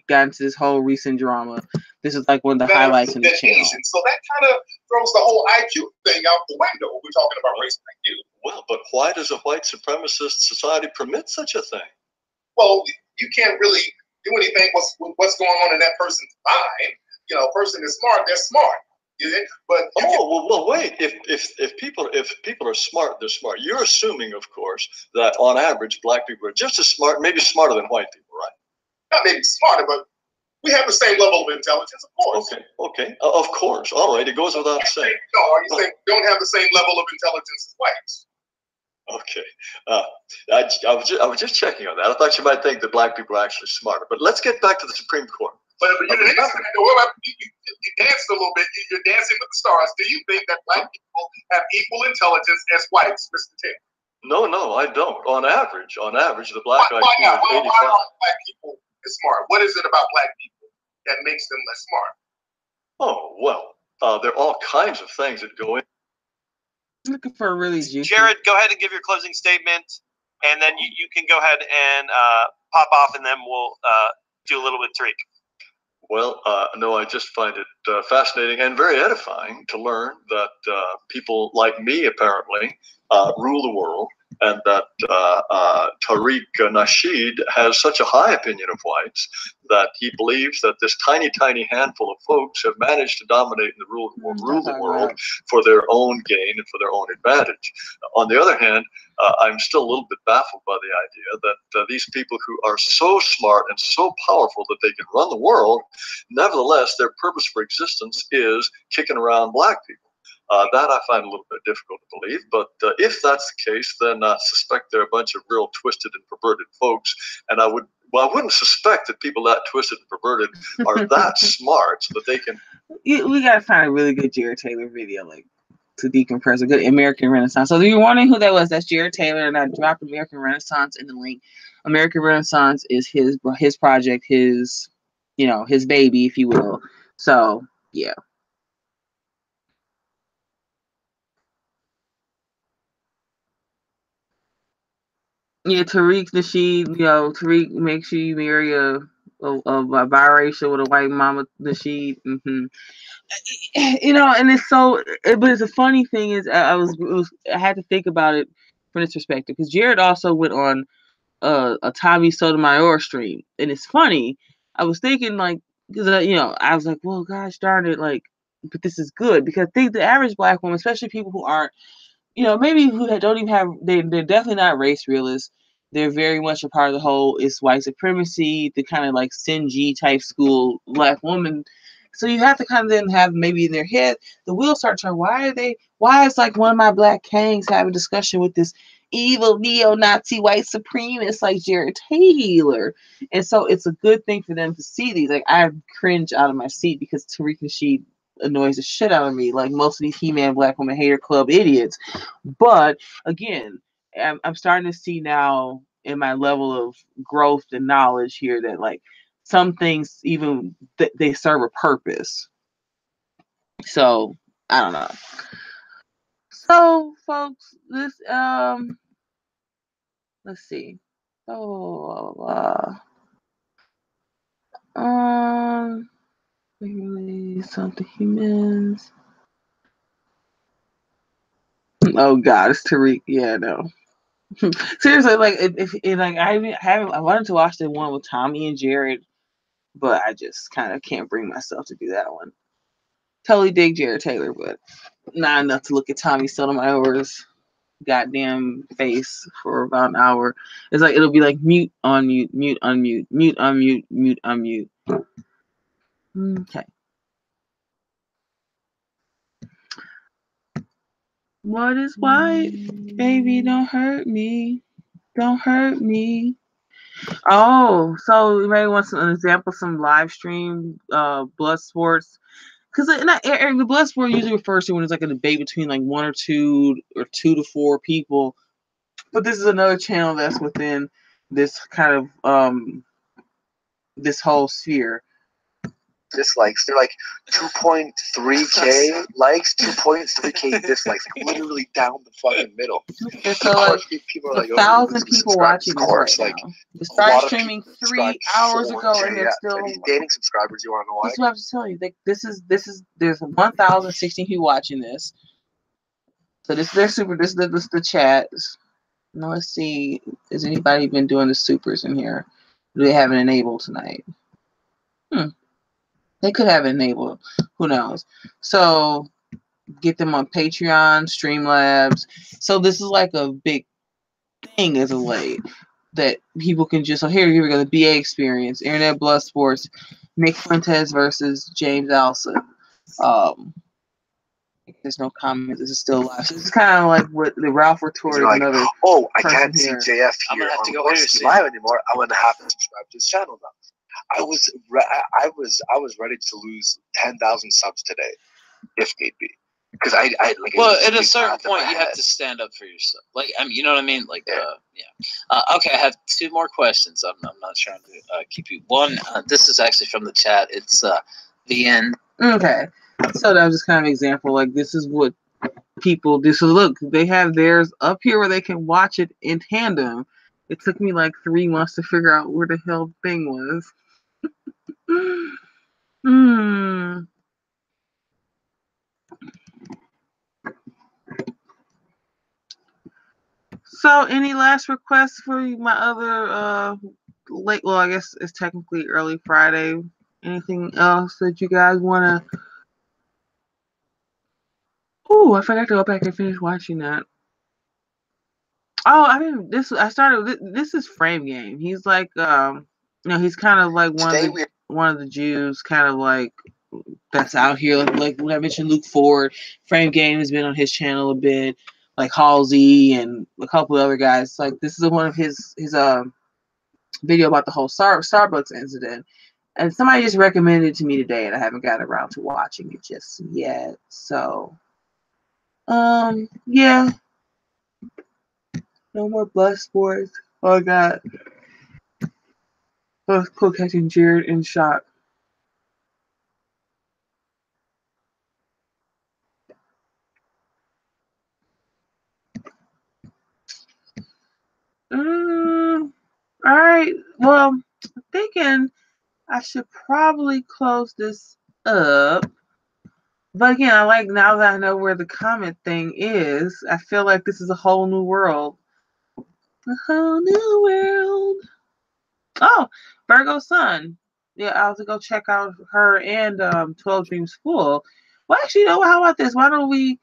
got into this whole recent drama, this is like one of the highlights in the channel. So that kind of throws the whole IQ thing out the window. We're talking about race and IQ. Well, but why does a white supremacist society permit such a thing? Well, you can't really do anything what's going on in that person's mind. A person is smart, they're smart. But wait. If people are smart, they're smart. You're assuming, of course, that on average, black people are just as smart, maybe smarter than white people, right? Not maybe smarter, but we have the same level of intelligence, of course. Okay. Of course. All right. It goes without saying. No, are you saying we don't have the same level of intelligence as whites? Okay. I was just checking on that. I thought you might think that black people are actually smarter. But let's get back to the Supreme Court. But you danced a little bit. You're dancing with the stars. Do you think that black people have equal intelligence as whites, Mr. Taylor? No, I don't. On average, the black IQ is 85. Why aren't black people as smart? What is it about black people that makes them less smart? Oh, well, there are all kinds of things that go in. Looking for a really juicy. Jared, go ahead and give your closing statement, and then you can go ahead and pop off, and then we'll do a little bit of Tariq. Well, no, I just find it fascinating and very edifying to learn that people like me apparently rule the world, and that Tariq Nasheed has such a high opinion of whites that he believes that this tiny, tiny handful of folks have managed to dominate and rule the world for their own gain and for their own advantage. On the other hand, I'm still a little bit baffled by the idea that these people who are so smart and so powerful that they can run the world, nevertheless, their purpose for existence is kicking around black people. That I find a little bit difficult to believe. But if that's the case, then I suspect they're a bunch of real twisted and perverted folks. And I wouldn't suspect that people that twisted and perverted are that smart so that they can. We gotta find a really good Jared Taylor video, like, to decompress, a good American Renaissance. So if you're wondering who that was, that's Jared Taylor, and I dropped American Renaissance in the link. American Renaissance is his project, his baby, if you will. So yeah. Yeah, Tariq Nasheed, Tariq, make sure you marry a biracial with a white mama, Nasheed. And it's so, but it's a funny thing is I had to think about it from this perspective, because Jared also went on a Tommy Sotomayor stream, and it's funny. I was thinking, like, because I was like, well, gosh darn it, like, but this is good, because I think the average Black woman, especially people who aren't, maybe who don't even have, they're definitely not race realists. They're very much a part of the whole it's white supremacy, the kind of like Sinji type school Black woman. So you have to kind of then have maybe in their head the wheels start turning. Why is like one of my Black Kangs having a discussion with this evil neo-Nazi white supremacist like Jared Taylor? And so it's a good thing for them to see these. Like, I cringe out of my seat because Tariq Nasheed annoys the shit out of me, like most of these He-Man Black Woman Hater Club idiots. But again, I'm starting to see now in my level of growth and knowledge here that, like, some things even they serve a purpose. So I don't know. So folks, this let's see. Something humans. Oh God, it's Tariq. Yeah, no. Seriously, like, if like I wanted to watch the one with Tommy and Jared, but I just kind of can't bring myself to do that one. Totally dig Jared Taylor, but not enough to look at Tommy Sotomayor's goddamn face for about an hour. It's like it'll be like mute, unmute, mute, unmute, mute, unmute, mute, unmute. Okay. What is white? Baby, don't hurt me. Don't hurt me. Oh, so you may want an example, some live stream blood sports. Because the blood sport usually refers to when it's like a debate between like one or two to four people. But this is another channel that's within this kind of this whole sphere. Dislikes. They're like 2.3K likes, 2.3K dislikes. Like literally down the fucking middle. So like, people are like, 1,000 people watching this right now. It started streaming 3 hours ago, and they're still gaining subscribers. You want to know why? That's what I have to tell you. Like, this is there's 1,016 people watching this. So this is the chat. Now let's see. Has anybody been doing the supers in here? Do they have it enabled tonight? They could have it enabled. Who knows? So get them on Patreon, Streamlabs. So this is like a big thing as of late that people can just. So here we go. The BA experience, Internet Blood Sports, Nick Fuentes versus James Alsop. There's no comment. This is still live. So this is kind of like what the Ralph retorted. Like, another. Oh, I can't see JF here. I'm gonna have to go live anymore. I'm gonna have to subscribe to his channel now. I was ready to lose 10,000 subs today, if need be, because I like. Well, at a certain point, you have to stand up for yourself. Like, I mean, you know what I mean? Like, yeah. Okay, I have 2 more questions. I'm not trying to keep you. One, this is actually from the chat. It's the end. Okay, so that was just kind of an example. Like, this is what people do. So look, they have theirs up here where they can watch it in tandem. It took me like 3 months to figure out where the hell the thing was. So, any last requests for my other late? Well, I guess it's technically early Friday. Anything else that you guys want to? Oh, I forgot to go back and finish watching that. Oh, I mean, this is Frame Game. He's like, he's kind of like one of the Jews, kind of like that's out here. Like when I mentioned Luke Ford, Frame Game has been on his channel a bit, like Halsey and a couple of other guys. Like this is one of his video about the whole Starbucks incident. And somebody just recommended it to me today, and I haven't got around to watching it just yet. So, yeah. No more bus sports. Oh, God. Oh, cool catching Jared in shot. All right. Well, I'm thinking I should probably close this up. But again, I like now that I know where the comment thing is, I feel like this is a whole new world. A whole new world. Oh, Virgo Sun. Yeah, I'll have to go check out her and 12 Dreams Full. Well, actually, you know, how about this? Why don't we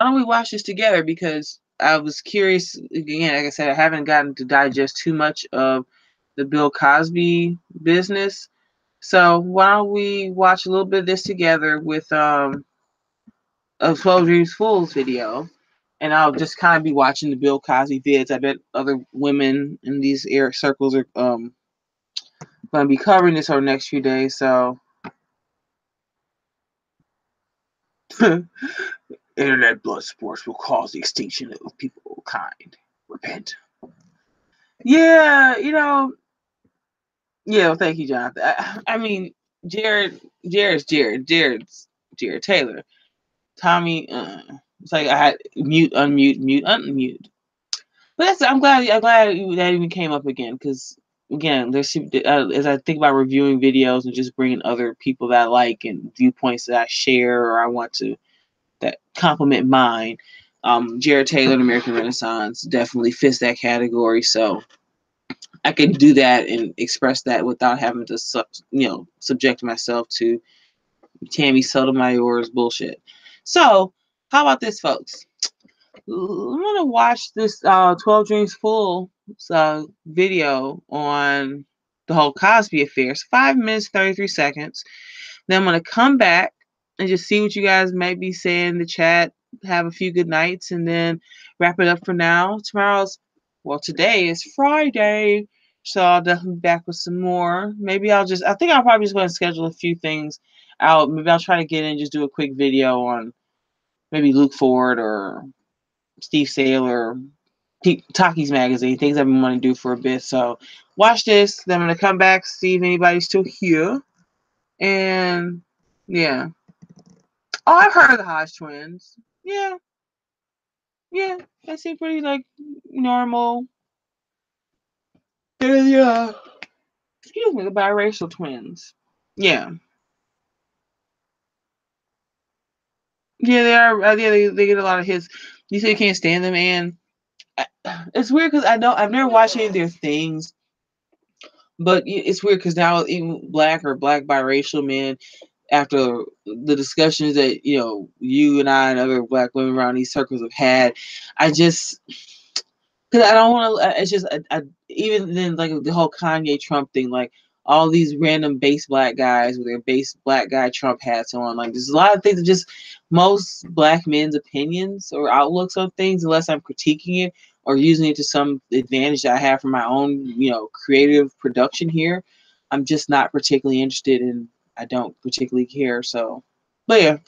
watch this together? Because I was curious. Again, like I said, I haven't gotten to digest too much of the Bill Cosby business. So why don't we watch a little bit of this together with of 12 Dreams Full's video, and I'll just kind of be watching the Bill Cosby vids. I bet other women in these air circles are going to be covering this over the next few days. So internet blood sports will cause the extinction of people kind. Repent. Yeah, you know. Yeah, well, thank you, Jonathan. I mean, Jared's Jared Taylor. Tommy, it's like I had mute, unmute. But I'm glad that even came up again, because again, there's as I think about reviewing videos and just bringing other people that I like and viewpoints that I share or I want to that complement mine. Jared Taylor and American Renaissance definitely fits that category, so I can do that and express that without having to subject myself to Tammy Sotomayor's bullshit. So how about this, folks? I'm gonna watch this 12 Dreams Full video on the whole Cosby affair. It's 5 minutes 33 seconds. Then I'm gonna come back and just see what you guys might be saying in the chat. Have a few good nights, and then wrap it up for now. Today is Friday, so I'll definitely be back with some more. Maybe I think I'll probably just go and schedule a few things out. Maybe I'll try to get in and just do a quick video on maybe Luke Ford or Steve Saylor, Taki's Magazine, things I've been wanting to do for a bit. So watch this. Then I'm going to come back, see if anybody's still here. And yeah. Oh, I've heard of the Hodge twins. Yeah. Yeah. They seem pretty like normal. Yeah. Excuse me, the biracial twins. Yeah. Yeah, they are. Yeah, they get a lot of hits. You say you can't stand them, and it's weird because I've never watched any of their things. But it's weird because now even black biracial men, after the discussions that you and I and other black women around these circles have had, I just because I don't want to. It's just even then like the whole Kanye Trump thing, like all these random base black guys with their base black guy Trump hats on. Like there's a lot of things that just most black men's opinions or outlooks on things, unless I'm critiquing it or using it to some advantage that I have for my own, creative production here, I'm just not particularly interested in. I don't particularly care. So, but yeah,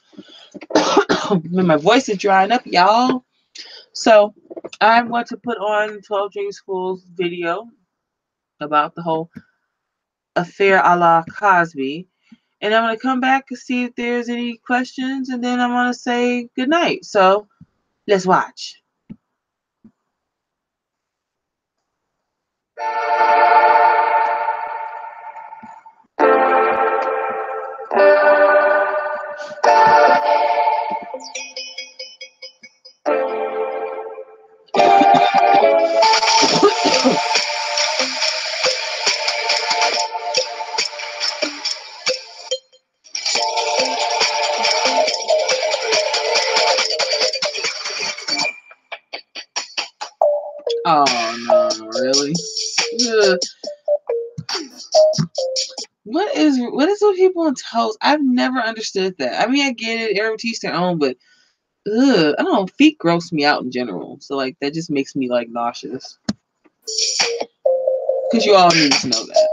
my voice is drying up, y'all. So I'm going to put on 12 Dreams Full's video about the whole affair a la Cosby. And I'm going to come back and see if there's any questions. And then I'm going to say goodnight. So let's watch. Oh no, really? Ugh. What is with people on toes? I've never understood that. I mean, I get it, everyone teach their own, but ugh, I don't know, feet gross me out in general. So like that just makes me like nauseous. Because you all need to know that.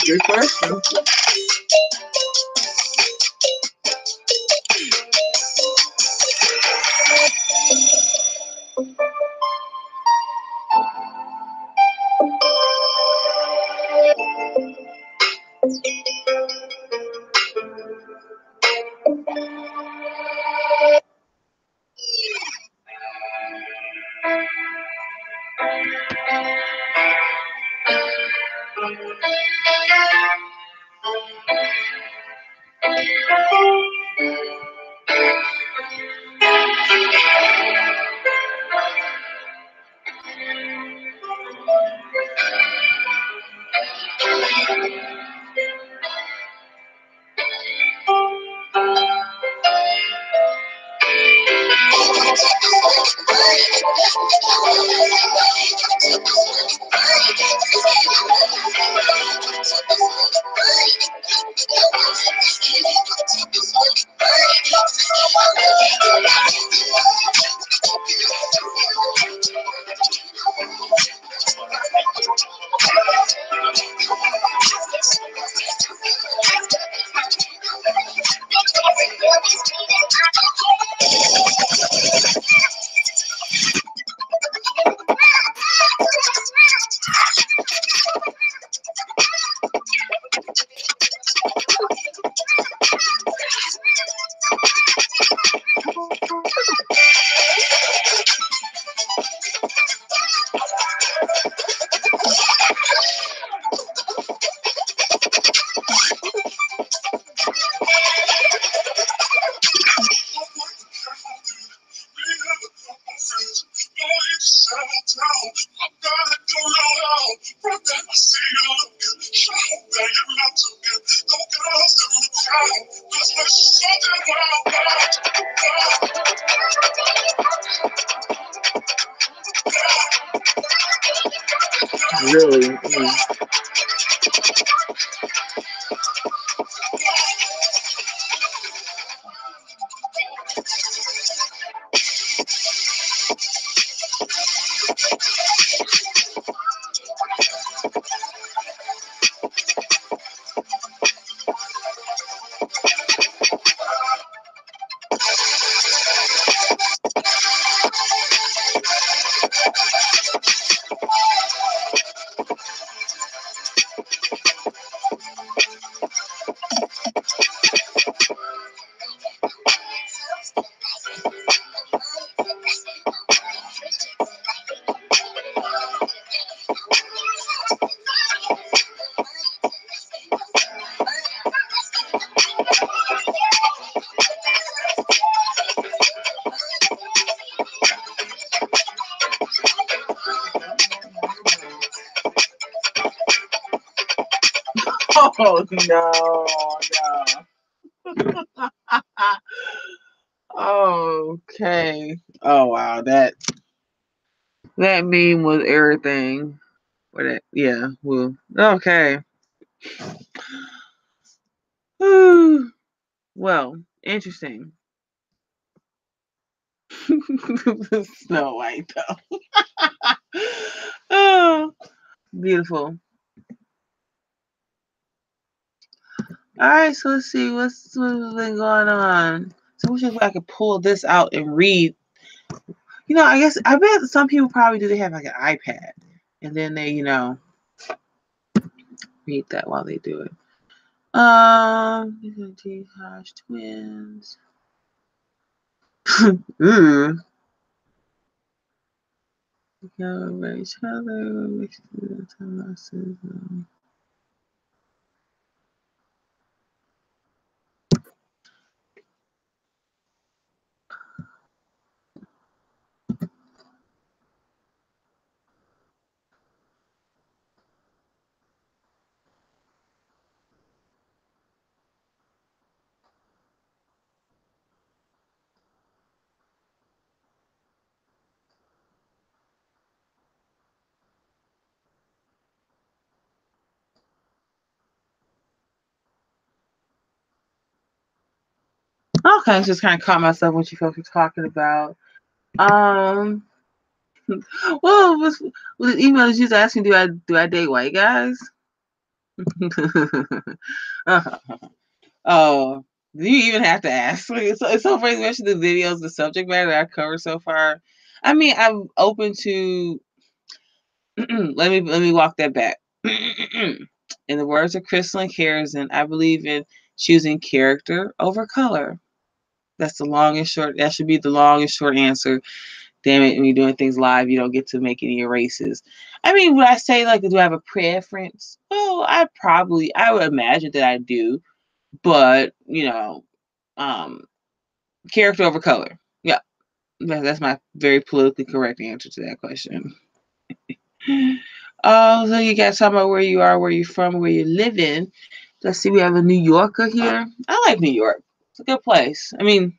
Good question. Really? Okay. Oh wow, that meme was everything. Yeah. Well. Okay. Well, interesting. Snow White though. Oh, beautiful. All right, so let's see what's been going on. So I wish I could pull this out and read. I guess I bet some people probably do. They have like an iPad, and then they, read that while they do it. Hash twins. Ooh. Each other. Okay, just kind of caught myself what you folks were talking about. Well, the email is just asking, do I date white guys? Oh, do you even have to ask? Like, it's so funny, especially the videos, the subject matter that I covered so far. I mean, I'm open to. let me walk that back. In the words of Crystal Harrison, I believe in choosing character over color. That's the long and short. That should be the long and short answer. Damn it, when you're doing things live, you don't get to make any erases. I mean, would I say, like, do I have a preference? Well, I would imagine that I do. But, character over color. Yeah. That's my very politically correct answer to that question. So you guys talking about where you are, where you're from, where you're living. Let's see, we have a New Yorker here. I like New York. It's a good place. I mean,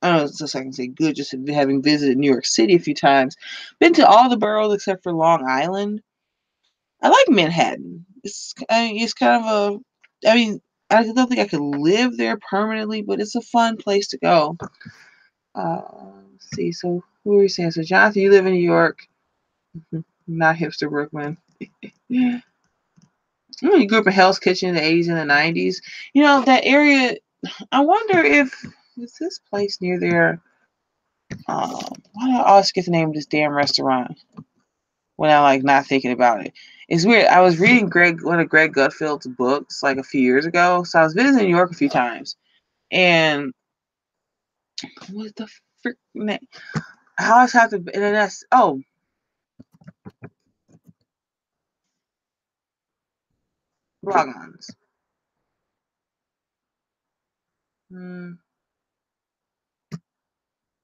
I don't know, it's just I can say good, just having visited New York City a few times. Been to all the boroughs except for Long Island. I like Manhattan. It's kind of I mean, I don't think I could live there permanently, but it's a fun place to go. Let's see. So who are you saying? So Jonathan, you live in New York, not hipster Brooklyn. You grew up in Hell's Kitchen in the 80s and the 90s. That area. I wonder if is this place near there. Why do I always get the name of this damn restaurant when I'm like not thinking about it? It's weird. I was reading one of Greg Gutfeld's books like a few years ago, so I was visiting New York a few times, and what the frick name? I always have to, and then that's Rogans.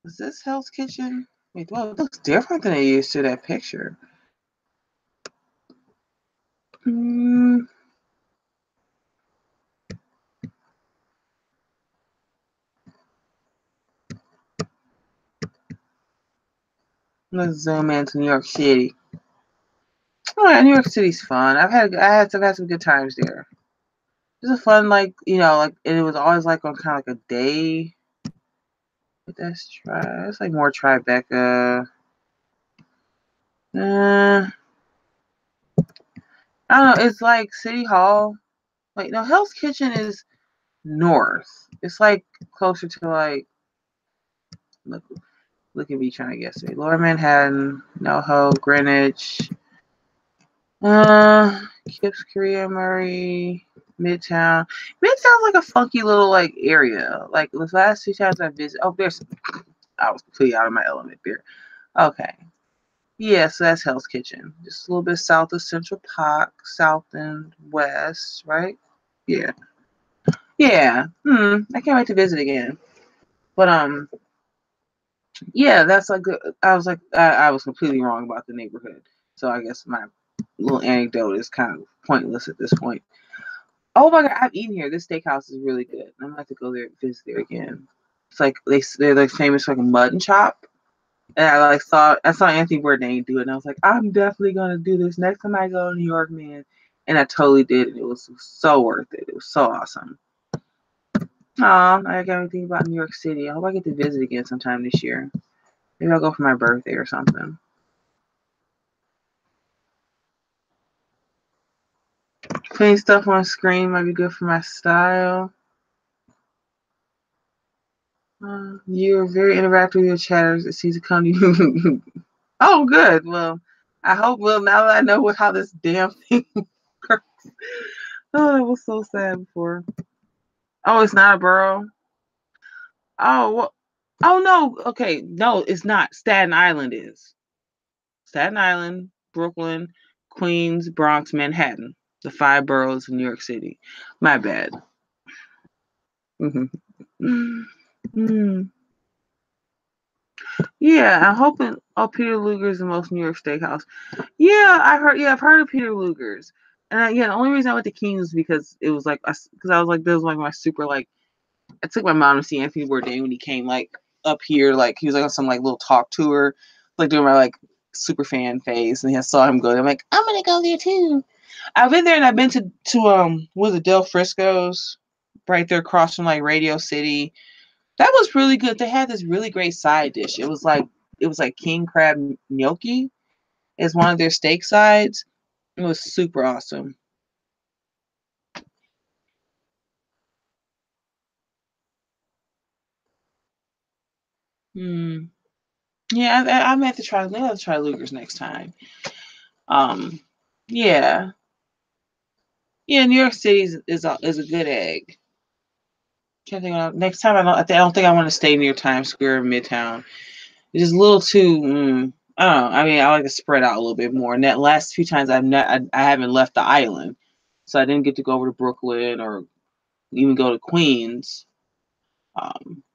Is this Hell's Kitchen? Wait, well, it looks different than it used to, that picture. Let's zoom into New York City. Oh yeah, New York City's fun. I had some good times there. It was a fun, and it was always like on kind of like a day. It's like more Tribeca. I don't know. It's like City Hall. Wait, no, Hell's Kitchen is north. It's like closer to like look at me trying to guess it. Lower Manhattan, NoHo, Greenwich, Kips, Korea, Murray, Midtown. Midtown's like a funky little like area. Like the last 2 times I visited. Oh, I was completely out of my element there. Okay. Yeah, so that's Hell's Kitchen. Just a little bit south of Central Park, south and west, right? Yeah. Yeah. I can't wait to visit again. But yeah, that's like I was completely wrong about the neighborhood. So I guess my little anecdote is kind of pointless at this point. Oh my god, I've eaten here. This steakhouse is really good. I'm gonna have to go there and visit there again. It's like they're like famous for like a mutton chop. And I saw Anthony Bourdain do it, and I was like, I'm definitely gonna do this next time I go to New York, man. And I totally did, and it was so worth it. It was so awesome. Aw, I got me thinking about New York City. I hope I get to visit again sometime this year. Maybe I'll go for my birthday or something. Putting stuff on screen might be good for my style. You're very interactive with your chatters. It seems to come to you. Oh, good. Well, I hope. Well, now that I know how this damn thing works. Oh, it was so sad before. Oh, it's not a borough. Oh, well, oh no. Okay, no, it's not. Staten Island is. Staten Island, Brooklyn, Queens, Bronx, Manhattan. The 5 boroughs of New York City. My bad. Yeah, I'm hoping. Oh, Peter Luger's the most New York steakhouse. Yeah, I've heard. Yeah, I've heard of Peter Luger's. And yeah, the only reason I went to King's was because it was like, because I was like, this was like my super like. I took my mom to see Anthony Bourdain when he came like up here, like he was like on some like little talk tour, like doing my like super fan phase, and I saw him go there. I'm like, I'm gonna go there too. I've been there, and I've been to was it Del Frisco's, right there across from like Radio City. That was really good. They had this really great side dish. It was like king crab gnocchi as one of their steak sides. It was super awesome. Yeah, I'm have to try. Maybe I'll try Luger's next time. Yeah, yeah. New York City is a good egg. Can't think of next time. I don't think I want to stay near Times Square, Midtown. It's just a little too. I don't know. I mean, I like to spread out a little bit more. And that last few times I haven't left the island, so I didn't get to go over to Brooklyn or even go to Queens.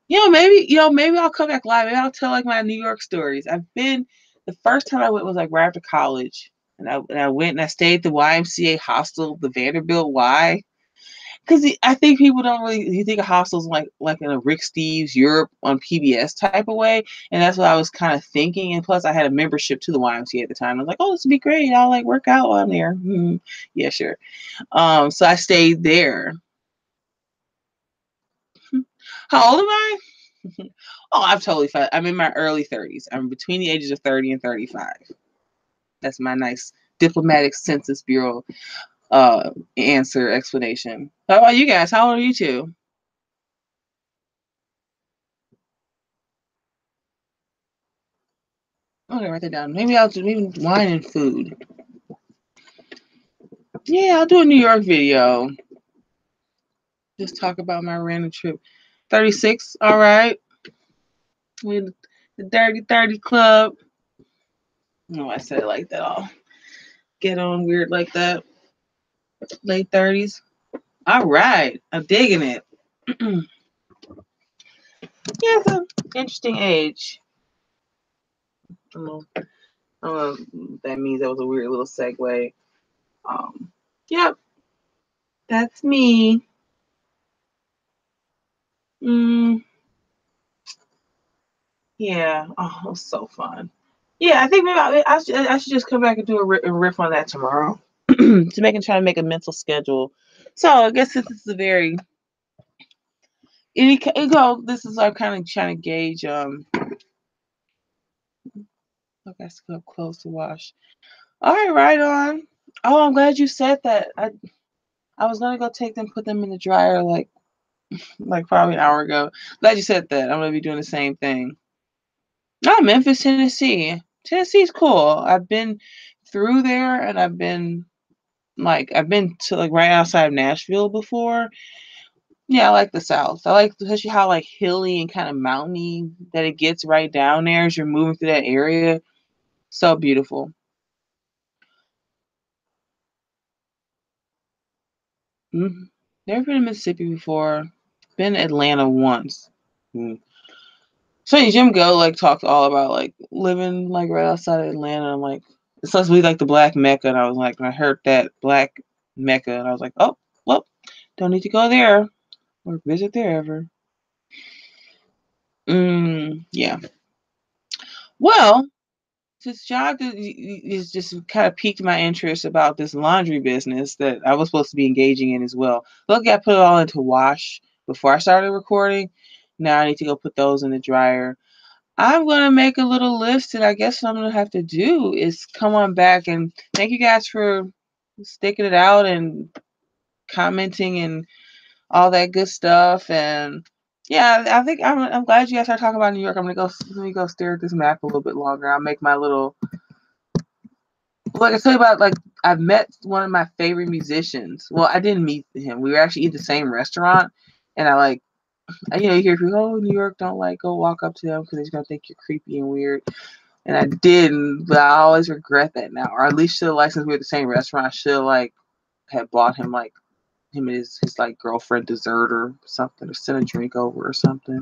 Maybe I'll come back live. Maybe I'll tell like my New York stories. The first time I went was like right after college, and I went and I stayed at the YMCA hostel, the Vanderbilt Y. Because I think people don't really, you think of hostels like in a Rick Steves Europe on PBS type of way, and that's what I was kind of thinking. And plus, I had a membership to the YMCA at the time. I was like, oh, this would be great. I'll like work out while I'm there. Yeah, sure. So I stayed there. How old am I? Oh, I'm totally fine. I'm in my early 30s. I'm between the ages of 30 and 35. That's my nice diplomatic Census Bureau explanation. How about you guys? How old are you two? Okay, write that down. Maybe I'll do wine and food. Yeah, I'll do a New York video. Just talk about my random trip. 36, all right. With the Dirty 30 Club. No, I said it like that. I'll get on weird like that. Late 30s. All right. I'm digging it. Yeah, it's an interesting age. I don't know what that means. That was a weird little segue. Yep. That's me. Yeah. Oh, it was so fun. Yeah, I think maybe I should just come back and do a riff on that tomorrow. To try to make a mental schedule. So I guess this is a very this is our kind of trying to gauge I guess go close to wash. All right on. Oh, I'm glad you said that. I was gonna go take them, put them in the dryer like probably an hour ago. Glad you said that. I'm gonna be doing the same thing. Oh, Memphis, Tennessee. Tennessee's cool. I've been through there, and I've been to like right outside of Nashville before. Yeah, I like the South. I like especially how like hilly and kind of mountainy that it gets right down there as you're moving through that area. So beautiful. Never been to Mississippi before. Been to Atlanta once. So Jim Go like talked all about like living like right outside of Atlanta. I'm like, it's supposed to be like the Black Mecca, and I was like, when I heard that Black Mecca, and I was like, oh, well, Don't need to go there or visit there ever. Yeah. Well, this job is just kind of piqued my interest about this laundry business that I was supposed to be engaging in as well. Look, I put it all into wash before I started recording. Now I need to go put those in the dryer. I'm going to make a little list, and I guess what I'm going to have to do is come on back and thank you guys for sticking it out and commenting and all that good stuff. And yeah, I think I'm glad you guys are talking about New York. Let me go stare at this map a little bit longer. I'll make my little, like I tell you about, like I've met one of my favorite musicians. Well, I didn't meet him. We were actually in the same restaurant, and you hear people, oh, New York, don't go walk up to them because they're gonna think you're creepy and weird. And I didn't, but I always regret that now. Or at least should have, since we were at the same restaurant, I should have had bought him him and his girlfriend dessert or something, or send a drink over or something.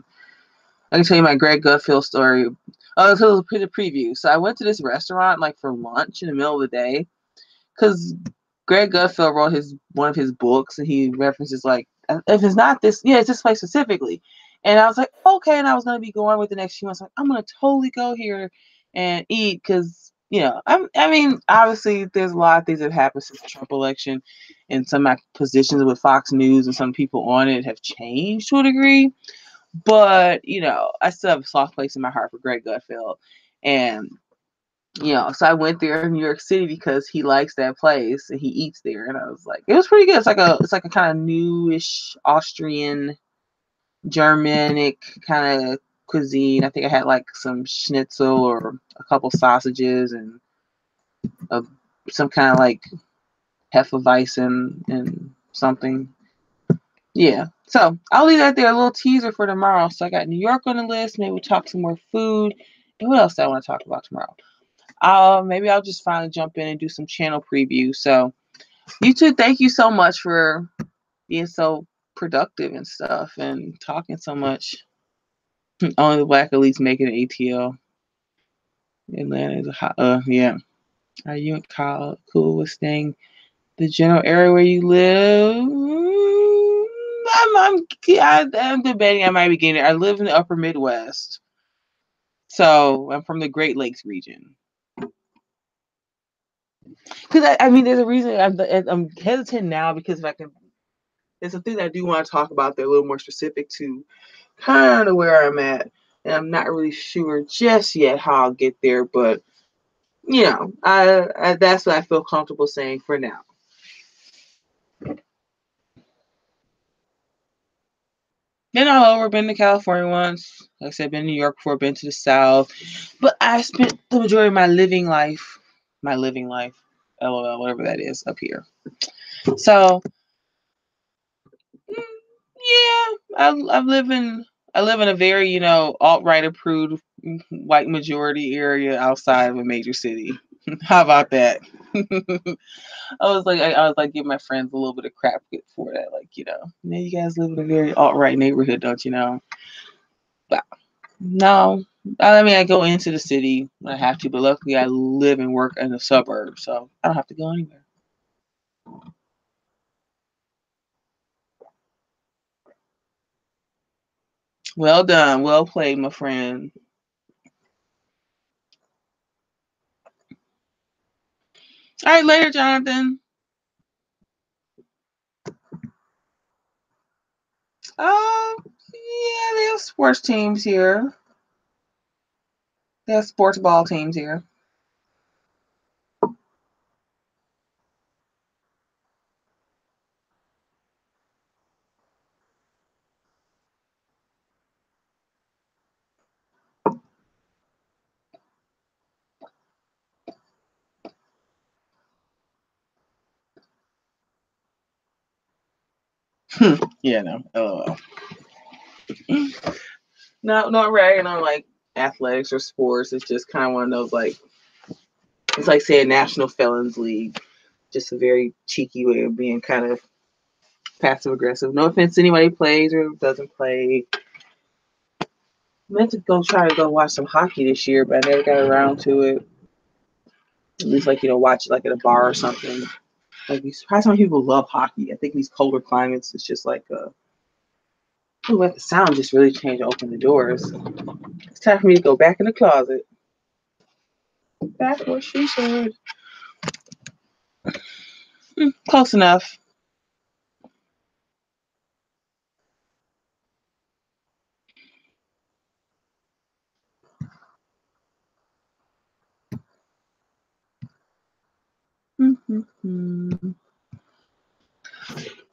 I can tell you my Greg Gutfeld story. Oh, so it was a preview. So I went to this restaurant for lunch in the middle of the day because Greg Gutfeld wrote one of his books, and he references if it's not this, yeah, it's this place specifically. And I was like, okay, and I was gonna be going with the next few months. I'm gonna totally go here and eat because I mean, obviously there's a lot of things that have happened since the Trump election, and some of my positions with Fox News and some people on it have changed to a degree. But I still have a soft place in my heart for Greg Gutfeld, and so I went there in New York City because he likes that place and he eats there, and I was like, it was pretty good. It's like a kind of newish Austrian, Germanic kind of cuisine. I think I had some schnitzel or a couple sausages and some kind of Hefeweizen and something. Yeah. So I'll leave that there, a little teaser for tomorrow. So I got New York on the list. Maybe we'll talk some more food. And what else do I want to talk about tomorrow? Maybe I'll just finally jump in and do some channel preview. So you two, thank you so much for being so productive and stuff and talking so much. Only the Black elites making an ATL. Atlanta is a hot. Yeah. Are you and Kyle cool with staying the general area where you live? I'm debating. I might be getting it. I live in the upper Midwest. So I'm from the Great Lakes region. Because I mean, there's a reason I'm hesitant now because there's some things I do want to talk about that are a little more specific to kind of where I'm at, and I'm not really sure just yet how I'll get there. But I that's what I feel comfortable saying for now. Been all over. Been to California once. Like I said, been to New York before. Been to the South, but I spent the majority of my living life, LOL, whatever that is, up here. So yeah, I live in a very alt-right approved white majority area outside of a major city. How about that? I was like giving my friends a little bit of crap for that, man, you guys live in a very alt-right neighborhood, don't you know? But no, I mean I go into the city when I have to, but luckily I live and work in the suburbs, so I don't have to go anywhere. Well done. Well played, my friend. All right, later, Jonathan. Yeah, they have sports teams here. They have sports ball teams here. Yeah, no. LOL. No, not ragging on athletics or sports. It's just kind of one of those it's like saying National Felons League. Just a very cheeky way of being kind of passive aggressive. No offense to anybody who plays or doesn't play. I meant to try to go watch some hockey this year, but I never got around to it. At least watch it at a bar or something. Like, you surprised how many people love hockey. I think these colder climates, it's just like, the sound just really changed. Open the doors. It's time for me to go back in the closet. Back where she should. Close enough.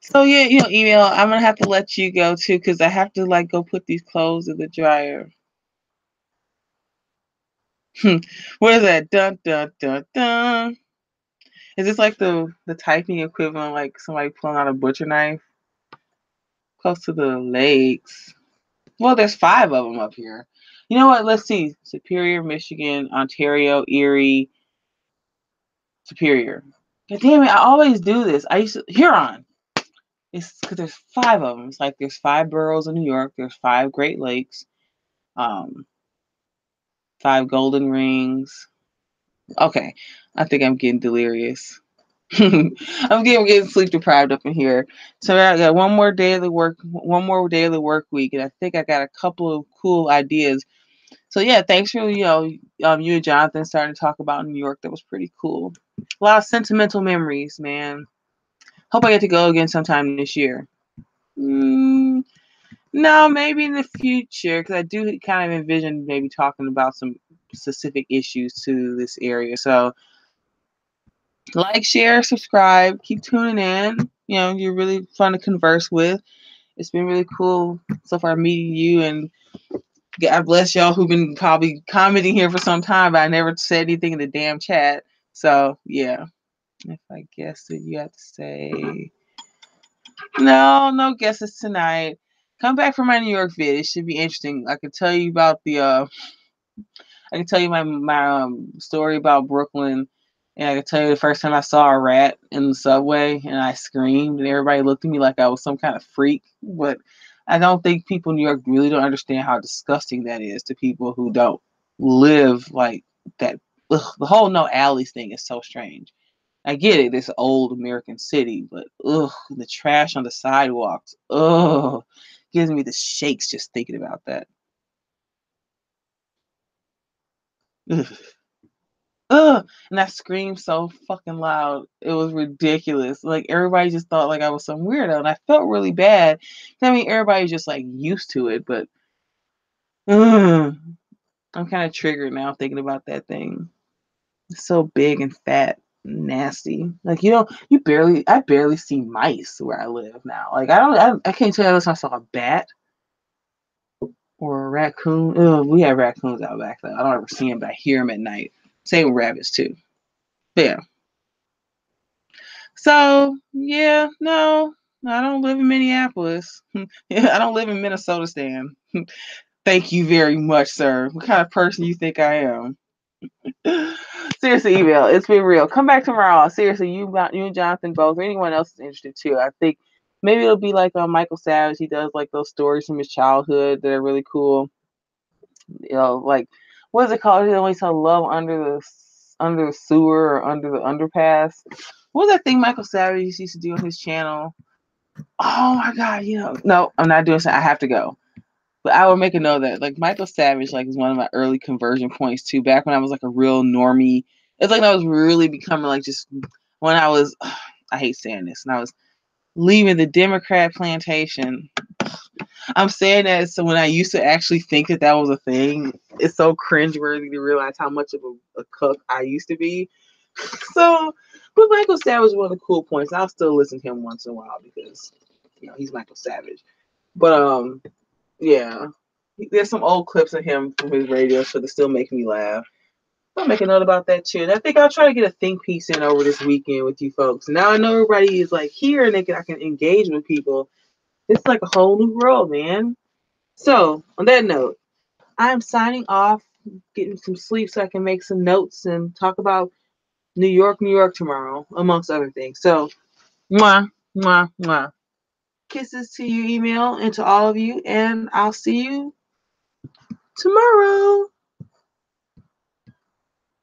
So yeah, email. I'm gonna have to let you go too, because I have to like go put these clothes in the dryer. What is that? Dun dun dun dun. Is this like the typing equivalent, like somebody pulling out a butcher knife? Close to the legs. Well, there's 5 of them up here. You know what? Let's see. Superior, Michigan, Ontario, Erie, Superior. God damn it! I always do this. I used to Huron. It's because there's 5 of them. It's like there's 5 boroughs in New York. There's 5 Great Lakes. 5 Golden Rings. Okay, I think I'm getting delirious. I'm getting sleep deprived up in here. So I got one more day of the work week, and I think I got a couple of cool ideas. So yeah, thanks for you and Jonathan starting to talk about New York. That was pretty cool. A lot of sentimental memories, man. Hope I get to go again sometime this year. No, maybe in the future, because I do kind of envision maybe talking about some specific issues to this area. So like, share, subscribe, keep tuning in. You're really fun to converse with. It's been really cool so far meeting you, and God bless y'all who've been probably commenting here for some time, but I never said anything in the damn chat. So yeah, if I guess that you have to say no guesses tonight. Come back for my New York vid. It should be interesting. I can tell you about I can tell you my story about Brooklyn, and I can tell you the first time I saw a rat in the subway, and I screamed, and everybody looked at me like I was some kind of freak. But I don't think people in New York really don't understand how disgusting that is to people who don't live like that. Ugh, the whole no alleys thing is so strange. I get it, it's an old American city, but the trash on the sidewalks, gives me the shakes just thinking about that. And I screamed so fucking loud. It was ridiculous. Like, everybody just thought like I was some weirdo, and I felt really bad. I mean, everybody's just like used to it, but I'm kind of triggered now thinking about that thing. It's so big and fat, and nasty. Like, I barely see mice where I live now. Like, I can't tell you unless I saw a bat or a raccoon. We have raccoons out back though. I don't ever see them, but I hear them at night. Same with rabbits too. But yeah. So, yeah, no, I don't live in Minneapolis. I don't live in Minnesota, Stan. Thank you very much, sir. What kind of person you think I am? Seriously, email. It's been real. Come back tomorrow. Seriously, you and Jonathan both, or anyone else is interested too. I think maybe it'll be like Michael Savage. He does like those stories from his childhood that are really cool. Like, what is it called? He always tell love under the sewer or under the underpass. What was that thing Michael Savage used to do on his channel? Oh my God, no, I'm not doing something. I have to go. But I will make a note of that. Like, Michael Savage, like, is one of my early conversion points too. Back when I was like a real normie. It's like I was really becoming like just when I was, I hate saying this, and I was leaving the Democrat plantation. I'm saying that so when I used to actually think that was a thing, it's so cringeworthy to realize how much of a cuck I used to be. So, but Michael Savage is one of the cool points. I'll still listen to him once in a while because, he's Michael Savage. But, yeah, there's some old clips of him from his radio show that still make me laugh. I'll make a note about that too. And I think I'll try to get a think piece in over this weekend with you folks. Now I know everybody is like here and I can engage with people. It's like a whole new world, man. So, on that note, I'm signing off, getting some sleep so I can make some notes and talk about New York tomorrow, amongst other things. So, mwah, mwah, mwah. Kisses to you, email, and to all of you, and I'll see you tomorrow.